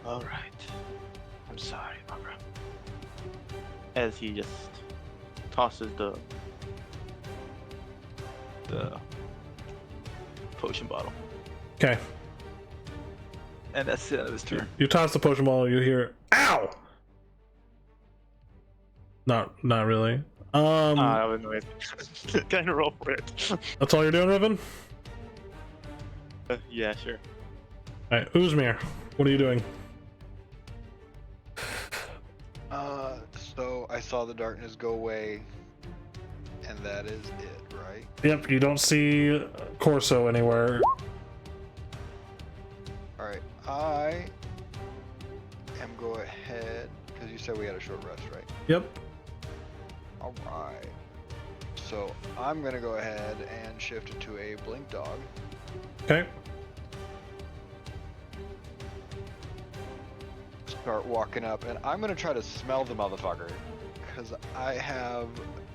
All right. I'm sorry, Barbara. As he just tosses the potion bottle, Okay. and that's the end of his turn. You toss the potion ball, you hear ow! Not really. I was annoyed. Kind of roll for it. That's all you're doing, Riven? Yeah, sure. Alright, Uzmir, what are you doing? So I saw the darkness go away, and that is it, right? Yep, you don't see Corso anywhere. Alright, I am go ahead, because you said we had a short rest, right? Yep. Alright. So I'm gonna go ahead and shift it to a blink dog. Okay. Start walking up, and I'm gonna try to smell the motherfucker, because I have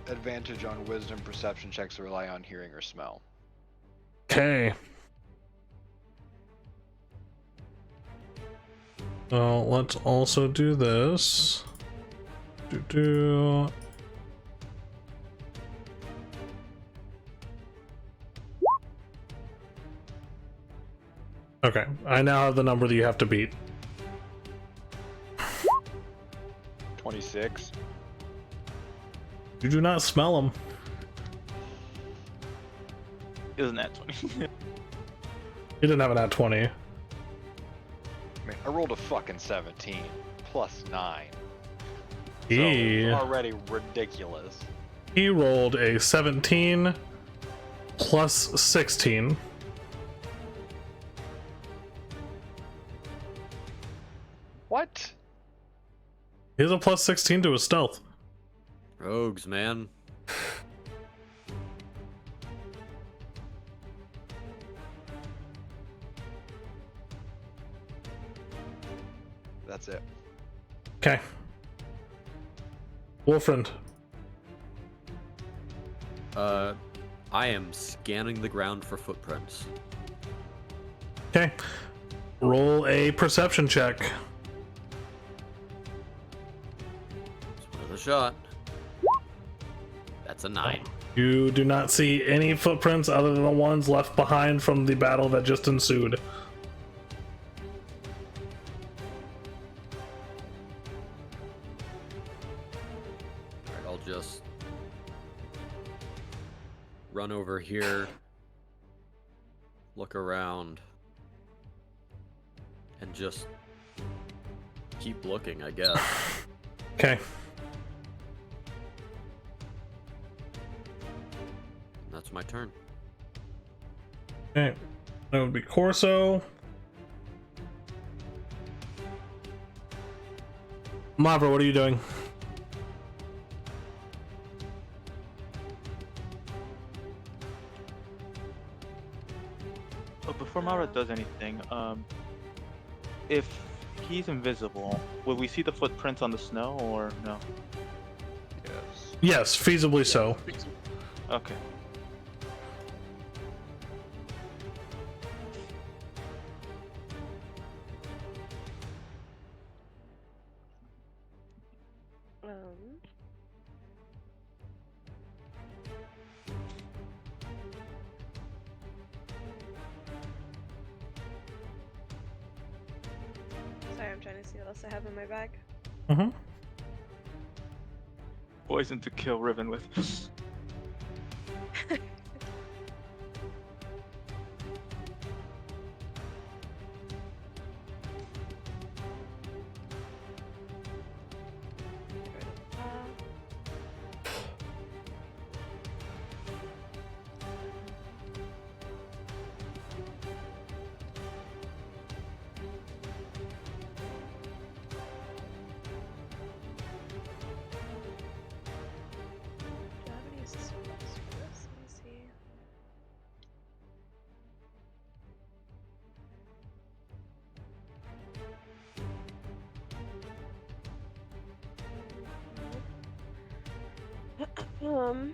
advantage on wisdom perception checks that rely on hearing or smell. Okay. Let's also do this. Okay, I now have the number that you have to beat. 26. You do not smell them. Isn't that 20? You didn't have an at 20. I mean, I rolled a fucking 17 plus 9. So He it's already ridiculous. rolled a 17 plus 16. What? He has a plus 16 to his stealth. Rogues, man. That's it. Okay. Wolfriend. I am scanning the ground for footprints. Okay. Roll a perception check. It's worth a shot. That's a 9. You do not see any footprints other than the ones left behind from the battle that just ensued. Alright, I'll just run over here, look around, and just keep looking, I guess. Okay. That's my turn. Okay. That would be Corso. Mavra, what are you doing? But before Mara does anything, if he's invisible, will we see the footprints on the snow or no? Yes. Yes, feasibly so. Okay. Sorry, I'm trying to see what else I have in my bag. Mm-hmm. Poison to kill Riven with. Do I have any spells for this? Let me see. Nope.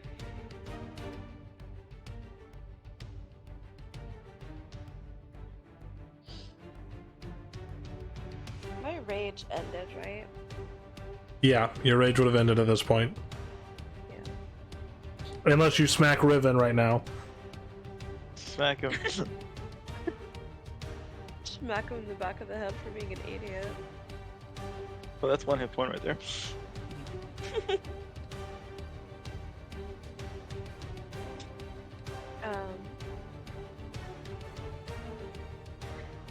rage ended, right? Yeah, your rage would have ended at this point. Yeah. Unless you smack Riven right now. Smack him. Smack him in the back of the head for being an idiot. Well, that's 1 hit point right there.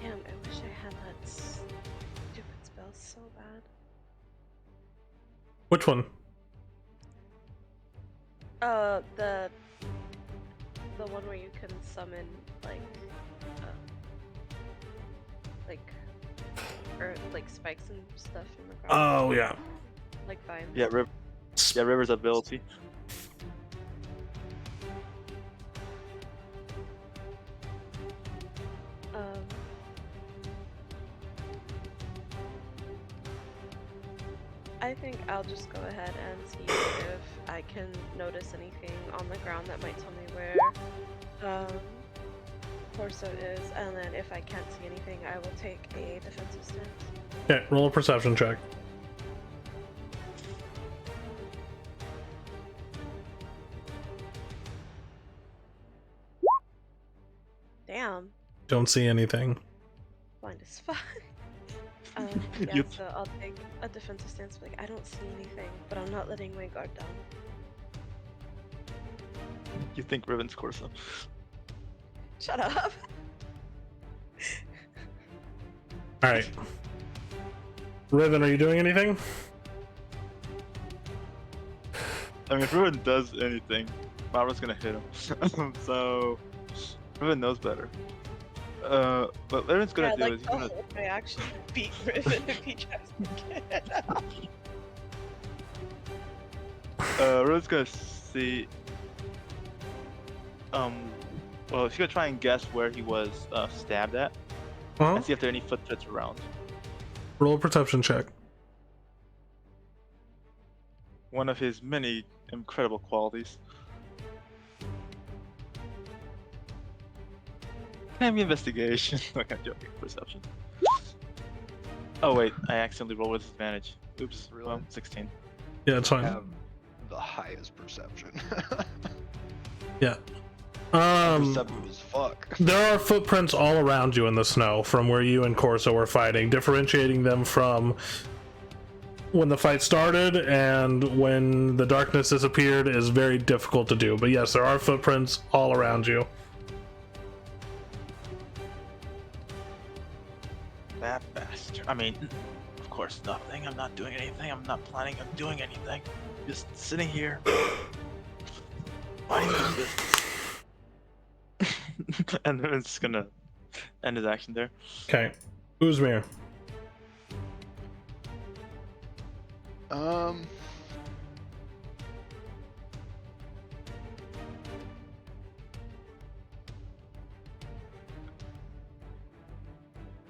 Damn, I wish I had that stupid spell so bad. Which one? The one where you can summon like spikes and stuff in the ground. Oh yeah. Like vines. Yeah, River's ability. I think I'll just go ahead and see if I can notice anything on the ground that might tell me where Corso is, and then if I can't see anything, I will take a defensive stance. Okay, roll a perception check. Damn, Don't see anything. blind as fuck. You- So I'll take a defensive stance. Like, I don't see anything, but I'm not letting my guard down. You think Riven's Corso? Shut up. Alright. Riven, are you doing anything? I mean, if Riven does anything, Mavra's gonna hit him. So, Riven knows better. What Riven's gonna do like is he's to gonna. hold my action to beat Riven if he tries to get out. Riven's gonna see. Well, she's gonna try and guess where he was stabbed at, Huh? and see if there are any footprints around. Roll a perception check. One of his many incredible qualities. Can I have investigation? Okay, I'm joking. Perception. Oh wait, I accidentally rolled with disadvantage. Oops. Really? Well, 16. Yeah, it's fine. Have the highest perception. Yeah. Perceptive as fuck. There are footprints all around you in the snow from where you and Corso were fighting, differentiating them from when the fight started and when the darkness disappeared is very difficult to do. But yes, there are footprints all around you. That bastard. I mean, of course, nothing. I'm not doing anything. I'm not planning on doing anything. Just sitting here. Minding my business. And then it's gonna end his action there. Okay. Uzmir.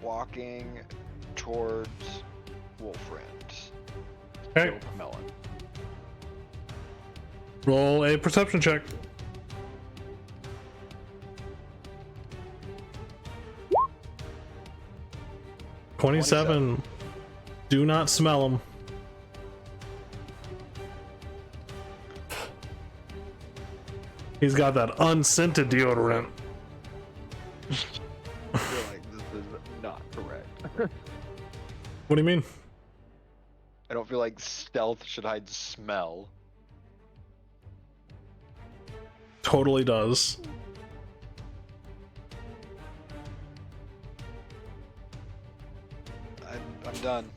Walking towards Wolfriend. Okay. Melon. Roll a perception check. 27. Do not smell them. He's got that unscented deodorant. I feel like this is not correct. What do you mean? I don't feel like stealth should hide smell. Totally does. I'm done.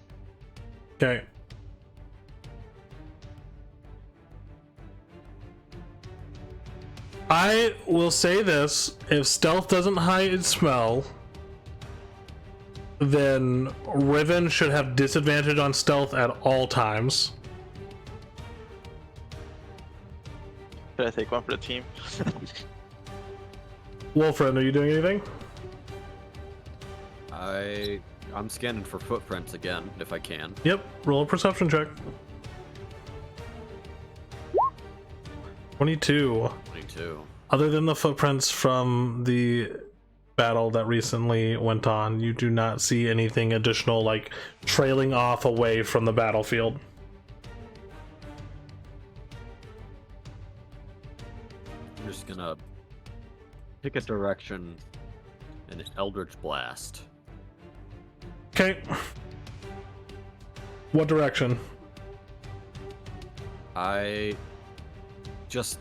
Okay. I will say this, if stealth doesn't hide smell, then Riven should have disadvantage on stealth at all times. Should I take one for the team? Wolfriend, are you doing anything? I'm scanning for footprints again, if I can. Yep, roll a perception check. 22. 22. Other than the footprints from the battle that recently went on. You do not see anything additional, like trailing off away from the battlefield. I'm just gonna pick a direction and Eldritch Blast. Okay. What direction? I just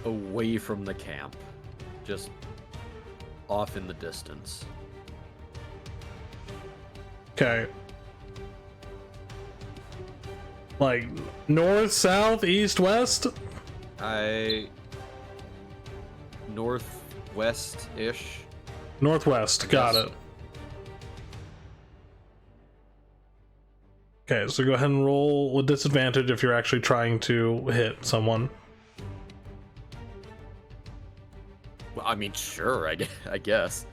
away from the camp. Just off in the distance. Okay. Like north, south, east, west? Northwest-ish. Northwest. Got Yes. it. Okay, so go ahead and roll with disadvantage if you're actually trying to hit someone. Well, I mean, sure, I guess.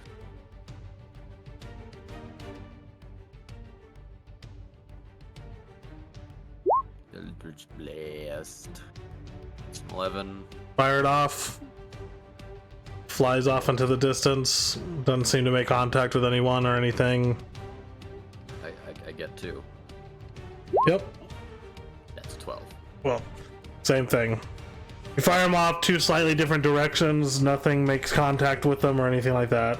Eldritch Blast. It's an 11. Fire it off. Flies off into the distance. Doesn't seem to make contact with anyone or anything. I get 2. Yep. That's 12. Well, same thing. You fire them off two slightly different directions. Nothing makes contact with them or anything like that.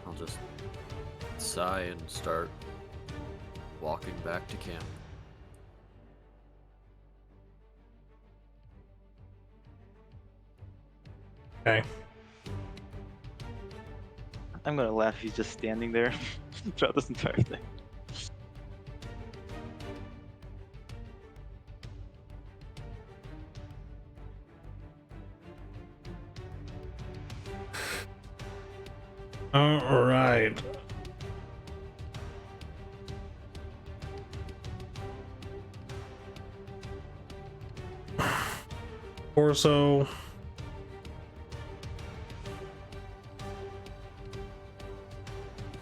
I'll just sigh and start walking back to camp. Okay. I'm gonna laugh if he's just standing there throughout this entire thing. All right. Corso.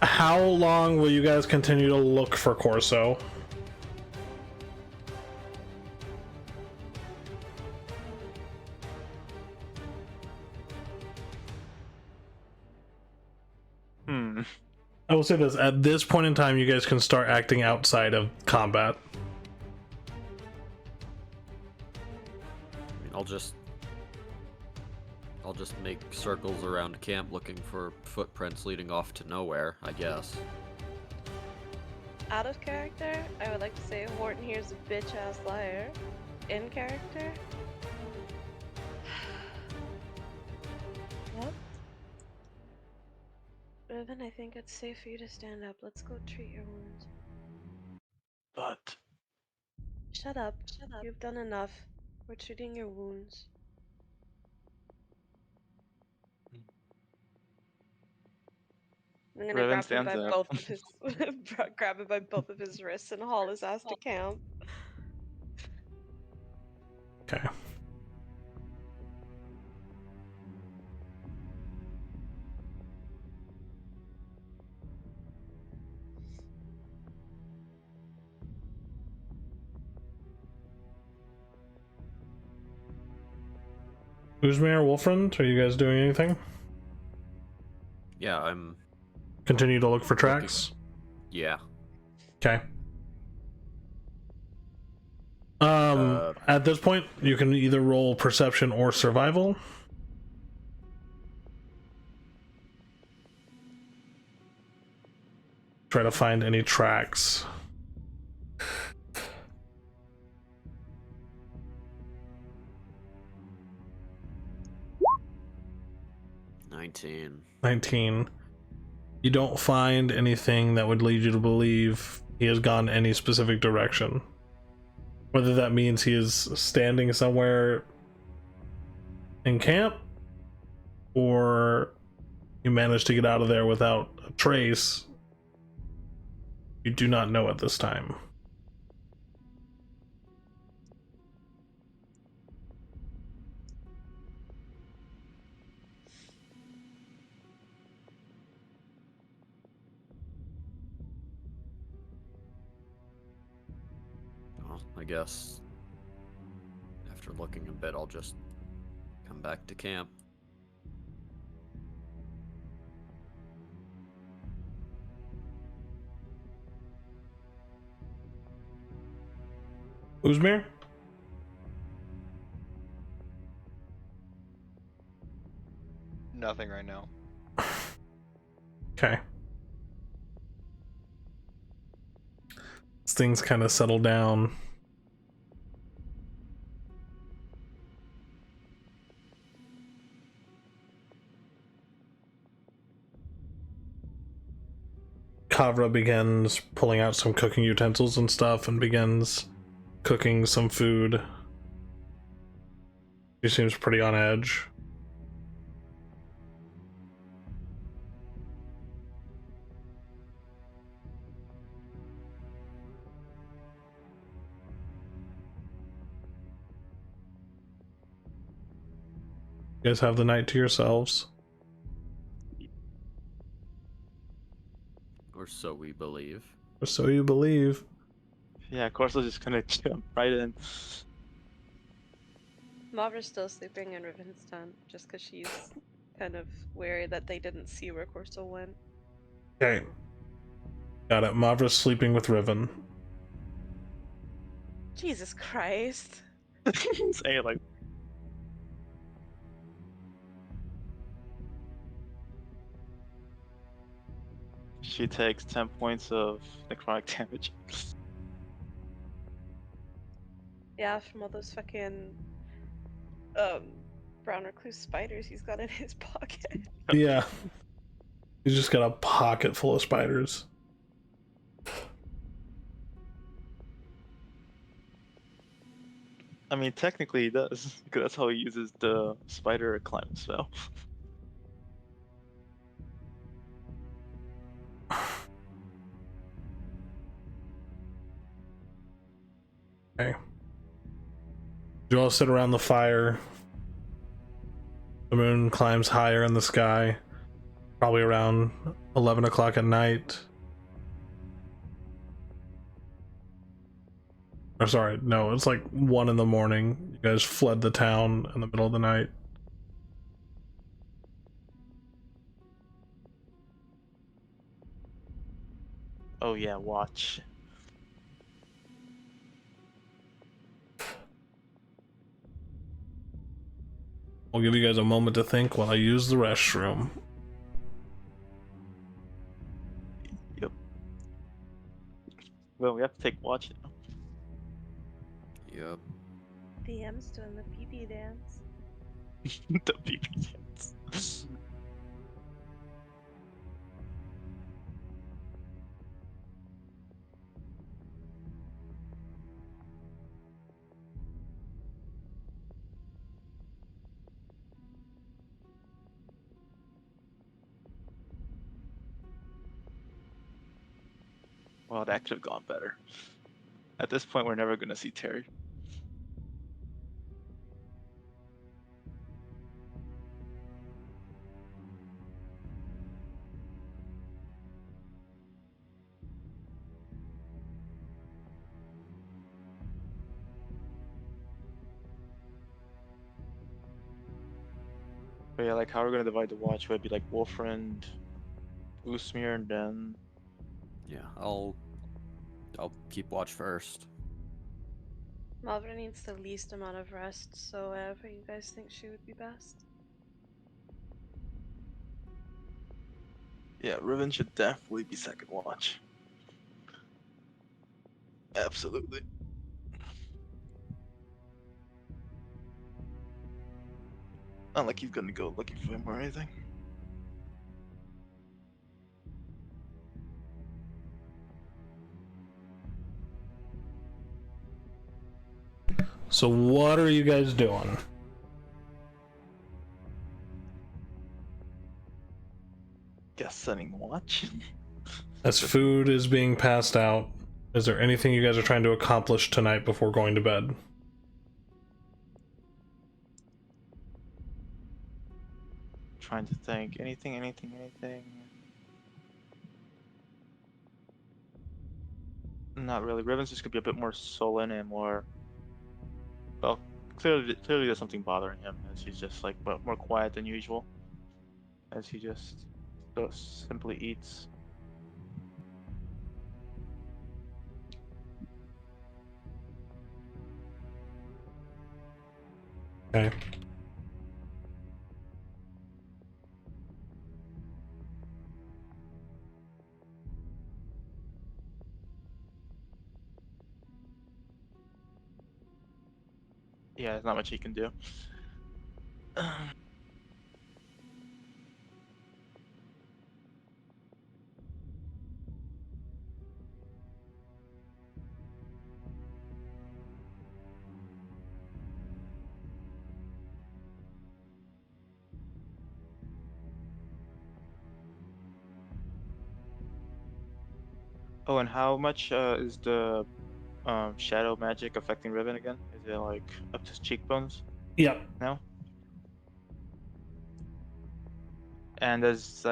How long will you guys continue to look for Corso? I will say this, at this point in time, you guys can start acting outside of combat. I mean, I'll just make circles around camp looking for footprints leading off to nowhere, I guess. Out of character, I would like to say Horton here's a bitch-ass liar. In character? What? Riven, I think it's safe for you to stand up. Let's go treat your wounds. But Shut up. Shut up. You've done enough. We're treating your wounds. I'm gonna Riven grab him stands by up. both of his grab him by both of his wrists and haul his ass to camp. Okay. Uzmir, Wolfriend, are you guys doing anything? Yeah, I'm... Continue to look for tracks? Yeah. Okay. At this point, you can either roll perception or survival. Try to find any tracks. 19. You don't find anything that would lead you to believe he has gone any specific direction. Whether that means he is standing somewhere in camp, or you managed to get out of there without a trace, you do not know at this time. Well, I guess After looking a bit, I'll just come back to camp. Uzmir? Nothing right now. Okay. As things kind of settle down. Kavra begins pulling out some cooking utensils and stuff and begins cooking some food. He seems pretty on edge. You guys have the night to yourselves. Or so we believe. Or so you believe. Yeah, Corso's just gonna jump right in. Mavra's still sleeping in Riven's tent, just because she's kind of wary that they didn't see where Corso went. Okay. Got it. Mavra's sleeping with Riven. Jesus Christ. Say it like. She takes 10 points of necrotic damage. Yeah, from all those fucking brown recluse spiders he's got in his pocket. Yeah. He's just got a pocket full of spiders. I mean, technically he does, because that's how he uses the spider climb spell. Okay. You all sit around the fire. The moon climbs higher in the sky. Probably around 11 o'clock at night. Or sorry, no, it's like 1 in the morning. You guys fled the town in the middle of the night. Oh yeah, watch. I'll give you guys a moment to think while I use the restroom. Yep. Well, we have to take watch now. Yep. DM's doing the pee dance. The BB dance. Well, that could have gone better. At this point, we're never gonna see Terry. But yeah, like how we're gonna divide the watch would be like Wolfriend, Usmir, and then Yeah, I'll keep watch first. Mavra needs the least amount of rest, so whatever you guys think she would be best. yeah, Riven should definitely be second watch. Absolutely. Not like he's gonna go looking for him or anything. So what are you guys doing? Guess setting watch. As food is being passed out, is there anything you guys are trying to accomplish tonight before going to bed? Trying to think. Anything. Not really. Riven's just gonna be a bit more sullen and more. Well, clearly there's something bothering him, as he's just like more quiet than usual, as he just simply eats. Okay. Yeah, there's not much he can do. Oh, and how much is the shadow magic affecting Riven again? Is it like up to his cheekbones Yep. now? And does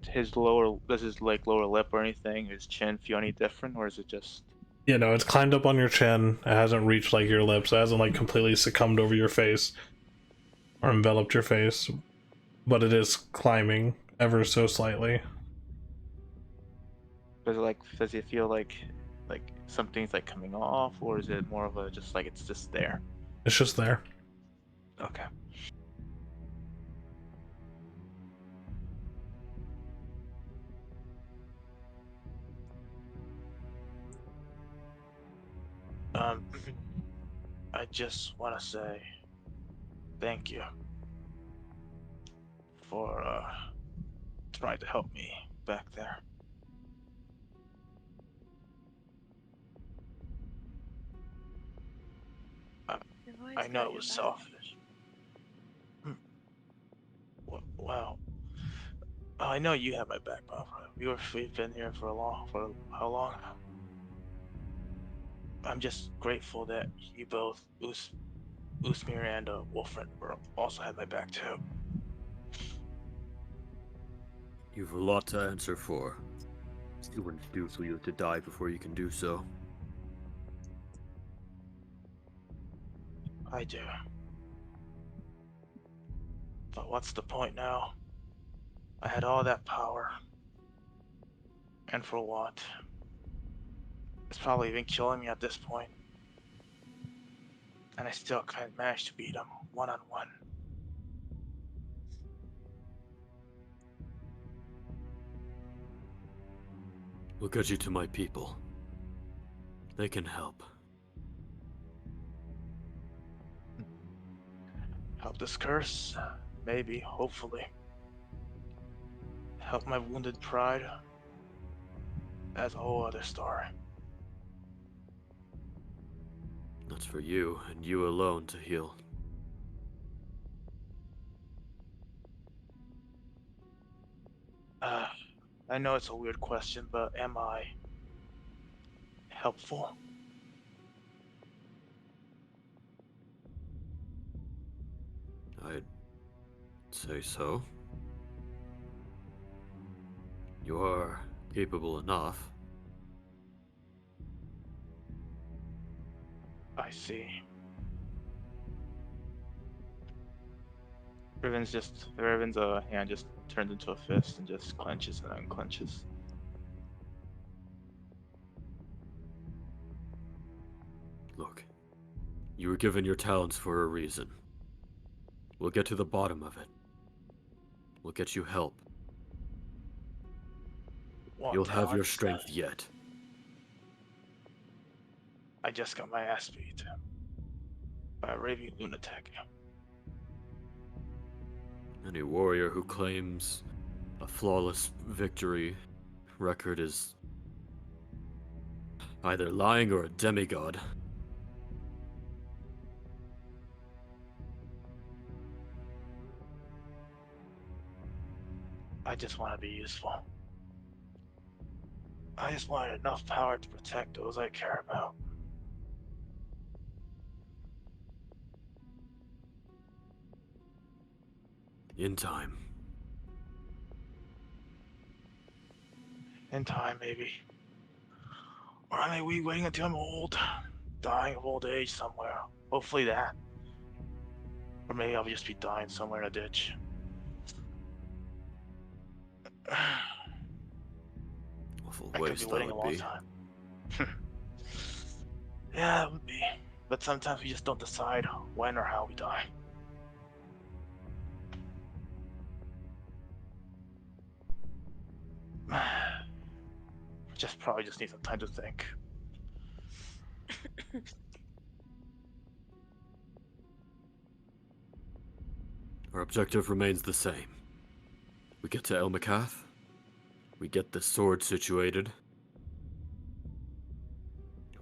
his like lower lip or anything, his chin feel any different, or is it just You know, it's climbed up on your chin. It hasn't reached like your lips. It hasn't like completely succumbed over your face or enveloped your face, but it is climbing ever so slightly. does it feel like something's like coming off, or is it more of a just like it's just there? It's just there. Okay. Um, I just want to say thank you for trying to help me back there. We've always I know got it your was back. selfish. Well, I know you have my back, Barbara. We've been here for how long? I'm just grateful that you both, Usmir and Wolfren, were also had my back too. You've a lot to answer for. You wouldn't do for you to die before you can do so. I do. But what's the point now? I had all that power. And for what? It's probably even killing me at this point. And I still can't manage to beat him one-on-one. We'll get you to my people. They can help. Help this curse? Maybe, hopefully. Help my wounded pride? That's a whole other story. That's for you, and you alone to heal. I know it's a weird question, but am I helpful? I'd say so. You are capable enough. I see. Riven's hand just turns into a fist and just clenches and unclenches. Look, you were given your talents for a reason. We'll get to the bottom of it. We'll get you help. What You'll have your talents? strength yet. I just got my ass beat by a raving lunatic. Any warrior who claims a flawless victory record is either lying or a demigod. I just want to be useful. I just wanted enough power to protect those I care about. In time. In time, maybe. Or I may be waiting until I'm old, dying of old age somewhere. Hopefully that. Or maybe I'll just be dying somewhere in a ditch. Awful I could be waste that waiting a would long be. time. Yeah, it would be. But sometimes we just don't decide when or how we die. Probably just need some time to think. Our objective remains the same. We get to Elmakath. We get the sword situated.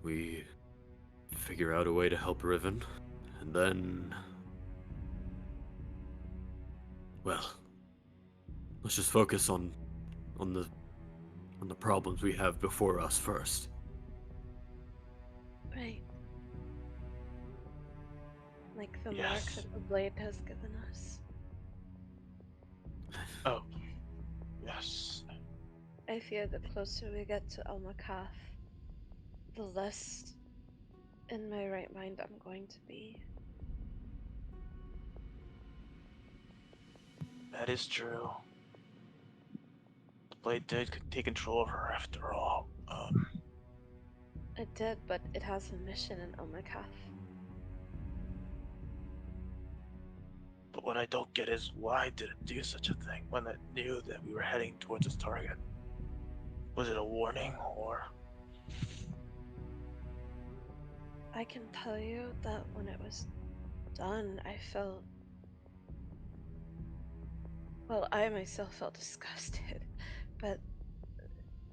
We figure out a way to help Riven. And then... well, let's just focus on the problems we have before us first. Right. Like the mark Yes. that the blade has given us. Oh, yes. I fear the closer we get to Almakath, the less in my right mind I'm going to be. That is true. The blade did take control of her after all. It did, but it has a mission in Almakath. But what I don't get is why did it do such a thing when it knew that we were heading towards its target? Was it a warning or? I can tell you that when it was done, I felt. Well, I myself felt disgusted, but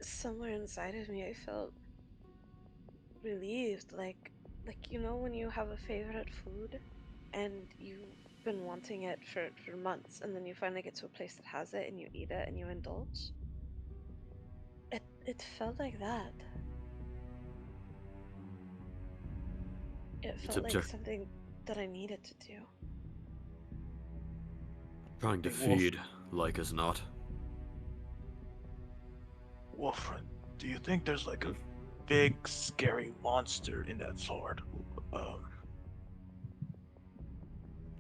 somewhere inside of me, I felt relieved. Like you know, when you have a favorite food and you've been wanting it for months, and then you finally get to a place that has it, and you eat it, and you indulge. It felt like that. It It's felt like object something that I needed to do. trying to Hey, Wolf, feed, like as not. Wolfred, do you think there's like Hmm? a big, scary monster in that sword? Um,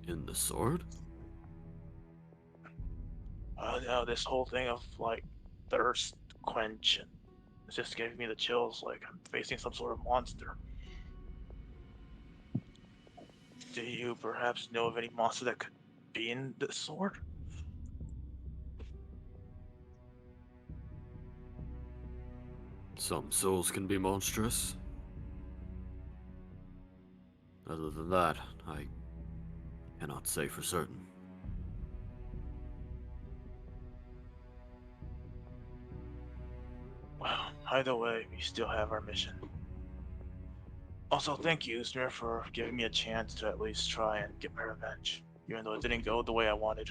In the sword? this whole thing of like thirst quench and it's just giving me the chills like I'm facing some sort of monster. Do you perhaps know of any monster that could be in the sword? Some souls can be monstrous. Other than that, I cannot say for certain. Well, either way, we still have our mission. Also, thank you, Usmir, for giving me a chance to at least try and get my revenge, even though it didn't go the way I wanted.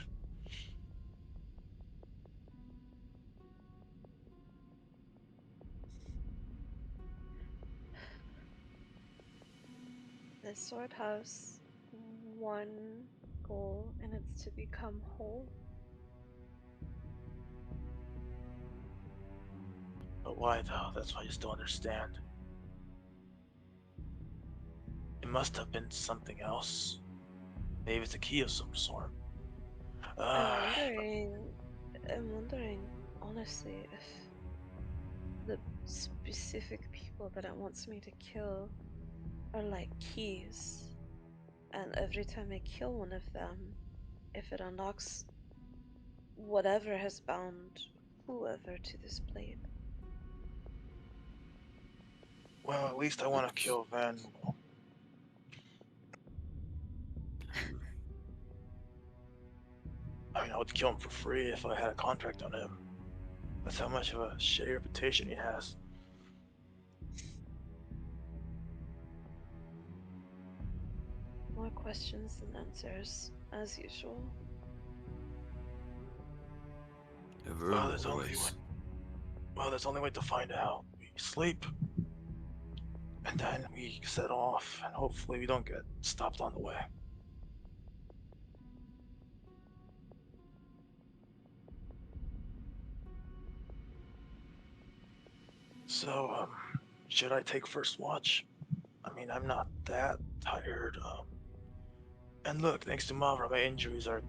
This sword has one goal, and it's to become whole. But why, though? That's what I just don't understand. It must have been something else. Maybe it's a key of some sort. I'm Uh, wondering, I'm wondering, honestly, if the specific people that it wants me to kill are like keys, and every time I kill one of them, if it unlocks whatever has bound whoever to this blade. well, at least I want to It's, kill Van. hmm, I mean, I would kill him for free if I had a contract on him. That's how much of a shitty reputation he has. More questions than answers, as usual. ever Well, and there's only one. always. Well, there's only way to find out. We sleep, and then we set off, and hopefully we don't get stopped on the way. So, should I take first watch? I mean, I'm not that tired. And look, thanks to Mavra, my injuries are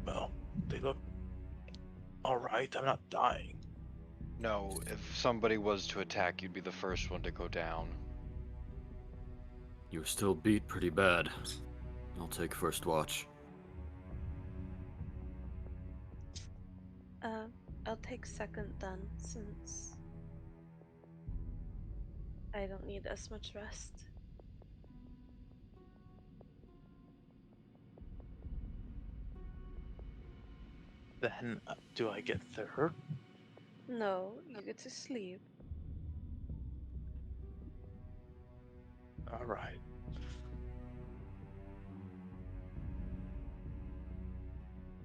well, they look all right. I'm not dying. No, if somebody was to attack, you'd be the first one to go down. You're still beat pretty bad. I'll take first watch. I'll take second then, since I don't need as much rest. Then do I get third? No, you get to sleep. All right.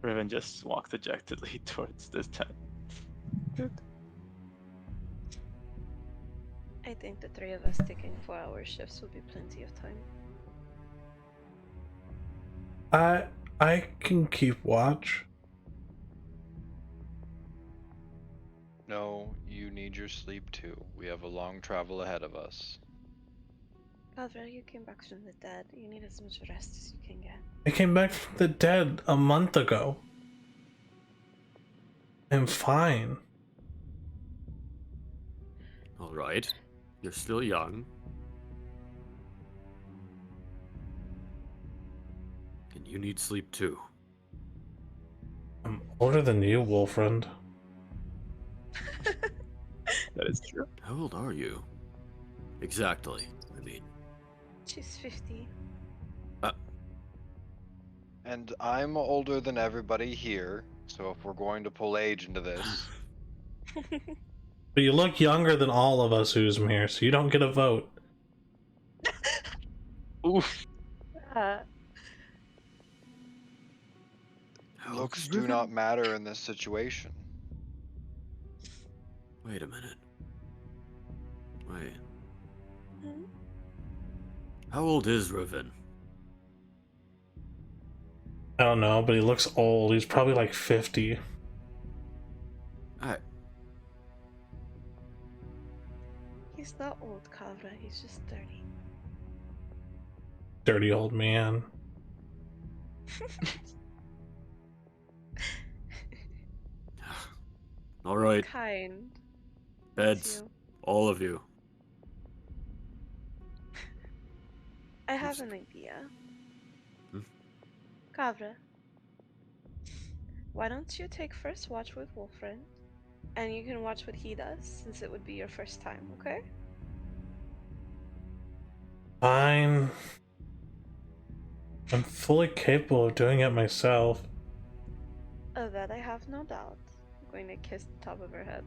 Riven just walked dejectedly towards this tent. I think the three of us taking 4-hour shifts will be plenty of time. I can keep watch. No, you need your sleep too. We have a long travel ahead of us. Calvera, you came back from the dead. You need as much rest as you can get. I came back from the dead a month ago. I'm fine. Alright. You're still young. And you need sleep too. I'm older than you, Wolfriend. That is true. How old are you? Exactly, I mean. She's 50. And I'm older than everybody here, so if we're going to pull age into this, But you look younger than all of us, Uzmir, so you don't get a vote. Oof. How old looks is do Riven? not matter in this situation. Wait a minute. Wait. Hmm? How old is Riven? I don't know, but he looks old. He's probably like 50. He's not old, Kavra. He's just 30. Dirty old man. Alright, Kind. beds. You. All of you. I have an idea. Hmm? Kavra, why don't you take first watch with Wolfriend, and you can watch what he does, since it would be your first time, okay? Fine. I'm fully capable of doing it myself. Of that I have no doubt. I'm going to kiss the top of her head.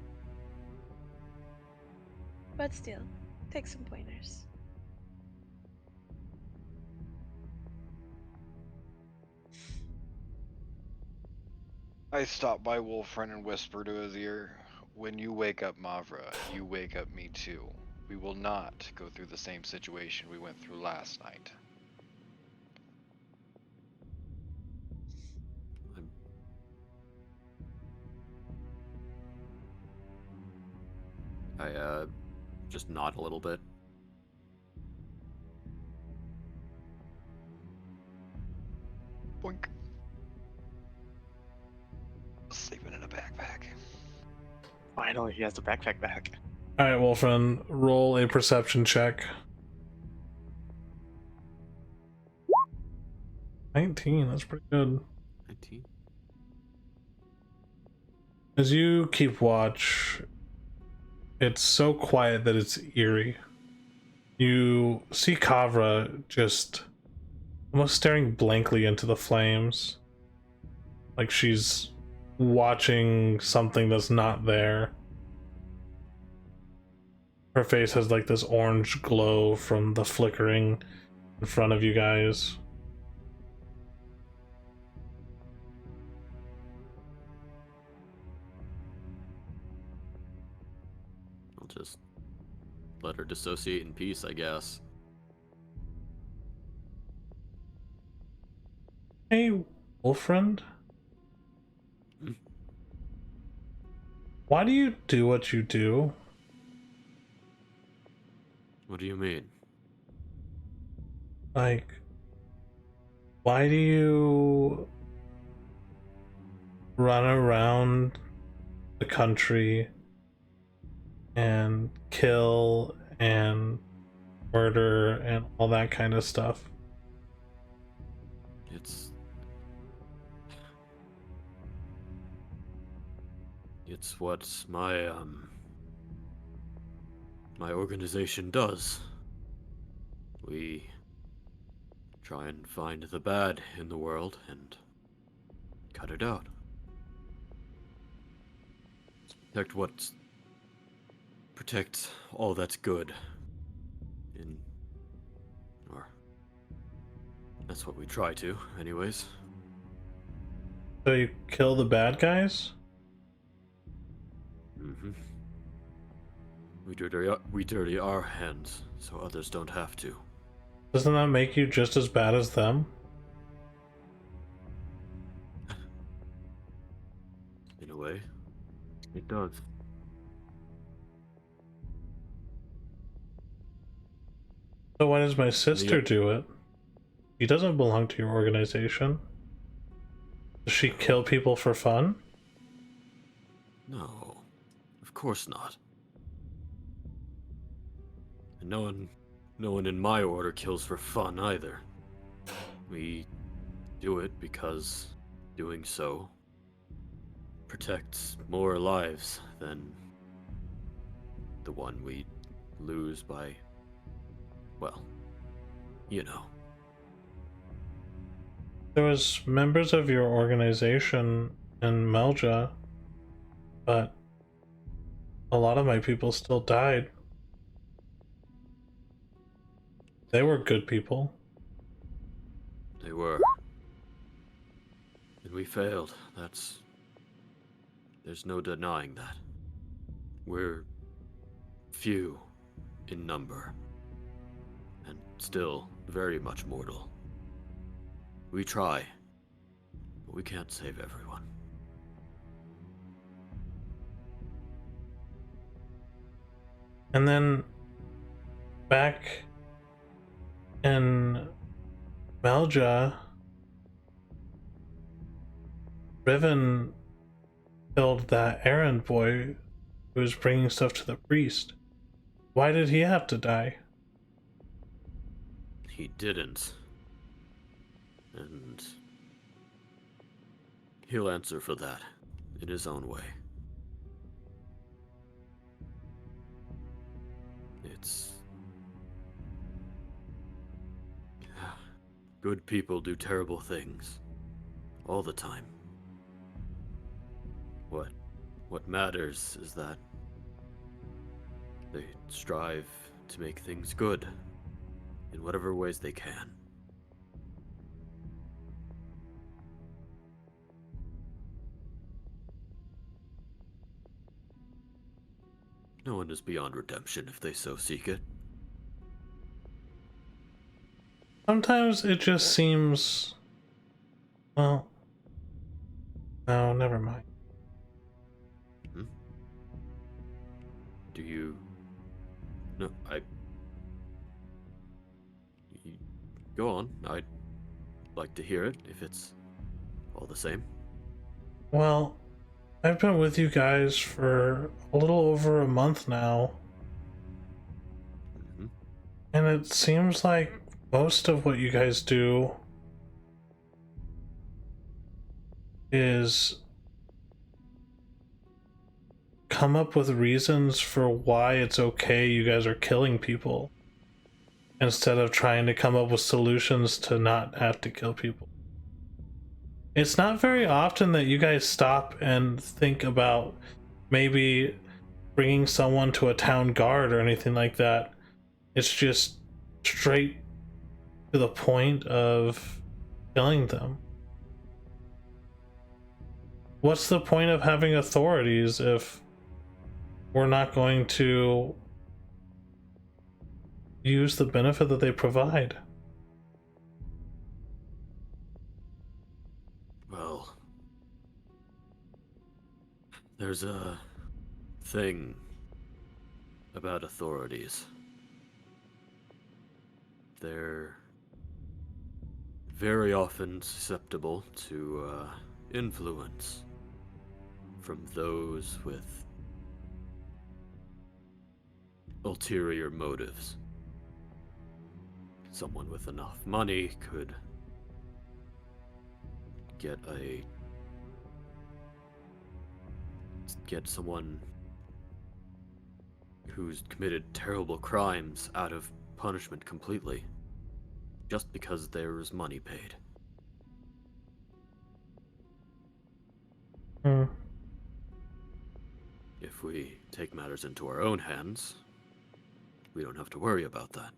But still, take some pointers. I stop by Wolfriend and whisper to his ear, when you wake up Mavra, you wake up me too. We will not go through the same situation we went through last night. I just nod a little bit. Boink. Sleeping in a backpack. Finally, he has the backpack back. Alright, Wolfriend, roll a perception check. 19, that's pretty good. 19. As you keep watch, it's so quiet that it's eerie. You see Kavra just almost staring blankly into the flames, like she's watching something that's not there. Her face has like this orange glow from the flickering in front of you guys. I'll just let her dissociate in peace, I guess. Hey, Wolfriend. Hmm? Why do you do what you do? What do you mean? Like, why do you run around the country and kill and murder and all that kind of stuff? It's what my my organization does. We try and find the bad in the world and cut it out. Protect all that's good. Or that's what we try to, anyways. So you kill the bad guys? Mm-hmm. We dirty our hands so others don't have to. Doesn't that make you just as bad as them? In a way, it does. So why does my sister Yeah. do it? She doesn't belong to your organization. Does she kill people for fun? No, of course not. And no one in my order kills for fun either. We do it because doing so protects more lives than the one we lose by, well, you know. There was members of your organization in Melja, but a lot of my people still died. They were good people. They were. And we failed. There's no denying that. We're few in number, and still very much mortal. We try, but we can't save everyone. And then back in Melja, Riven killed that errand boy who was bringing stuff to the priest. Why did he have to die? He didn't. And he'll answer for that in his own way. It's... Good people do terrible things. All the time. What matters is that they strive to make things good in whatever ways they can. No one is beyond redemption if they so seek it. Sometimes it just seems... Well... No, never mind. Do you... No, Go on. I'd like to hear it, if it's all the same. Well, I've been with you guys for a little over a month now. Mm-hmm. And it seems like most of what you guys do is come up with reasons for why it's okay you guys are killing people, instead of trying to come up with solutions to not have to kill people. It's not very often that you guys stop and think about maybe bringing someone to a town guard or anything like that. It's just straight to the point of killing them. What's the point of having authorities if we're not going to use the benefit that they provide? Well, there's a thing about authorities. They're very often susceptible to influence from those with ulterior motives. Someone with enough money could get someone who's committed terrible crimes out of punishment completely, just because there is money paid. Hmm. If we take matters into our own hands, we don't have to worry about that.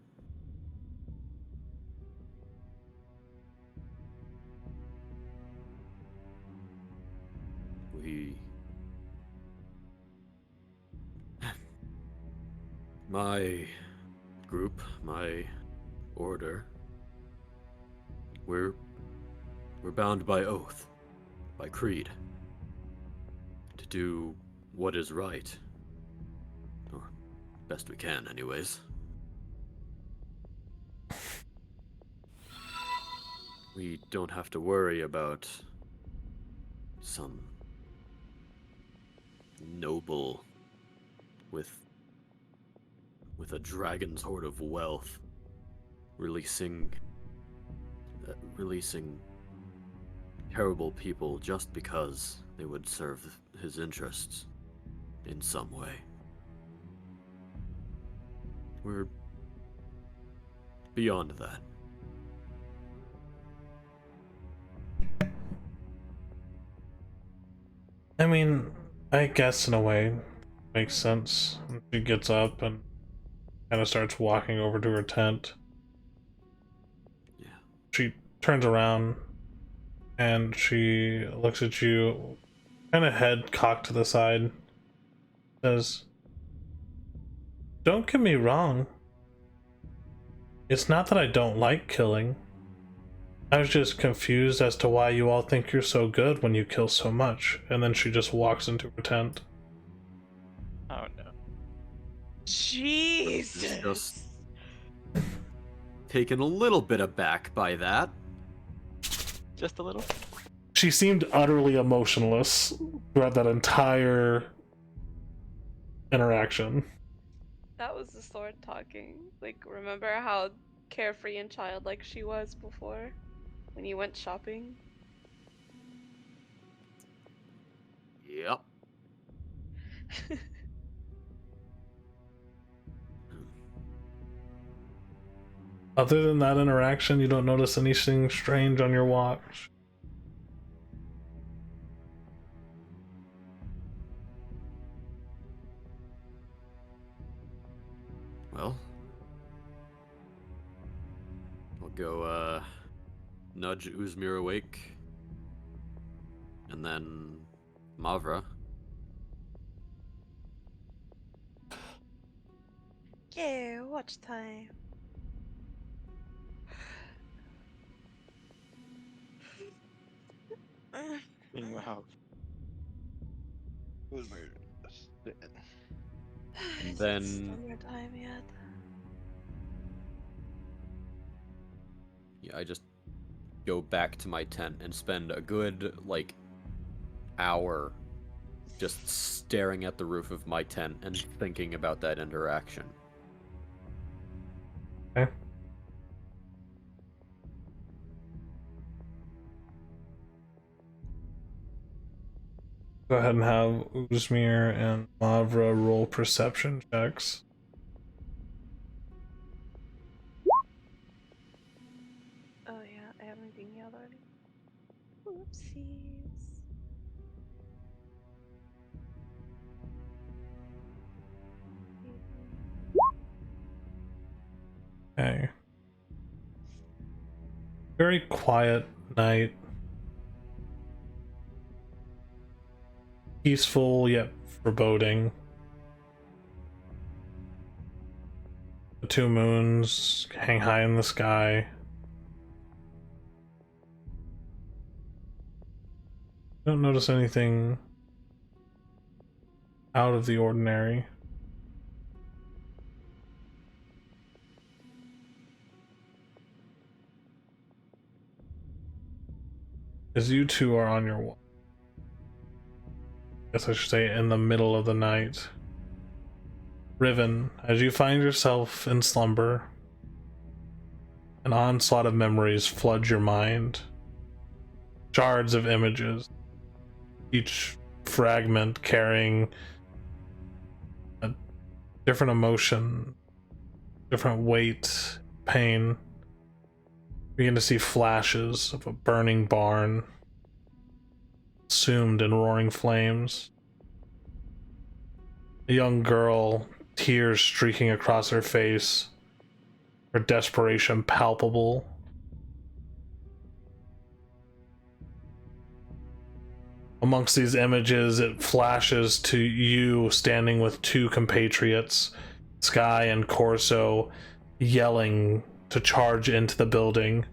My group, my order, we're bound by oath, by creed, to do what is right. Or best we can, anyways. We don't have to worry about some noble with a dragon's hoard of wealth releasing terrible people just because they would serve his interests in some way. We're beyond that. I mean, I guess in a way, makes sense. She gets up and kind of starts walking over to her tent. Yeah. She turns around and she looks at you, kind of head cocked to the side, says, "Don't get me wrong. It's not that I don't like killing. I was just confused as to why you all think you're so good when you kill so much." And then she just walks into her tent. Oh no. Jesus. Just taken a little bit aback by that. Just a little? She seemed utterly emotionless throughout that entire interaction. That was the sword talking. Like, remember how carefree and childlike she was before when you went shopping? Yep. Other than that interaction, you don't notice anything strange on your watch. Well, I'll go nudge Uzmir awake, and then Mavra. Yeah, watch time. Wow. Who's my And Is it then slumber time yet? yeah, I just go back to my tent and spend a good like hour just staring at the roof of my tent and thinking about that interaction. Okay. Go ahead and have Uzmir and Mavra roll perception checks. Oh yeah, I haven't been yelled already. Oopsies. Okay. Very quiet night. Peaceful yet foreboding. The two moons hang high in the sky. Don't notice anything out of the ordinary. as you two are on your, I guess I should say, in the middle of the night, Riven, as you find yourself in slumber, an onslaught of memories floods your mind. Shards of images, each fragment carrying a different emotion, different weight, pain. You begin to see flashes of a burning barn, consumed in roaring flames. A young girl, tears streaking across her face, her desperation palpable. Amongst these images, it flashes to you standing with two compatriots, Sky and Corso, yelling to charge into the building,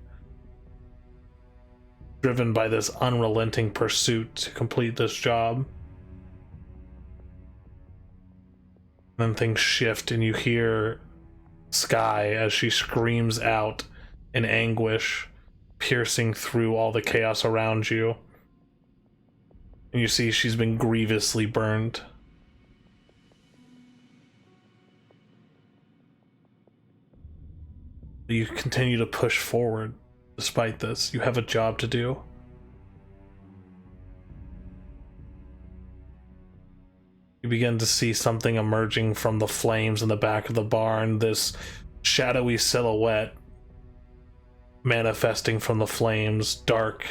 driven by this unrelenting pursuit to complete this job. Then things shift and you hear Sky as she screams out in anguish, piercing through all the chaos around you. And you see she's been grievously burned. You continue to push forward. Despite this, you have a job to do. You begin to see something emerging from the flames in the back of the barn, this shadowy silhouette manifesting from the flames, dark,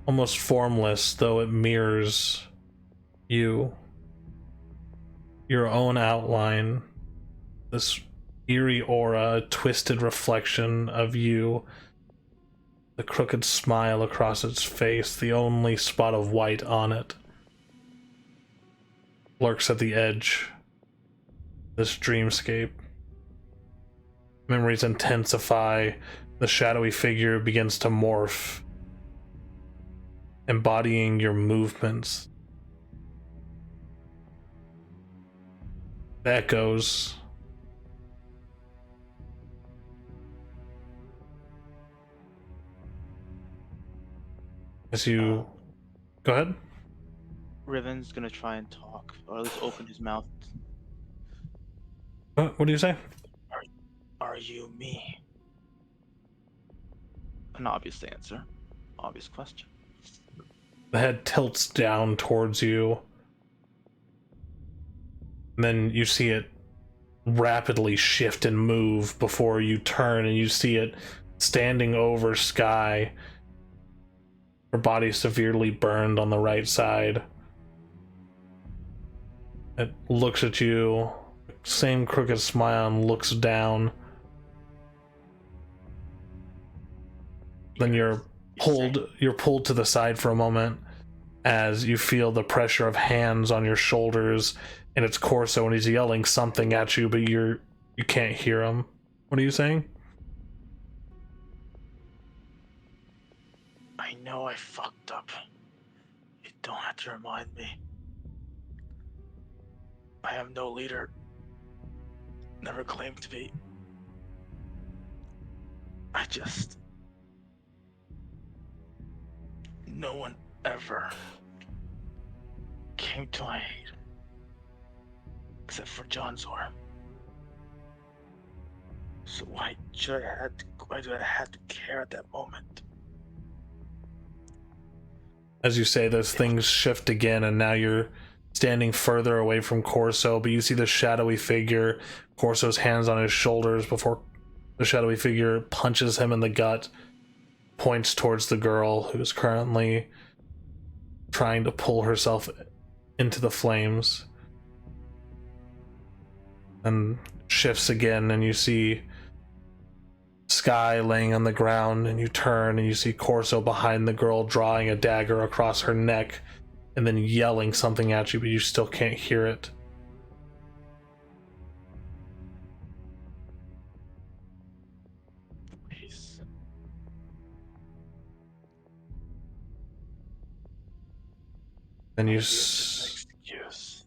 almost formless, though it mirrors you, your own outline, this eerie aura, a twisted reflection of you, the crooked smile across its face, the only spot of white on it, lurks at the edge of this dreamscape. Memories intensify, the shadowy figure begins to morph, embodying your movements. The echoes. As you go ahead. Riven's gonna try and talk, or at least open his mouth. What do you say? Are you me? An obvious answer. Obvious question. The head tilts down towards you. And then you see it rapidly shift and move before you turn, and you see it standing over Sky. Her body severely burned on the right side. It looks at you, same crooked smile, and looks down. Then you're pulled to the side for a moment as you feel the pressure of hands on your shoulders, and it's Corso, and he's yelling something at you, but you can't hear him. What are you saying? I know I fucked up. You don't have to remind me. I am no leader. Never claimed to be. No one ever came to my aid. Except for John Zor. So why do I have to care at that moment? As you say those things shift again, and now you're standing further away from Corso, but you see the shadowy figure, Corso's hands on his shoulders before the shadowy figure punches him in the gut, points towards the girl who's currently trying to pull herself into the flames, and shifts again, and you see Sky laying on the ground, and you turn and you see Corso behind the girl drawing a dagger across her neck and then yelling something at you, but you still can't hear it. Please. Then you Excuse.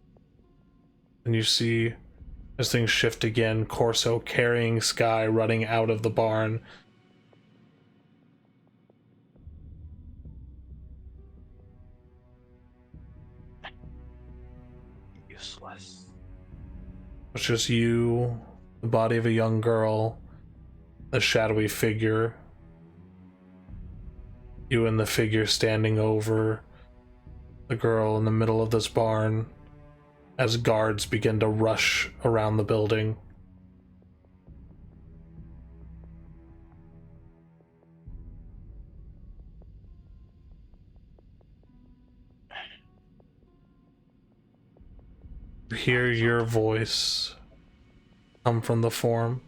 and you see as things shift again, Corso carrying Sky running out of the barn. useless. It's just you, the body of a young girl, a shadowy figure. You and the figure standing over the girl in the middle of this barn as guards begin to rush around the building. You hear your voice come from the form.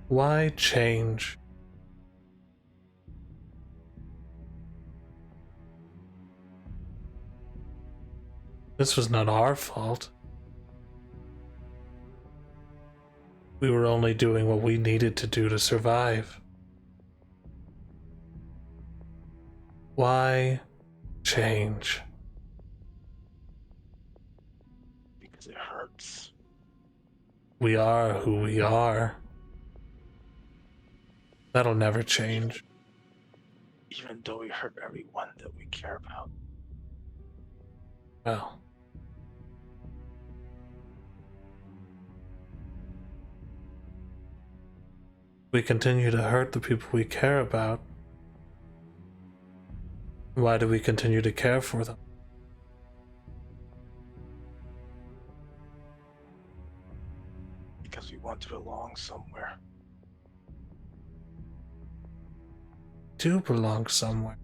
Why change? This was not our fault. We were only doing what we needed to do to survive. Why change? Because it hurts. We are who we are. That'll never change. Even though we hurt everyone that we care about. Well, we continue to hurt the people we care about. Why do we continue to care for them? Because we want to belong somewhere. Do belong somewhere.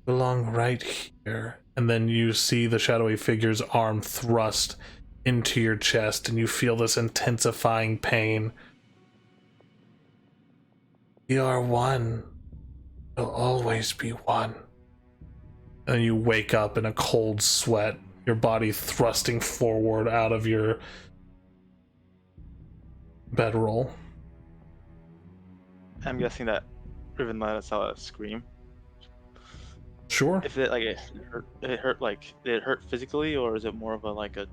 Belong right here. And then you see the shadowy figure's arm thrust into your chest and you feel this intensifying pain. We are one. We'll always be one. And you wake up in a cold sweat, your body thrusting forward out of your bedroll. I'm guessing that Riven let us out a scream. Sure. If it it hurt like did it hurt physically, or is it more of a like a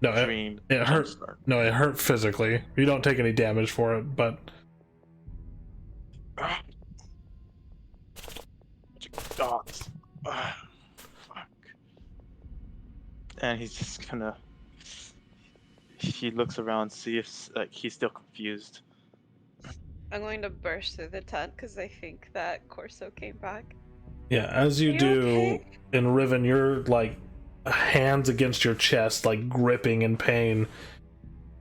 No, dream? it hurt. jumpstart? No, it hurt physically. You don't take any damage for it, but Dogs. Fuck. And he's just gonna. He looks around, see if like he's still confused. I'm going to burst through the tent because I think that Corso came back. yeah, as you Are you do, okay? in Riven, you're like hands against your chest, like gripping in pain.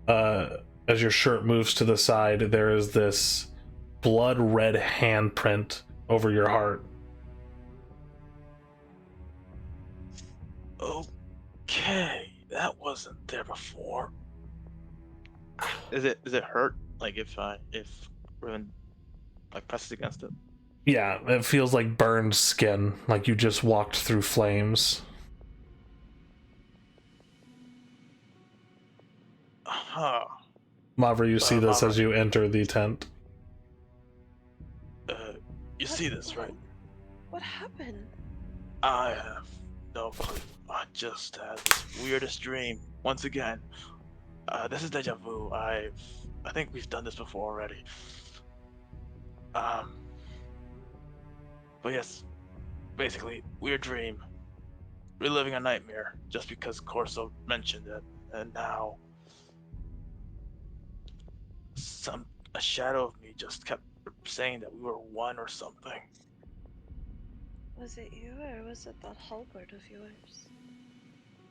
As your shirt moves to the side, there is this blood red handprint over your heart. Okay, that wasn't there before. Is it hurt? Like if Riven like presses against it? Yeah, it feels like burned skin, like you just walked through flames. Huh. Mavra, you see this Mavra. as you enter the tent. You see this, right? What happened? I have no clue. I just had this weirdest dream. Once again, this is deja vu. I think we've done this before already. But yes, basically, weird dream. Reliving a nightmare just because Corso mentioned it, and now a shadow of me just kept saying that we were one or something. Was it you or was it that halberd of yours?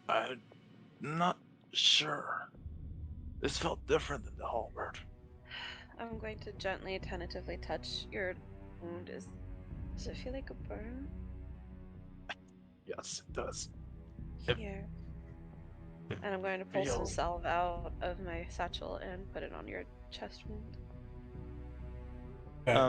I'm not sure. This felt different than the halberd. I'm going to gently, tentatively touch your wound. Does it feel like a burn? Yes, it does. Here. And I'm going to pull some salve out of my satchel and put it on your chest wound.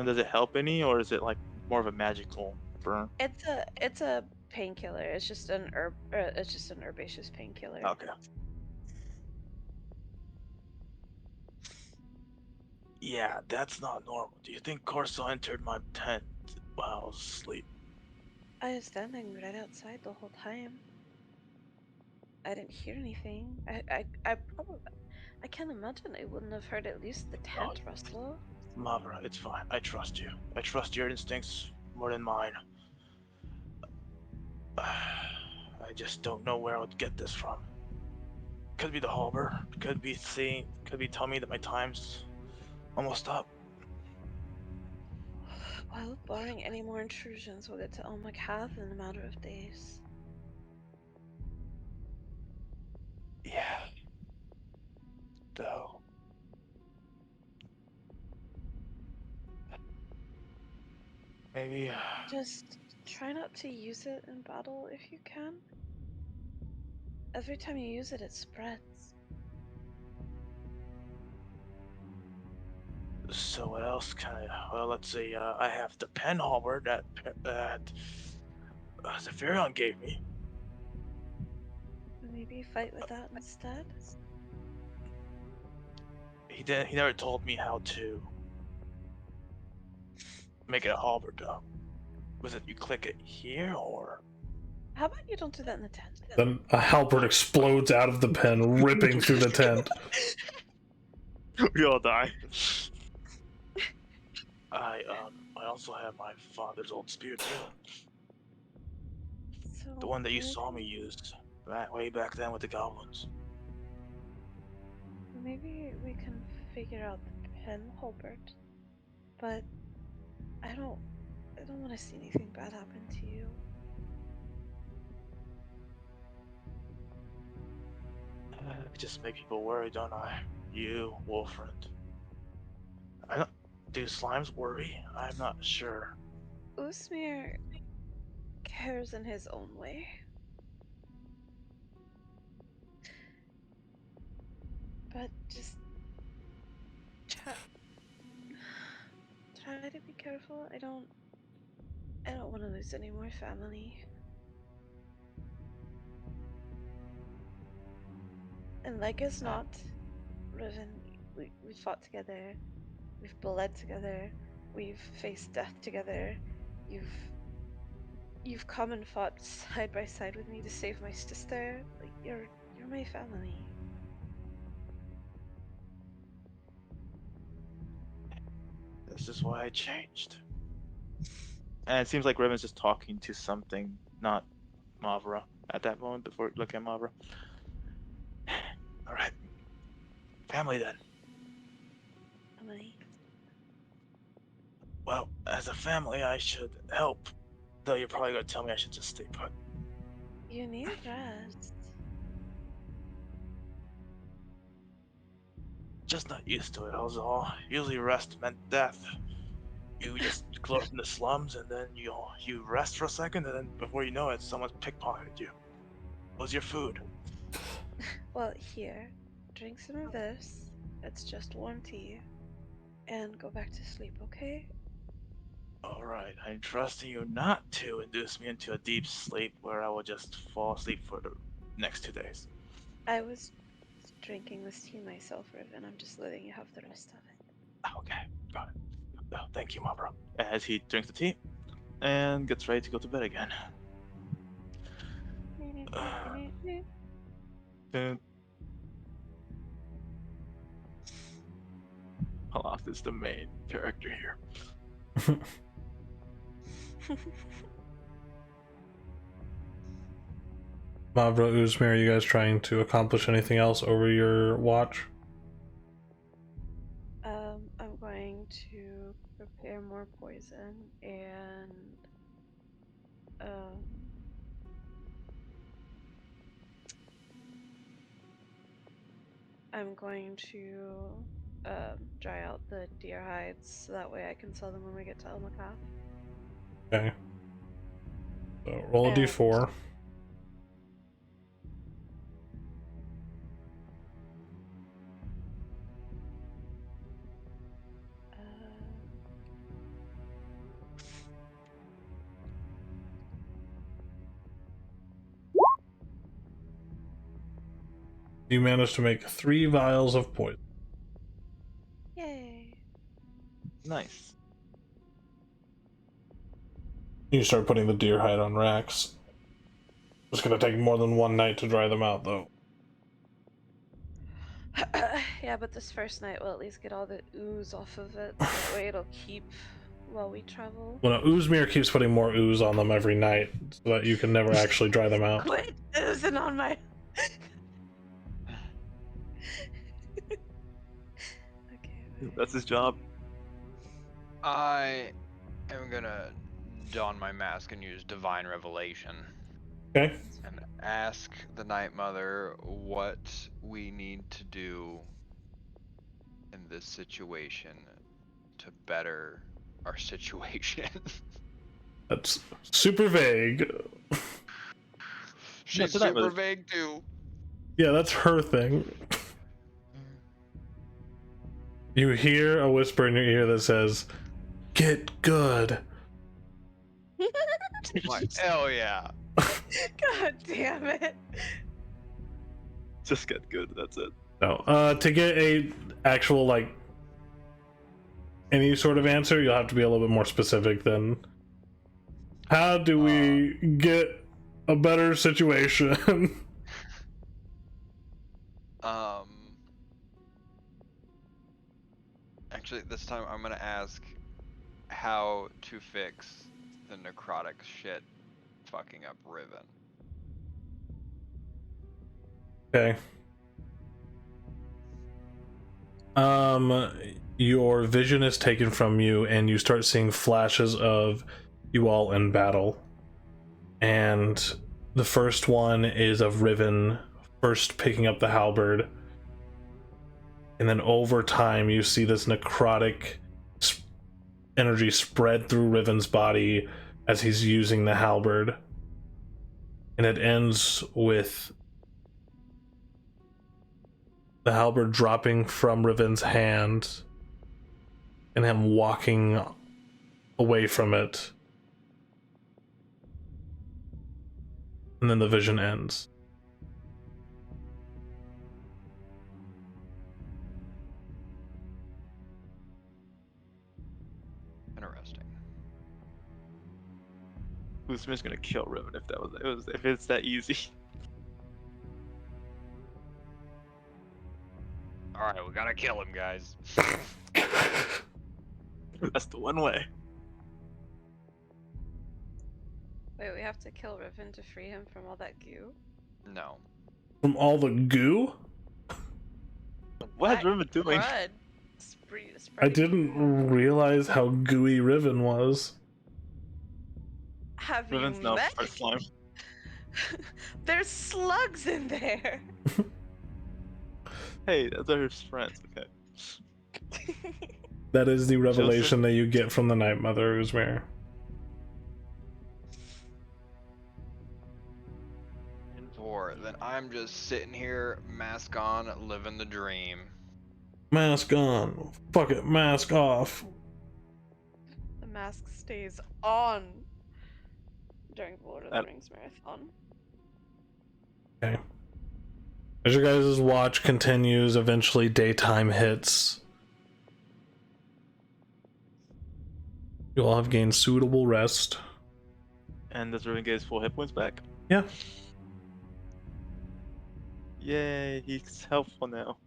Does it help any, or is it like more of a magical burn? It's a painkiller. It's just an herb. It's just an herbaceous painkiller. Okay. Yeah, that's not normal. Do you think Corso entered my tent while I was asleep? I was standing right outside the whole time. I didn't hear anything. I probably I can't imagine I wouldn't have heard at least the tent rustle. Mavra, it's fine. I trust you. I trust your instincts more than mine. I just don't know where I would get this from. Could be the harbor. Could be telling me that my time's almost up. Well, barring any more intrusions, we'll get to El Macav in a matter of days. Yeah. Though. Maybe. Just try not to use it in battle if you can. Every time you use it, it spreads. So what else can I? Well, let's see. I have the pen halberd that Zephyrion gave me. Maybe fight with that instead? He didn't. He never told me how to make it a halberd though. Was it you click it here or? How about you don't do that in the tent? Then a halberd explodes out of the pen, ripping through the tent. We all die. I also have my father's old spear too. So The one that you maybe, saw me use way back then with the goblins. maybe we can figure out the pen halberd. But I don't want to see anything bad happen to you. I just make people worry, don't I? You, Wolfriend. I don't. Do slimes worry? I'm not sure. Usmir cares in his own way. But just try to be careful. I don't want to lose any more family. And like as not, Riven, we fought together, we've bled together, we've faced death together. You've come and fought side by side with me to save my sister. Like you're my family. This is why I changed. And it seems like Riven's just talking to something, not Mavra, at that moment before looking at Mavra. Alright. Family then. Family. Well, as a family, I should help. Though you're probably gonna tell me I should just stay put. You need rest. Just not used to it, that was all. Usually rest meant death. You just grow up in the slums and then you rest for a second and then before you know it, someone's pickpocketed you. What's your food? Well, here, drink some of this. It's just warm tea. And go back to sleep, okay? Alright, I'm trusting you not to induce me into a deep sleep where I will just fall asleep for the next 2 days. I was drinking this tea myself, Riven. I'm just letting you have the rest of it. Okay, got it. Oh, thank you, my bro. As he drinks the tea and gets ready to go to bed again. Then Olaf is the main character here. Mavra, Uzmir, are you guys trying to accomplish anything else over your watch? I'm going to prepare more poison and I'm going to dry out the deer hides so that way I can sell them when we get to El Macath. Okay. So roll a And- d4. You managed to make 3 vials of poison. Yay! Nice. You start putting the deer hide on racks. It's gonna take more than one night to dry them out, though. Yeah, but this first night we'll at least get all the ooze off of it. That way it'll keep while we travel. Well, no, Oozmere keeps putting more ooze on them every night so that you can never actually dry them out. Quit oozing on my. Okay. wait. That's his job. I am gonna don my mask and use Divine Revelation Okay. and ask the Night Mother what we need to do in this situation to better our situation. That's super vague. She's the Night super Mother. vague too. Yeah, that's her thing. You hear a whisper in your ear that says, "Get good." Like, hell yeah. God damn it. Just get good. That's it. No. To get a actual, like, any sort of answer, you'll have to be a little bit more specific than, how do we get a better situation? Actually, this time I'm gonna ask how to fix the necrotic shit fucking up Riven. Okay. Your vision is taken from you, and you start seeing flashes of you all in battle. And the first one is of Riven first picking up the halberd. And then over time, you see this necrotic energy spread through Riven's body as he's using the halberd. And it ends with the halberd dropping from Riven's hand and him walking away from it. And then the vision ends. Interesting. Usman's gonna kill Riven if it's that easy. Alright, we gotta kill him, guys. That's the one way. Wait, we have to kill Riven to free him from all that goo? No. From all the goo? What is Riven doing? Crud. I didn't realize how gooey Riven was. Have Riven's you now met? part slime. There's slugs in there. Hey, those are his friends. Okay. That is the revelation that you get from the Night Mother, Uzmir. Then I'm just sitting here, mask on, living the dream. Mask on. Fuck it, mask off. The mask stays on during the Lord of the Rings marathon. Okay. As your guys' watch continues, eventually daytime hits. You all have gained suitable rest. And does Riven get his full hit points back? Yeah. Yay, he's helpful now.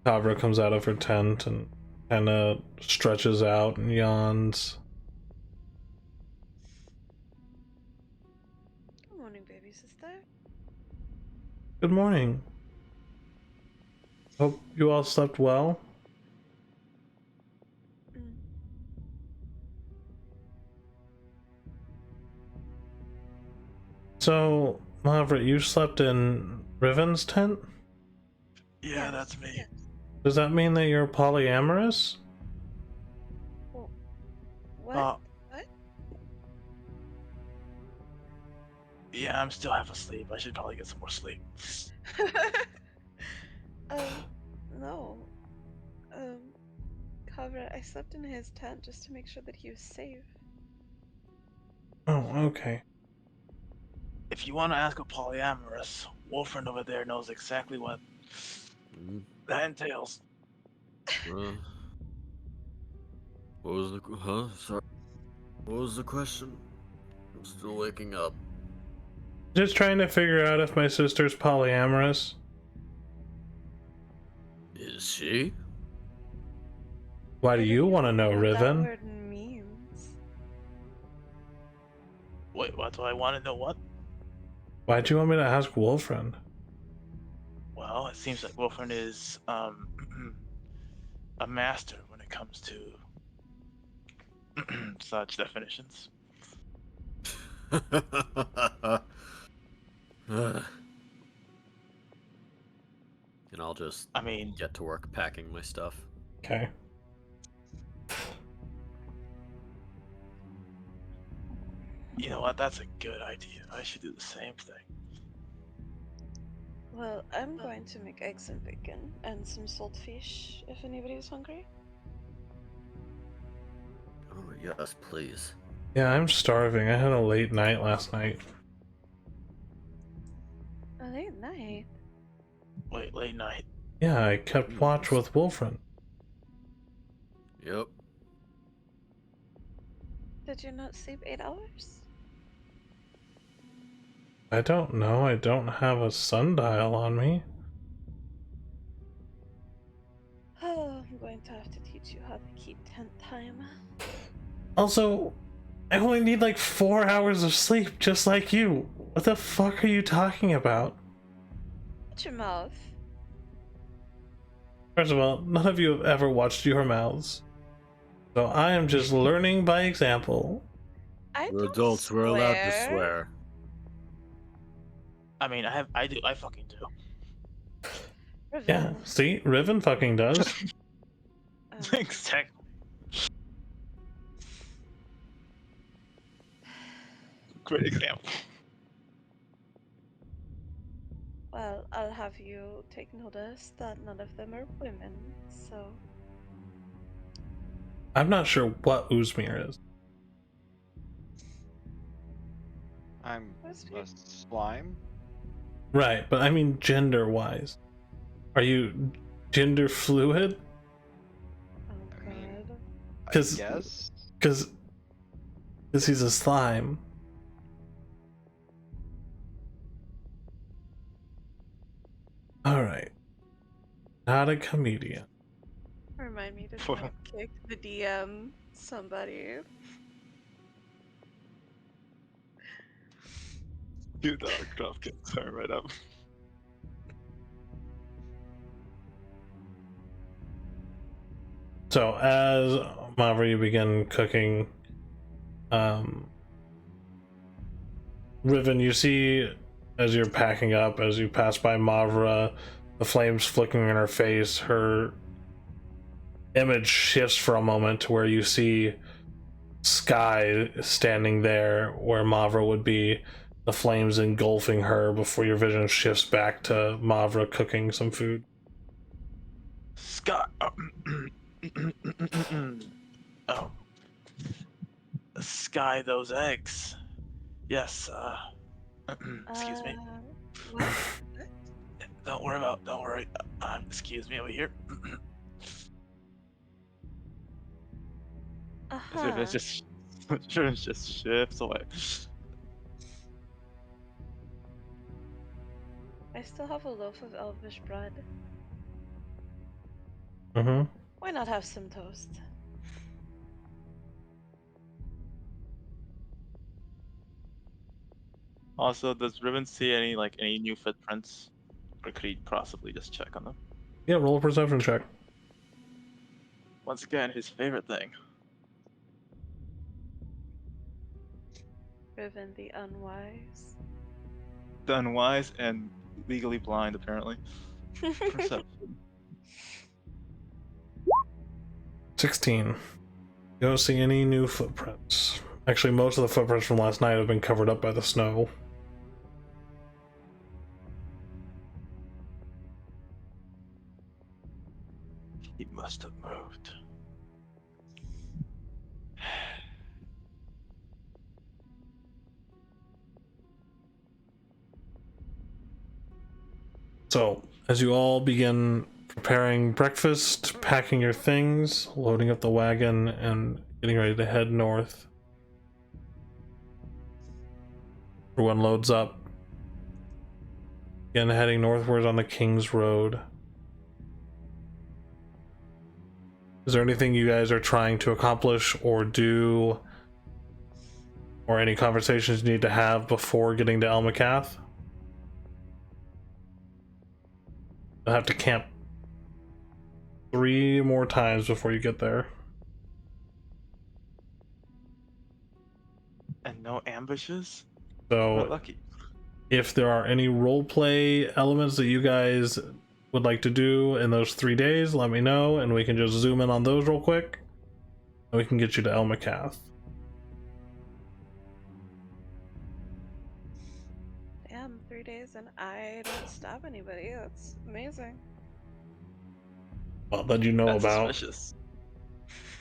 Kavra comes out of her tent and kind of stretches out and yawns. Good morning, baby sister. Good morning. Hope you all slept well. So, Maverick, you slept in Riven's tent? Yeah, that's me. Yes. Does that mean that you're polyamorous? Well, what? Uh, What? Yeah, I'm still half asleep. I should probably get some more sleep. No. Cover, I slept in his tent just to make sure that he was safe. Oh, okay. If you want to ask a polyamorous, Wolfriend over there knows exactly what that entails. What was the Sorry. What was the question? I'm still waking up. Just trying to figure out if my sister's polyamorous. Is she? Why do I don't you even want to know, what that Riven? word means. Wait, what do I want to know? What? Why'd you want me to ask Wolfriend? Well, it seems like Wolfern is a master when it comes to such definitions. And I'll just I mean, get to work packing my stuff. Okay. you know what? That's a good idea. I should do the same thing. Well, I'm going to make eggs and bacon and some salt fish if anybody's hungry. Oh, yes, please. Yeah, I'm starving. I had a late night last night. A late night. Wait, late night. Yeah, I kept watch with Wolfriend. Yep. Did you not sleep 8 hours? I don't know. I don't have a sundial on me. Oh, I'm going to have to teach you how to keep tent time. Also, I only need like 4 hours of sleep, just like you. What the fuck are you talking about? Shut your mouth. First of all, none of you have ever watched your mouths. So I am just learning by example. We're adults, we're allowed to swear. I mean, I fucking do. Yeah, see? Riven fucking does. Exactly. Great example. Well, I'll have you take notice that none of them are women, so... I'm not sure what Uzmir is. I'm What's a slime. Right, but I mean gender-wise. Are you gender fluid? Oh I mean, god. I 'Cause- guess. Because he's a slime. Alright. Not a comedian. Remind me to drop kick the DM somebody. You dog drop kick. Sorry, right up. So as Mavra, you begin cooking, Riven, you see as you're packing up, as you pass by Mavra, the flames flickering in her face, her image shifts for a moment to where you see Sky standing there where Mavra would be, the flames engulfing her before your vision shifts back to Mavra cooking some food. Scott. Oh. Sky, those eggs. Yes, excuse me. What? Don't worry. Excuse me over here. Uh-huh. It's just shifts away. I still have a loaf of elvish bread. Mm-hmm. Why not have some toast? Also, does Riven see any new footprints? Or could he possibly just check on them? Yeah, roll a perception check. Once again, his favorite thing. Riven the unwise. The unwise and legally blind, apparently. Perception. 16. You don't see any new footprints. Actually, most of the footprints from last night have been covered up by the snow. He must have moved. So, as you all begin preparing breakfast, packing your things, loading up the wagon, and getting ready to head north. Everyone loads up. Again, heading northward on the King's Road. Is there anything you guys are trying to accomplish or do, or any conversations you need to have before getting to Elmacath? You'll have to camp 3 more times before you get there. And no ambushes? So, We're lucky. if there are any roleplay elements that you guys would like to do in those 3 days, let me know, and we can just zoom in on those real quick, and we can get you to Elmacath. Damn, 3 days and I don't stab anybody. That's amazing. Well, that you know That's about. suspicious.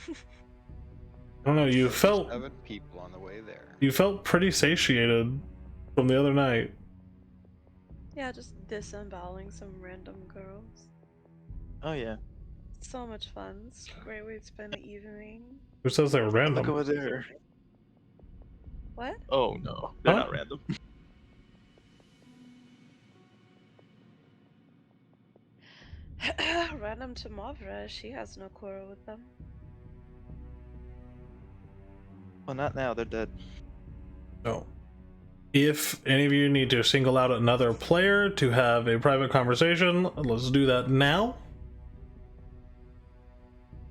I don't know. You felt 7 people on the way there. pretty satiated from the other night. Yeah, just disemboweling some random girls. Oh yeah. So much fun. It's a great way to spend the evening. Who says they were Look random? over there. What? Oh no, they're Huh? not random. Random to Mavra, she has no quarrel with them. Well, not now. They're dead. So, if any of you need to single out another player to have a private conversation, let's do that now.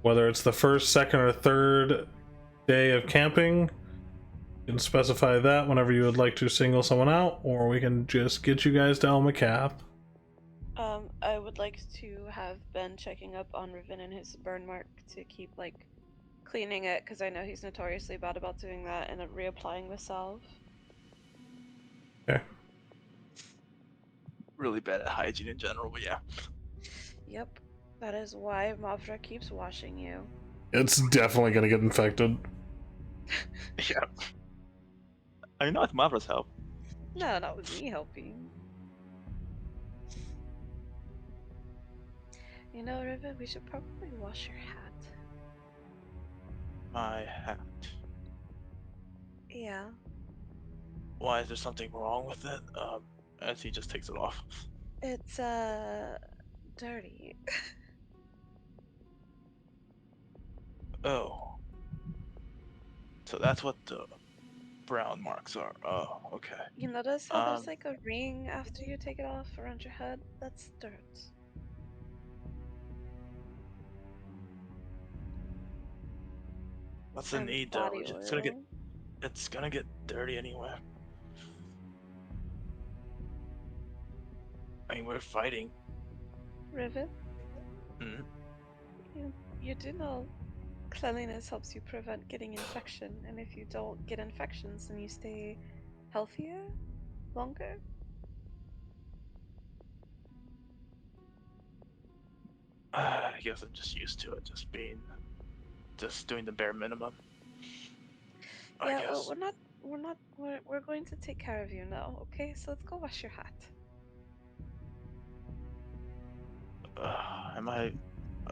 Whether it's the first, second, or third day of camping, you can specify that whenever you would like to single someone out, or we can just get you guys to Elmacath. I would like to have Ben checking up on Riven and his burn mark to keep, like, cleaning it, because I know he's notoriously bad about doing that, and reapplying the salve. Okay. Really bad at hygiene in general, but yeah. Yep. That is why Mavra keeps washing you. It's definitely gonna get infected. Yeah. I mean, not with Mavra's help. No, not with me helping. You know, Riven, we should probably wash your hat. My hat. Yeah. Why is there something wrong with it? As he just takes it off. It's, dirty. Oh. So that's what the brown marks are. Oh, okay. You notice how there's, Um, like, a ring after you take it off around your head? That's dirt. what's the And need though? body It's gonna get dirty anyway. I mean, we're fighting. Riven, Mhm. you do know cleanliness helps you prevent getting infection, and if you don't get infections, then you stay healthier longer. I guess I'm just used to it, just doing the bare minimum. I Yeah, well, guess. we're going to take care of you now, okay? So let's go wash your hat. Am I?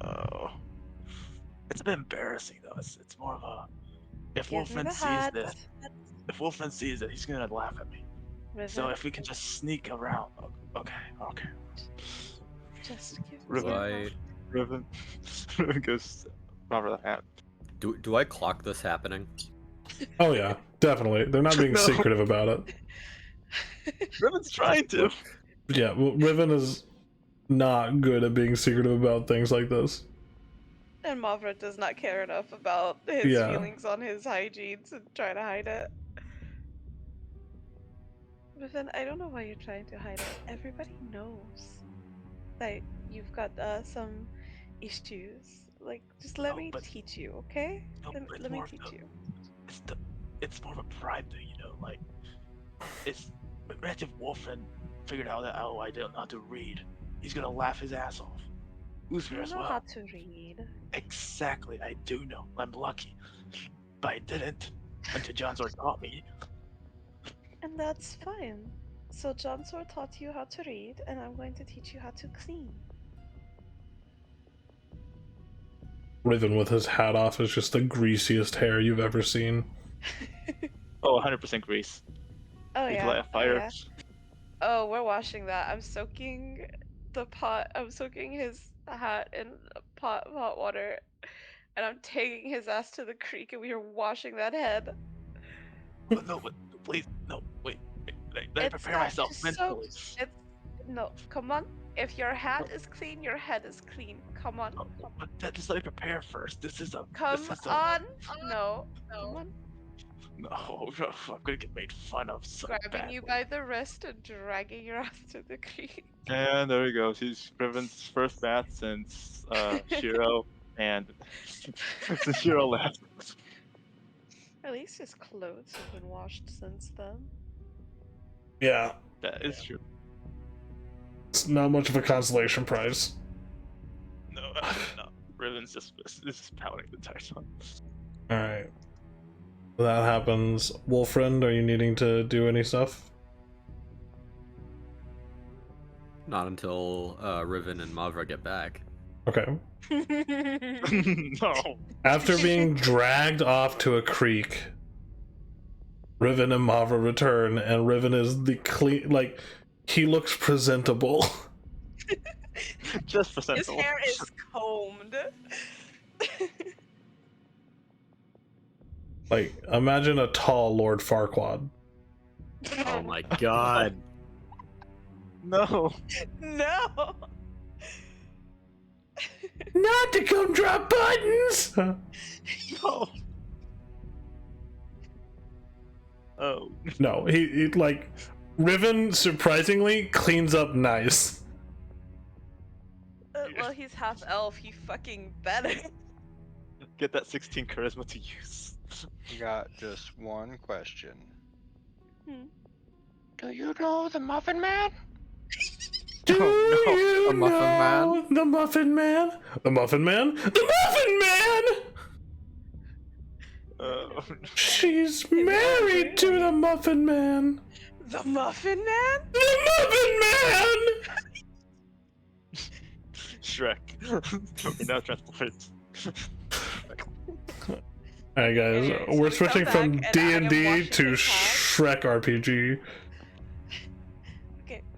Oh, it's a bit embarrassing though. It's more of a. If Give me Wolfman the sees hat. this, if Wolfman sees it, he's gonna laugh at me. So Riven, if we can just sneak around, okay. just give me Riven. your I- hat. Riven, Riven goes over the hat. Do I clock this happening? Oh yeah, definitely. They're not being No. secretive about it. Riven's trying to. Yeah, well, Riven is not good at being secretive about things like this. And Mavra does not care enough about his Yeah. feelings on his hygiene to try to hide it. Riven, I don't know why you're trying to hide it. Everybody knows that you've got some issues. Like, just let No, me but- teach you, okay? No, but Let me more of teach the- you. It's more of a pride thing, you know. Like, it's imagine Wolfman figured out that I don't know how to read. He's gonna laugh his ass off. Uzmir You as know well. how to read. Exactly, I do know. I'm lucky, but I didn't until John Sword taught me. And that's fine. So John Sword taught you how to read, and I'm going to teach you how to clean. Riven with his hat off is just the greasiest hair you've ever seen. Oh, 100% grease. Oh He'd yeah. light a fire. Oh, yeah. Oh, we're washing that. I'm soaking the pot. I'm soaking his hat in a pot of hot water, and I'm taking his ass to the creek, and we are washing that head. Oh, no, but please, no, wait. Let me It's prepare not myself just mentally. soaked. It's no. Come on. If your hat is clean, your head is clean. Come on. Just let me prepare first. This is a. Come on. No. Come on. No, I'm gonna get made fun of so Grabbing you badly. by the wrist and dragging your ass to the creek. And there we go. She's Riven's first bath since Shiro and since Shiro left. At least his clothes have been washed since then. Yeah, That is true. it's not much of a consolation prize. No, no. Riven's just pouting the entire time. Alright. That happens. Wolfriend, are you needing to do any stuff? Not until Riven and Mavra get back. Okay. No. After being dragged off to a creek, Riven and Mavra return, and Riven is the clean, like, he looks presentable. Just for His sensible. hair is combed. Like, imagine a tall Lord Farquaad. Oh my god. No. No. Not to come drop buttons! No. Oh. No, he like, Riven surprisingly cleans up nice. Well, he's half elf. He fucking better. Get that 16 charisma to use. Got just one question. Hmm. Do you know the Muffin Man? Do Oh, no. you The Muffin know Man? the Muffin Man? The Muffin Man? The Muffin Man! Oh, She's married to the Muffin Man. The Muffin Man? The Muffin Man! Shrek. We're now transported. Alright guys, Anyway, so we're we switching come from back and I am D&D washing to his hat. Shrek RPG.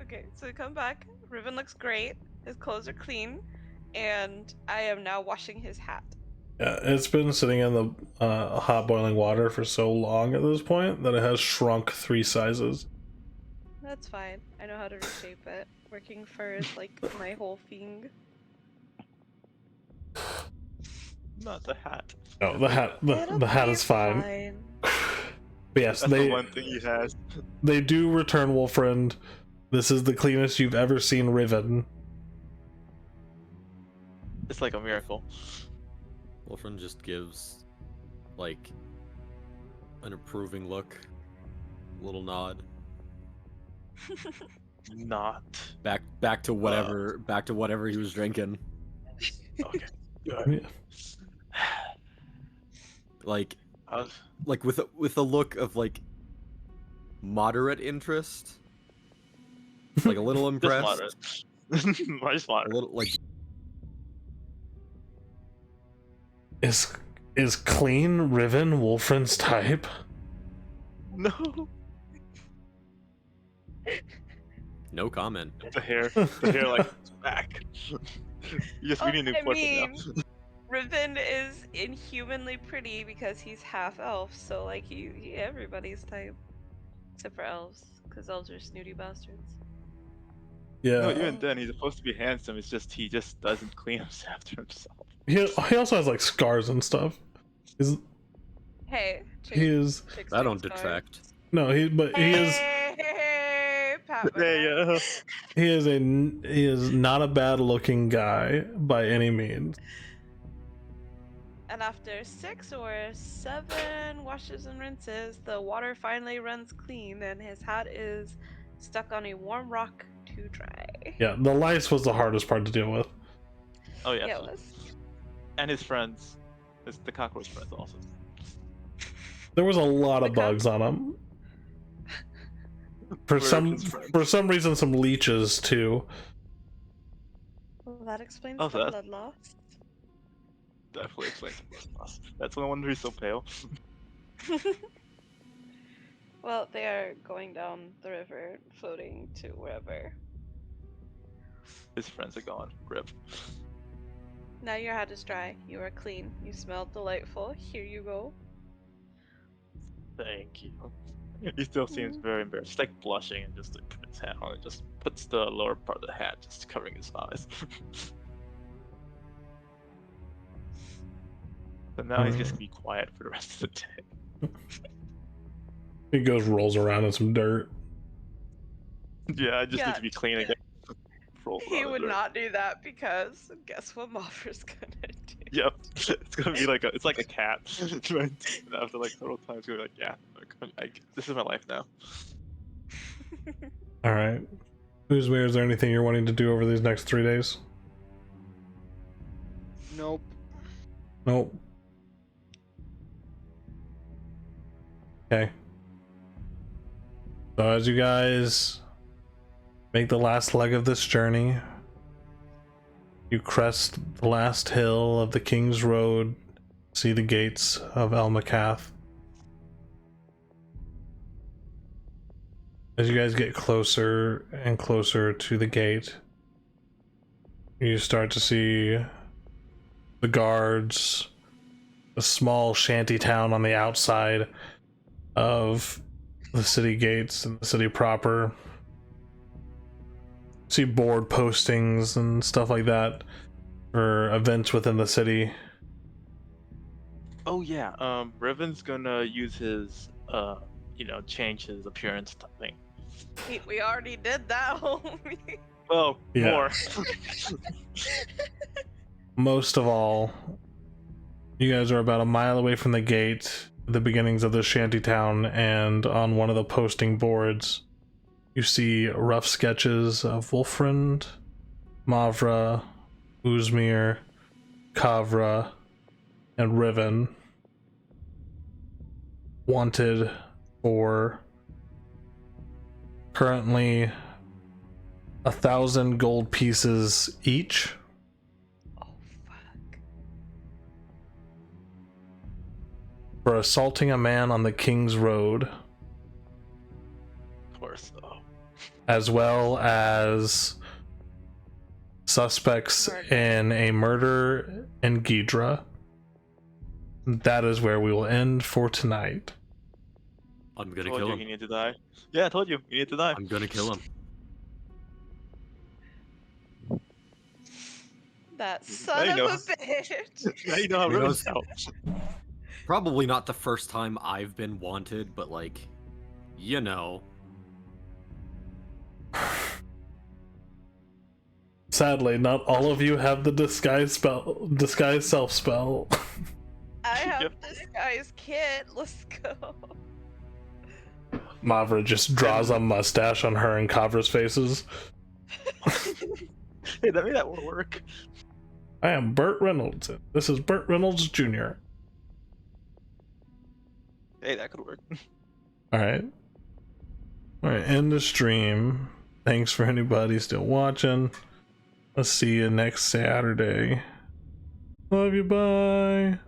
Okay, so we come back. Riven looks great. His clothes are clean. And I am now washing his hat. Yeah, it's been sitting in the hot boiling water for so long at this point that it has shrunk 3 sizes. That's fine. I know how to reshape it. Working fur is like my whole thing. Not the hat. No, the hat It'll the hat be is fine. But yes, That's the one thing he has. they do return Wolfriend. This is the cleanest you've ever seen Riven. It's like a miracle. Wolfram just gives, like, an approving look, a little nod. Not. Back to whatever he was drinking. Okay. Good. Like I was- with a look of like moderate interest. Like a little Just impressed. moderate. Just A moderate. little like Is clean Riven Wolfriend's type? No. no comment. The hair like back. You just really new I portrait mean, now. Riven is inhumanly pretty because he's half elf, so like he everybody's type. Except for elves, because elves are snooty bastards. Yeah. No, even then he's supposed to be handsome. It's just he just doesn't clean after himself. He also has like scars and stuff. Hey, He is chicks That don't scars. detract. no, he is Hey, pat my Yeah, back. yeah. he is not a bad looking guy by any means. And after 6 or 7 washes and rinses, the water finally runs clean, and his hat is stuck on a warm rock to dry. Yeah, the lice was the hardest part to deal with. Oh yeah. Yeah, it was. And his friends, the cockroach friends also. There was a lot of The cock- bugs on him. Where are his friends? For some reason, some leeches too. Well, that explains Oh, the that- blood loss. definitely explains the blood loss. That's no wonder he's so pale. Well, they are going down the river, floating to wherever. His friends are gone. Rip. Now your hat is dry. You are clean. You smell delightful. Here you go. Thank you. He still seems very embarrassed. He's like blushing and just like put his hat on and just puts the lower part of the hat just covering his eyes. But now he's just gonna be quiet for the rest of the day. He goes, rolls around in some dirt. Yeah, I just need Yeah. to be clean again. Roll He around would in dirt. not do that because guess what Moffer's gonna do? Yep, it's gonna be like it's like a cat. Right? And after like several times, gonna be like, yeah, this is my life now. All right. Uzmir, is there anything you're wanting to do over these next 3 days? Nope. Nope. Okay. So as you guys make the last leg of this journey, you crest the last hill of the King's Road, see the gates of Elmacath. As you guys get closer and closer to the gate, you start to see the guards, a small shanty town on the outside of the city gates and the city proper. See board postings and stuff like that for events within the city. Oh yeah, Riven's gonna use his change his appearance thing. We already did that, homie. Well, Yeah. more. Most of all, you guys are about a mile away from the gate, the beginnings of the shanty town, and on one of the posting boards, you see rough sketches of Wolfrind, Mavra, Uzmir, Kavra, and Riven. Wanted for currently 1,000 gold pieces each. Oh fuck. For assaulting a man on the King's Road, Of course, though. as well as suspects in a murder in Ghidra. That is where we will end for tonight. I'm gonna Told kill you him. he needed to die. Yeah, I told you he needed to die. I'm gonna kill him. That son you of know. a bitch. Now you know how He Riven's knows. felt. Probably not the first time I've been wanted, but like, you know. Sadly, not all of you have the disguise self spell. I have Yep. this guy's kit. Let's go. Mavra just draws a mustache on her and Kavra's faces. Hey, that will work. I am Burt Reynolds. This is Burt Reynolds Jr. Hey, that could work. Alright. Alright, end the stream. Thanks for anybody still watching. Let's see you next Saturday. Love you, bye.